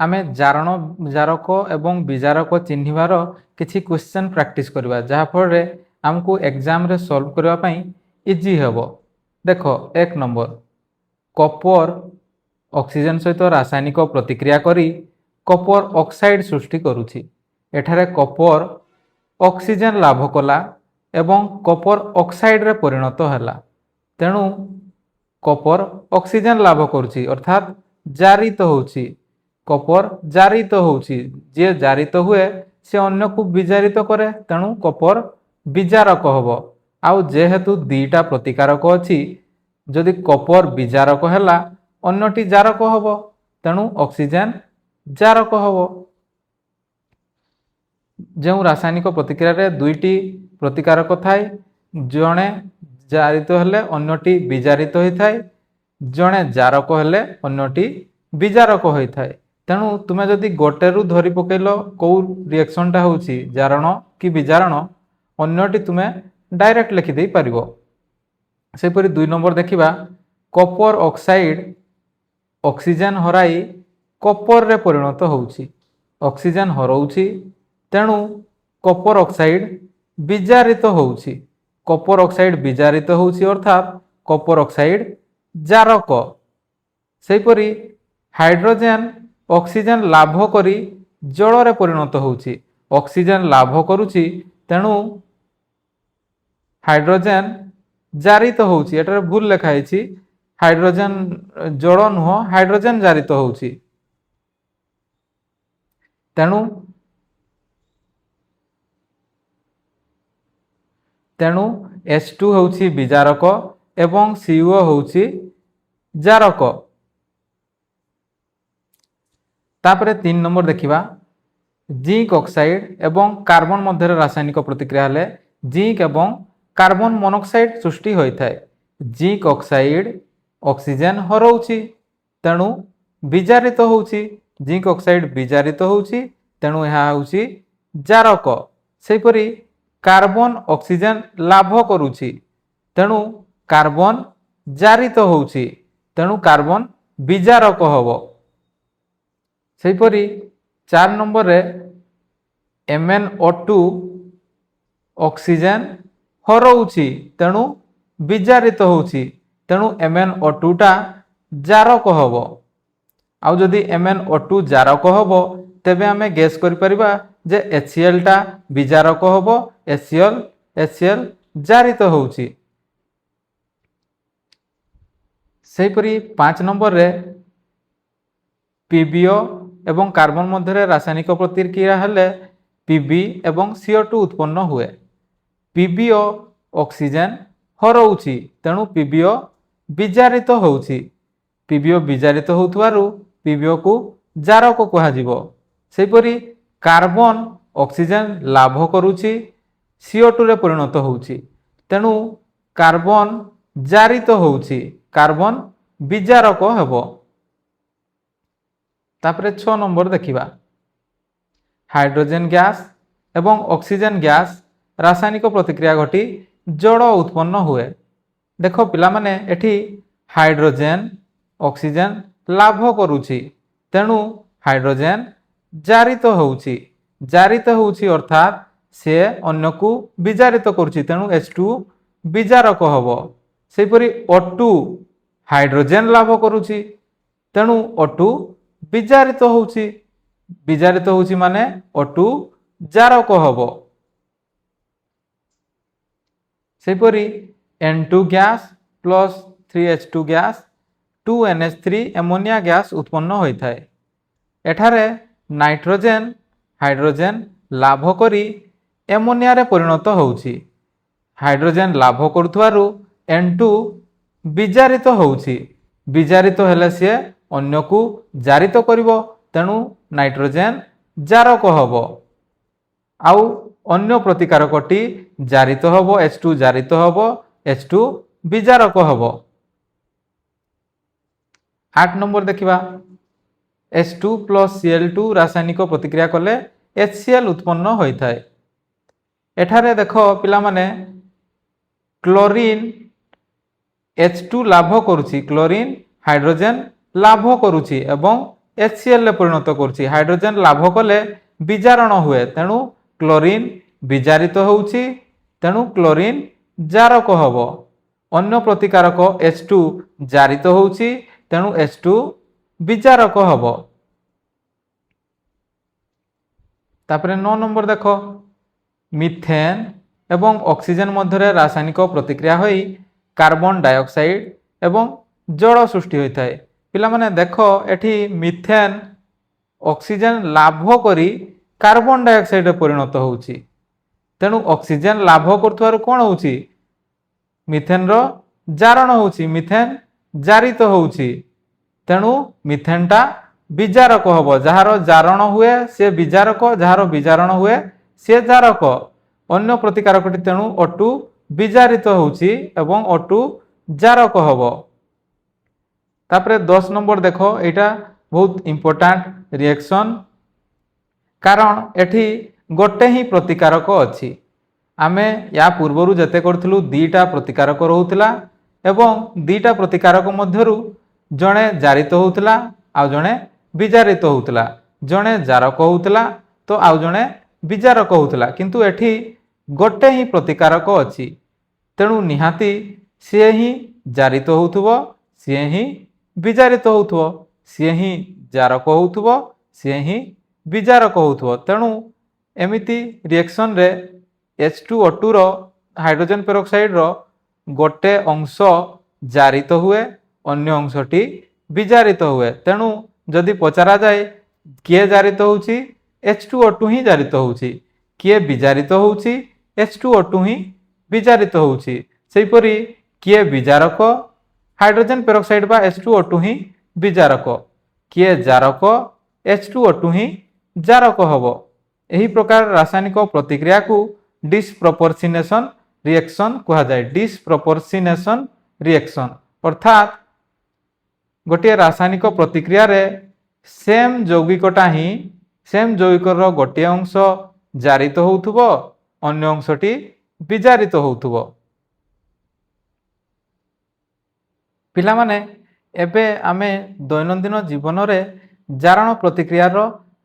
ଆମେ ଜାରଣ, ଜାରକ ଏବଂ ବିଜାରକ ଚିହ୍ନିବାର କିଛି କ୍ୱେଶ୍ଚନ୍ ପ୍ରାକ୍ଟିସ୍ କରିବା, ଯାହାଫଳରେ ଆମକୁ ଏକ୍ଜାମରେ ସଲ୍ଭ କରିବା ପାଇଁ ଇଜି ହେବ। ଦେଖ 1 ନମ୍ବର, କପର ଅକ୍ସିଜେନ ସହିତ ରାସାୟନିକ ପ୍ରତିକ୍ରିୟା କରି କପର ଅକ୍ସାଇଡ୍ ସୃଷ୍ଟି କରୁଛି। ଏଠାରେ କପର ଅକ୍ସିଜେନ ଲାଭ କଲା ଏବଂ କପର ଅକ୍ସାଇଡ୍ରେ ପରିଣତ ହେଲା। ତେଣୁ କପର ଅକ୍ସିଜେନ ଲାଭ କରୁଛି ଅର୍ଥାତ୍ ଜାରିତ ହେଉଛି। କପର ଜାରିତ ହେଉଛି, ଯିଏ ଜାରିତ ହୁଏ ସେ ଅନ୍ୟକୁ ବିଜାରିତ କରେ, ତେଣୁ କପର ବିଜାରକ ହେବ। ଆଉ ଯେହେତୁ ଦୁଇଟା ପ୍ରତିକାରକ ଅଛି, ଯଦି କପର ବିଜାରକ ହେଲା ଅନ୍ୟଟି ଜାରକ ହେବ, ତେଣୁ ଅକ୍ସିଜେନ ଜାରକ ହେବ। ଯେଉଁ ରାସାୟନିକ ପ୍ରତିକ୍ରିୟାରେ ଦୁଇଟି ପ୍ରତିକାରକ ଥାଏ, ଜଣେ ଜାରିତ ହେଲେ ଅନ୍ୟଟି ବିଜାରିତ ହୋଇଥାଏ, ଜଣେ ଜାରକ ହେଲେ ଅନ୍ୟଟି ବିଜାରକ ହୋଇଥାଏ। ତେଣୁ ତୁମେ ଯଦି ଗୋଟେରୁ ଧରି ପକେଇଲ କେଉଁ ରିଏକ୍ସନଟା ହେଉଛି ଜାରଣ କି ବିଜାରଣ, ଅନ୍ୟଟି ତୁମେ ଡାଇରେକ୍ଟ ଲେଖିଦେଇ ପାରିବ। ସେହିପରି 2 ନମ୍ବର ଦେଖିବା, କପର ଅକ୍ସାଇଡ୍ ଅକ୍ସିଜେନ ହରାଇ କପରରେ ପରିଣତ ହେଉଛି। ଅକ୍ସିଜେନ ହରାଉଛି, ତେଣୁ କପର ଅକ୍ସାଇଡ୍ ବିଜାରିତ ହେଉଛି। କପର ଅକ୍ସାଇଡ୍ ବିଜାରିତ ହେଉଛି ଅର୍ଥାତ୍ କପର ଅକ୍ସାଇଡ୍ ଜାରକ। ସେହିପରି ହାଇଡ୍ରୋଜେନ ଅକ୍ସିଜେନ ଲାଭ କରି ଜଳରେ ପରିଣତ ହେଉଛି। ଅକ୍ସିଜେନ ଲାଭ କରୁଛି, ତେଣୁ ହାଇଡ୍ରୋଜେନ ଜାରିତ ହେଉଛି। ଏଠାରେ ଭୁଲ ଲେଖା ହେଇଛି, ହାଇଡ୍ରୋଜେନ ଜଳ ନୁହଁ, ହାଇଡ୍ରୋଜେନ ଜାରିତ ହେଉଛି। ତେଣୁ H2 ହେଉଛି ବିଜାରକ ଏବଂ CO ହେଉଛି ଜାରକ। ତାପରେ 3 ନମ୍ବର ଦେଖିବା, ଜିଙ୍କ ଅକ୍ସାଇଡ୍ ଏବଂ କାର୍ବନ ମଧ୍ୟରେ ରାସାୟନିକ ପ୍ରତିକ୍ରିୟା ହେଲେ ଜିଙ୍କ ଏବଂ କାର୍ବନ ମନୋକ୍ସାଇଡ୍ ସୃଷ୍ଟି ହୋଇଥାଏ। ଜିଙ୍କ ଅକ୍ସାଇଡ୍ ଅକ୍ସିଜେନ ହରାଉଛି, ତେଣୁ ବିଜାରିତ ହେଉଛି। ଜିଙ୍କ ଅକ୍ସାଇଡ୍ ବିଜାରିତ ହେଉଛି, ତେଣୁ ଏହା ହେଉଛି ଜାରକ। ସେହିପରି କାର୍ବନ ଅକ୍ସିଜେନ ଲାଭ କରୁଛି, ତେଣୁ କାର୍ବନ ଜାରିତ ହେଉଛି, ତେଣୁ କାର୍ବନ ବିଜାରକ ହେବ। ସେହିପରି 4 ନମ୍ବରରେ MnO2 ଅକ୍ସିଜେନ ହରାଉଛି, ତେଣୁ ବିଜାରିତ ହେଉଛି, ତେଣୁ MnO2 ଟା ଜାରକ ହେବ। ଆଉ ଯଦି MnO2 ଜାରକ ହେବ, ତେବେ ଆମେ ଗେସ୍ କରିପାରିବା ଯେ HCl ଟା ବିଜାରକ ହେବ, HCl ଜାରିତ ହେଉଛି। ସେହିପରି 5 ନମ୍ବରରେ PbO ଏବଂ କାର୍ବନ ମଧ୍ୟରେ ରାସାୟନିକ ପ୍ରତିକ୍ରିୟା ହେଲେ Pb ଏବଂ CO2 ଉତ୍ପନ୍ନ ହୁଏ। PbO ଅକ୍ସିଜେନ ହରାଉଛି, ତେଣୁ PbO ବିଜାରିତ ହେଉଛି। PbO ବିଜାରିତ ହେଉଥିବାରୁ PbOକୁ ଜାରକ କୁହାଯିବ। ସେହିପରି କାର୍ବନ ଅକ୍ସିଜେନ ଲାଭ କରୁଛି, CO2ରେ ପରିଣତ ହେଉଛି, ତେଣୁ କାର୍ବନ ଜାରିତ ହେଉଛି, କାର୍ବନ ବିଜାରକ ହେବ। ତାପରେ 6 ନମ୍ବର ଦେଖିବା, ହାଇଡ୍ରୋଜେନ ଗ୍ୟାସ ଏବଂ ଅକ୍ସିଜେନ ଗ୍ୟାସ ରାସାୟନିକ ପ୍ରତିକ୍ରିୟା ଘଟି ଜଳ ଉତ୍ପନ୍ନ ହୁଏ। ଦେଖ ପିଲାମାନେ, ଏଠି ହାଇଡ୍ରୋଜେନ ଅକ୍ସିଜେନ ଲାଭ କରୁଛି, ତେଣୁ ହାଇଡ୍ରୋଜେନ ଜାରିତ ହେଉଛି। ଜାରିତ ହେଉଛି ଅର୍ଥାତ୍ ସେ ଅନ୍ୟକୁ ବିଜାରିତ କରୁଛି, ତେଣୁ H2 ବିଜାରକ ହେବ। ସେହିପରି O2 ହାଇଡ୍ରୋଜେନ ଲାଭ କରୁଛି, ତେଣୁ O2 ବିଜାରିତ ହେଉଛି। ବିଜାରିତ ହେଉଛି ମାନେ O2 ଜାରକ ହେବ। ସେହିପରି N2 gas plus 3H2 gas 2NH3 ammonia gas ଉତ୍ପନ୍ନ ହୋଇଥାଏ। ଏଠାରେ ନାଇଟ୍ରୋଜେନ ହାଇଡ୍ରୋଜେନ ଲାଭ କରି ଏମୋନିଆରେ ପରିଣତ ହେଉଛି। ହାଇଡ୍ରୋଜେନ ଲାଭ କରୁଥିବାରୁ N2 ବିଜାରିତ ହେଉଛି। ବିଜାରିତ ହେଲେ ସିଏ ଅନ୍ୟକୁ ଜାରିତ କରିବ, ତେଣୁ ନାଇଟ୍ରୋଜେନ ଜାରକ ହେବ। ଆଉ ଅନ୍ୟ ପ୍ରତିକାରକଟି ଜାରିତ ହେବ, H2 ଜାରିତ ହେବ, H2 ବିଜାରକ ହେବ। 8 ନମ୍ବର ଦେଖିବା, H2 ପ୍ଲସ୍ Cl2 ରାସାୟନିକ ପ୍ରତିକ୍ରିୟା କଲେ HCl ଉତ୍ପନ୍ନ ହୋଇଥାଏ। एठारे देख पिला माने क्लोरीन H2 लाभ करुछि क्लोरीन हाइड्रोजन लाभ करुछि एवं HCl रे परिणत करुछि हाइड्रोजन लाभ कले विजारण हुए तेणु क्लोरीन विजारित होउछि तेणु क्लोरीन जारक हबो अन्य प्रतिकारक H2 जारित होउछि तेणु H2 विजारक हबो। तापरे 9 नंबर देख मिथेन एवं ऑक्सीजन मध्य रासायनिक प्रतिक्रिया होई कार्बन डाइऑक्साइड एवं जल सृष्टि होता है। पिला माने देख एठी मिथेन ऑक्सीजन लाभ करी कार्बन डाइऑक्साइड रे परिणत होउछि तेणु ऑक्सीजन लाभ करथुवार कोन होउछि मिथेन रो जारण होउछि मिथेन जारित होउछि तेणु मिथेनटा विजारक हबो जहार जारण हुए से विजारक जहार विजारण हुए से जारक अन्य प्रतिकारकटी तेणु O2 विजारित होउछि एवं O2 जारक हबो। तापरे 10 नंबर देखो एटा बहुत इंपोर्टेंट रिएक्शन कारण एठी गोटे ही प्रतिकारक अछि आमे या पूर्वरु जते करथिलु दीटा प्रतिकारक रहउतला एवं दीटा प्रतिकारक मध्यरु जणे जारित होउतला आ जणे विजारित होउतला जणे जारक होउतला तो आ जणे विजारक होउतला किंतु एठी गोटे ही प्रतिकारक अछि तेणु निहाती से ही जारित होउथबो से ही विजारित होउथबो से ही जारक होउथबो से ही विजारक होउथबो तेणु एमिति रिएक्शन रे H2O2 रो हाइड्रोजन पेरोक्साइड रो गोटे अंश जारित हुए अन्य अंशटी विजारित हुए तेणु जदि पचरा जाए किए जारित होउछि H2O2 ही जारित होउछि किए विजारित होउछि H2O2 ही विजारित होउछि सेहिपरि किए विजारक हाइड्रोजन पेरोक्साइड बा H2O2 ही विजारक किए जारक H2O2 ही जारक हबो। एही प्रकार रासायनिक प्रतिक्रिया को डिस्प्रपोर्शनेशन रिएक्शन कहा जाए डिस्प्रपोर्शनेशन रिएक्शन अर्थात गोटे रासायनिक प्रतिक्रिया रे सेम यौगिकटा ही सेम यौगिकर गोटे अंश जारित होउथबो अन्य अंशटी विजारित होउथबो। पिला माने एबे आमे दैनंदिन जीवन रे जारण प्रतिक्रियार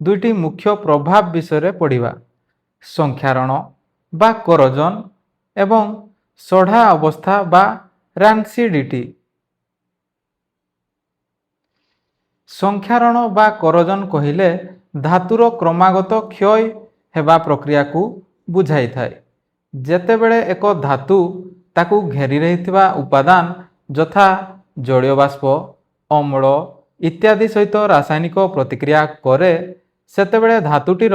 दुईटी मुख्य प्रभाव विषय पढ़िबा संख्यारण बा करजन एवं सढ़ा अवस्था बा रानसीडिटी। संख्यारण बा करजन कहिले धातुर क्रमागत क्षय हेबा प्रक्रिया को बुझाई थाए जेतेबेले एक धातु ताकू घेरी रहिथिबा उपादान यथा जलीय बाष्प अम्ल इत्यादि सहित रासायनिक प्रतिक्रिया करे सेतेबेले धातुटीर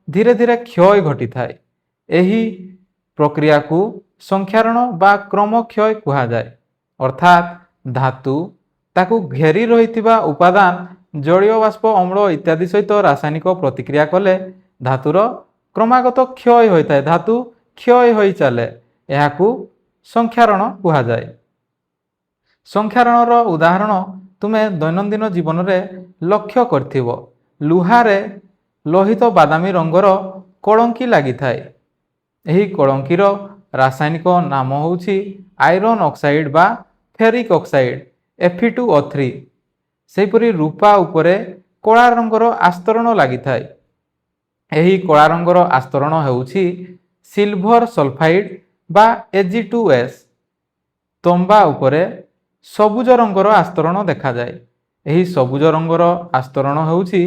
धीरे धीरे क्षय घटी थाए एही प्रक्रिया को संख्यारण बा क्रम क्षय कहा जाए अर्थात धातु ताकू घेरी रहिथिबा उपादान जलीय बाष्प अम्ल इत्यादि सहित रासायनिक प्रतिक्रिया कले धातुर क्रमागत क्षय होता है धातु क्षय हो चले यहाकू संख्यारण कहा जाए। संख्यारणर उदाहरण तुमे दैनंदिन जीवन में लक्ष्य करथिबो लुहारे लोहित बादामी रंगर कलंकी लगी थाए एही कलंकीर रासायनिक नाम होउछि आयरन ऑक्साइड बा फेरिक ऑक्साइड Fe2O3 सेहिपरि रूपा उपरे कला रंगर आस्तरण लगी थाए एही कला रंगर आस्तरण हेउछि सिल्वर सल्फाइड बा Ag2S तंबा उपरे सबुज रंगर आस्तरण देखा जाए एही सबुज रंगर आस्तरण हेउछि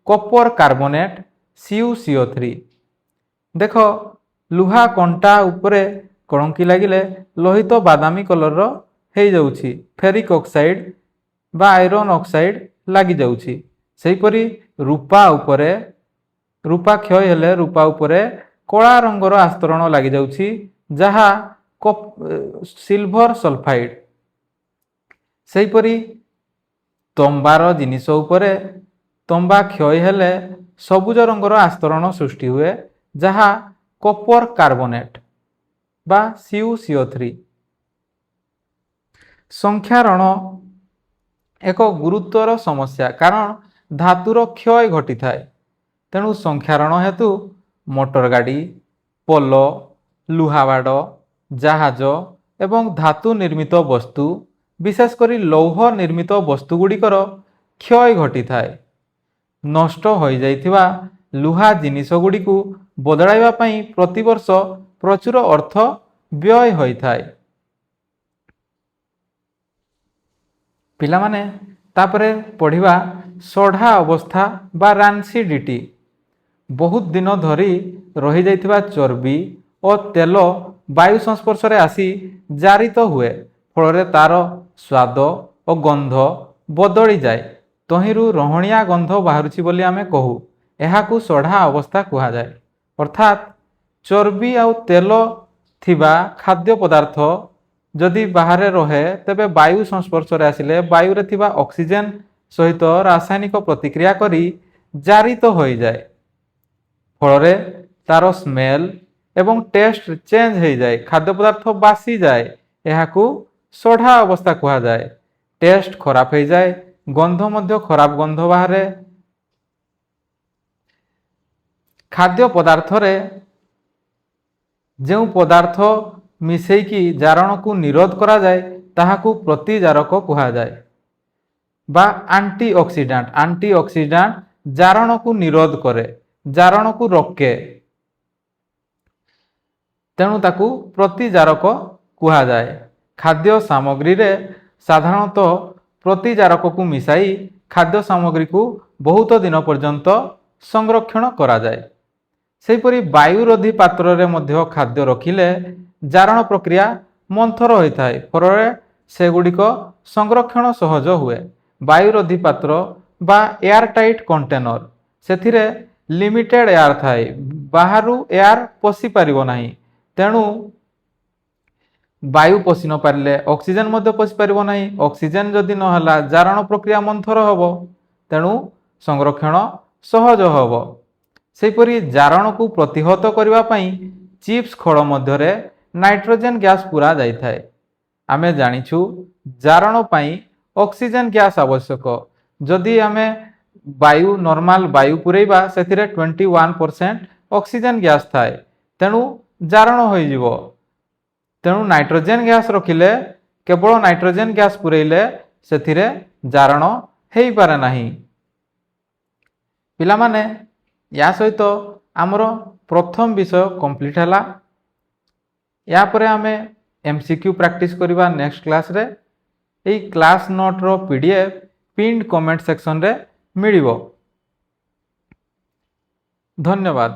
कॉपर कार्बोनेट CuCO3 देख लुहा कंटा उपरे कलंकी लगिले लोहित बादामी कलर रो हे जाउछि फेरिक ऑक्साइड बा आयरन ऑक्साइड लगी जाउछि सेहिपरि रूपा उपरे रूपा क्षय हेले रूपा उपरे कला रंगर आस्तरण लगी जाउछि जहा सिल्वर सल्फाइड सेहिपरि तंबार जिनिस उपरे तंबा क्षय हेले सबुज रंगर आस्तरण सृष्टि हुए जहा कॉपर कार्बोनेट बा CuCO3 संख्यारण एक गुरुतर समस्या कारण धातुर क्षय घटी थाए तेणु संख्यारण हेतु मोटर गाड़ी पोलो ଲୁହାବାଡ଼, ଜାହାଜ ଏବଂ ଧାତୁ ନିର୍ମିତ ବସ୍ତୁ, ବିଶେଷ କରି ଲୌହ ନିର୍ମିତ ବସ୍ତୁଗୁଡ଼ିକର କ୍ଷୟ ଘଟିଥାଏ। ନଷ୍ଟ ହୋଇଯାଇଥିବା ଲୁହା ଜିନିଷଗୁଡ଼ିକୁ ବଦଳାଇବା ପାଇଁ ପ୍ରତିବର୍ଷ ପ୍ରଚୁର ଅର୍ଥ ବ୍ୟୟ ହୋଇଥାଏ। ପିଲାମାନେ ତାପରେ ପଢ଼ିବା ସଢ଼ା ଅବସ୍ଥା ବା ରାନ୍ସିଡିଟି। ବହୁତ ଦିନ ଧରି ରହିଯାଇଥିବା ଚର୍ବି ଓ ତେଲ ବାୟୁ ସଂସ୍ପର୍ଶରେ ଆସି ଜାରିତ ହୁଏ, ଫଳରେ ତାର ସ୍ୱାଦ ଓ ଗନ୍ଧ ବଦଳିଯାଏ। ତହିଁରୁ ରହଣିଆ ଗନ୍ଧ ବାହାରୁଛି ବୋଲି ଆମେ କହୁ। ଏହାକୁ ସଢ଼ା ଅବସ୍ଥା କୁହାଯାଏ। ଅର୍ଥାତ୍ ଚର୍ବି ଆଉ ତେଲ ଥିବା ଖାଦ୍ୟ ପଦାର୍ଥ ଯଦି ବାହାରେ ରହେ, ତେବେ ବାୟୁ ସଂସ୍ପର୍ଶରେ ଆସିଲେ ବାୟୁରେ ଥିବା ଅକ୍ସିଜେନ୍ ସହିତ ରାସାୟନିକ ପ୍ରତିକ୍ରିୟା କରି ଜାରିତ ହୋଇଯାଏ। ଫଳରେ ତାର ସ୍ମେଲ୍ ଏବଂ ଟେଷ୍ଟ ଚେଞ୍ଜ ହୋଇଯାଏ, ଖାଦ୍ୟ ପଦାର୍ଥ ବାସିଯାଏ। ଏହାକୁ ସଢ଼ା ଅବସ୍ଥା କୁହାଯାଏ। ଟେଷ୍ଟ ଖରାପ ହୋଇଯାଏ, ଗନ୍ଧ ମଧ୍ୟ ଖରାପ ଗନ୍ଧ ବାହାରେ। ଖାଦ୍ୟ ପଦାର୍ଥରେ ଯେଉଁ ପଦାର୍ଥ ମିଶେଇକି ଜାରଣକୁ ନିରୋଧ କରାଯାଏ ତାହାକୁ ପ୍ରତିଜାରକ କୁହାଯାଏ ବା ଆଣ୍ଟିଅକ୍ସିଡାଣ୍ଟ। ଆଣ୍ଟିଅକ୍ସିଡାଣ୍ଟ ଜାରଣକୁ ନିରୋଧ କରେ, ଜାରଣକୁ ରୋକେ, ତେଣୁ ତାକୁ ପ୍ରତିଜାରକ କୁହାଯାଏ। ଖାଦ୍ୟ ସାମଗ୍ରୀରେ ସାଧାରଣତଃ ପ୍ରତିଜାରକକୁ ମିଶାଇ ଖାଦ୍ୟ ସାମଗ୍ରୀକୁ ବହୁତ ଦିନ ପର୍ଯ୍ୟନ୍ତ ସଂରକ୍ଷଣ କରାଯାଏ। ସେହିପରି ବାୟୁରୋଧୀ ପାତ୍ରରେ ମଧ୍ୟ ଖାଦ୍ୟ ରଖିଲେ ଜାରଣ ପ୍ରକ୍ରିୟା ମନ୍ଥର ହୋଇଥାଏ, ଫଳରେ ସେଗୁଡ଼ିକ ସଂରକ୍ଷଣ ସହଜ ହୁଏ। ବାୟୁରୋଧୀ ପାତ୍ର ବା ଏୟାରଟାଇଟ୍ କଣ୍ଟେନର, ସେଥିରେ ଲିମିଟେଡ୍ ଏୟାର ଥାଏ, ବାହାରୁ ଏୟାର ପଶିପାରିବ ନାହିଁ। ତେଣୁ ବାୟୁ ପଶି ନ ପାରିଲେ ଅକ୍ସିଜେନ୍ ମଧ୍ୟ ପଶିପାରିବ ନାହିଁ। ଅକ୍ସିଜେନ୍ ଯଦି ନହେଲା ଜାରଣ ପ୍ରକ୍ରିୟା ମନ୍ଥର ହେବ, ତେଣୁ ସଂରକ୍ଷଣ ସହଜ ହେବ। ସେହିପରି ଜାରଣକୁ ପ୍ରତିହତ କରିବା ପାଇଁ ଚିପ୍ସ ଖୋଳ ମଧ୍ୟରେ ନାଇଟ୍ରୋଜେନ୍ ଗ୍ୟାସ୍ ପୁରା ଯାଇଥାଏ। ଆମେ ଜାଣିଛୁ ଜାରଣ ପାଇଁ ଅକ୍ସିଜେନ୍ ଗ୍ୟାସ୍ ଆବଶ୍ୟକ। ଯଦି ଆମେ ନର୍ମାଲ ବାୟୁ ପୁରେଇବା, ସେଥିରେ 21% ଅକ୍ସିଜେନ୍ ଗ୍ୟାସ୍ ଥାଏ, ତେଣୁ ଜାରଣ ହୋଇଯିବ। ତେଣୁ ନାଇଟ୍ରୋଜେନ୍ ଗ୍ୟାସ୍ ରଖିଲେ, କେବଳ ନାଇଟ୍ରୋଜେନ୍ ଗ୍ୟାସ୍ ପୁରେଇଲେ ସେଥିରେ ଜାରଣ ହେଇପାରେ ନାହିଁ। ପିଲାମାନେ, ୟା ସହିତ ଆମର ପ୍ରଥମ ବିଷୟ କମ୍ପ୍ଲିଟ୍ ହେଲା। ୟା ପରେ ଆମେ MCQ ପ୍ରାକ୍ଟିସ୍ କରିବା ନେକ୍ସଟ କ୍ଲାସ୍ରେ। ଏହି କ୍ଲାସ୍ ନୋଟ୍ର PDF ପିନ୍ଡ କମେଣ୍ଟ ସେକ୍ସନରେ ମିଳିବ। ଧନ୍ୟବାଦ।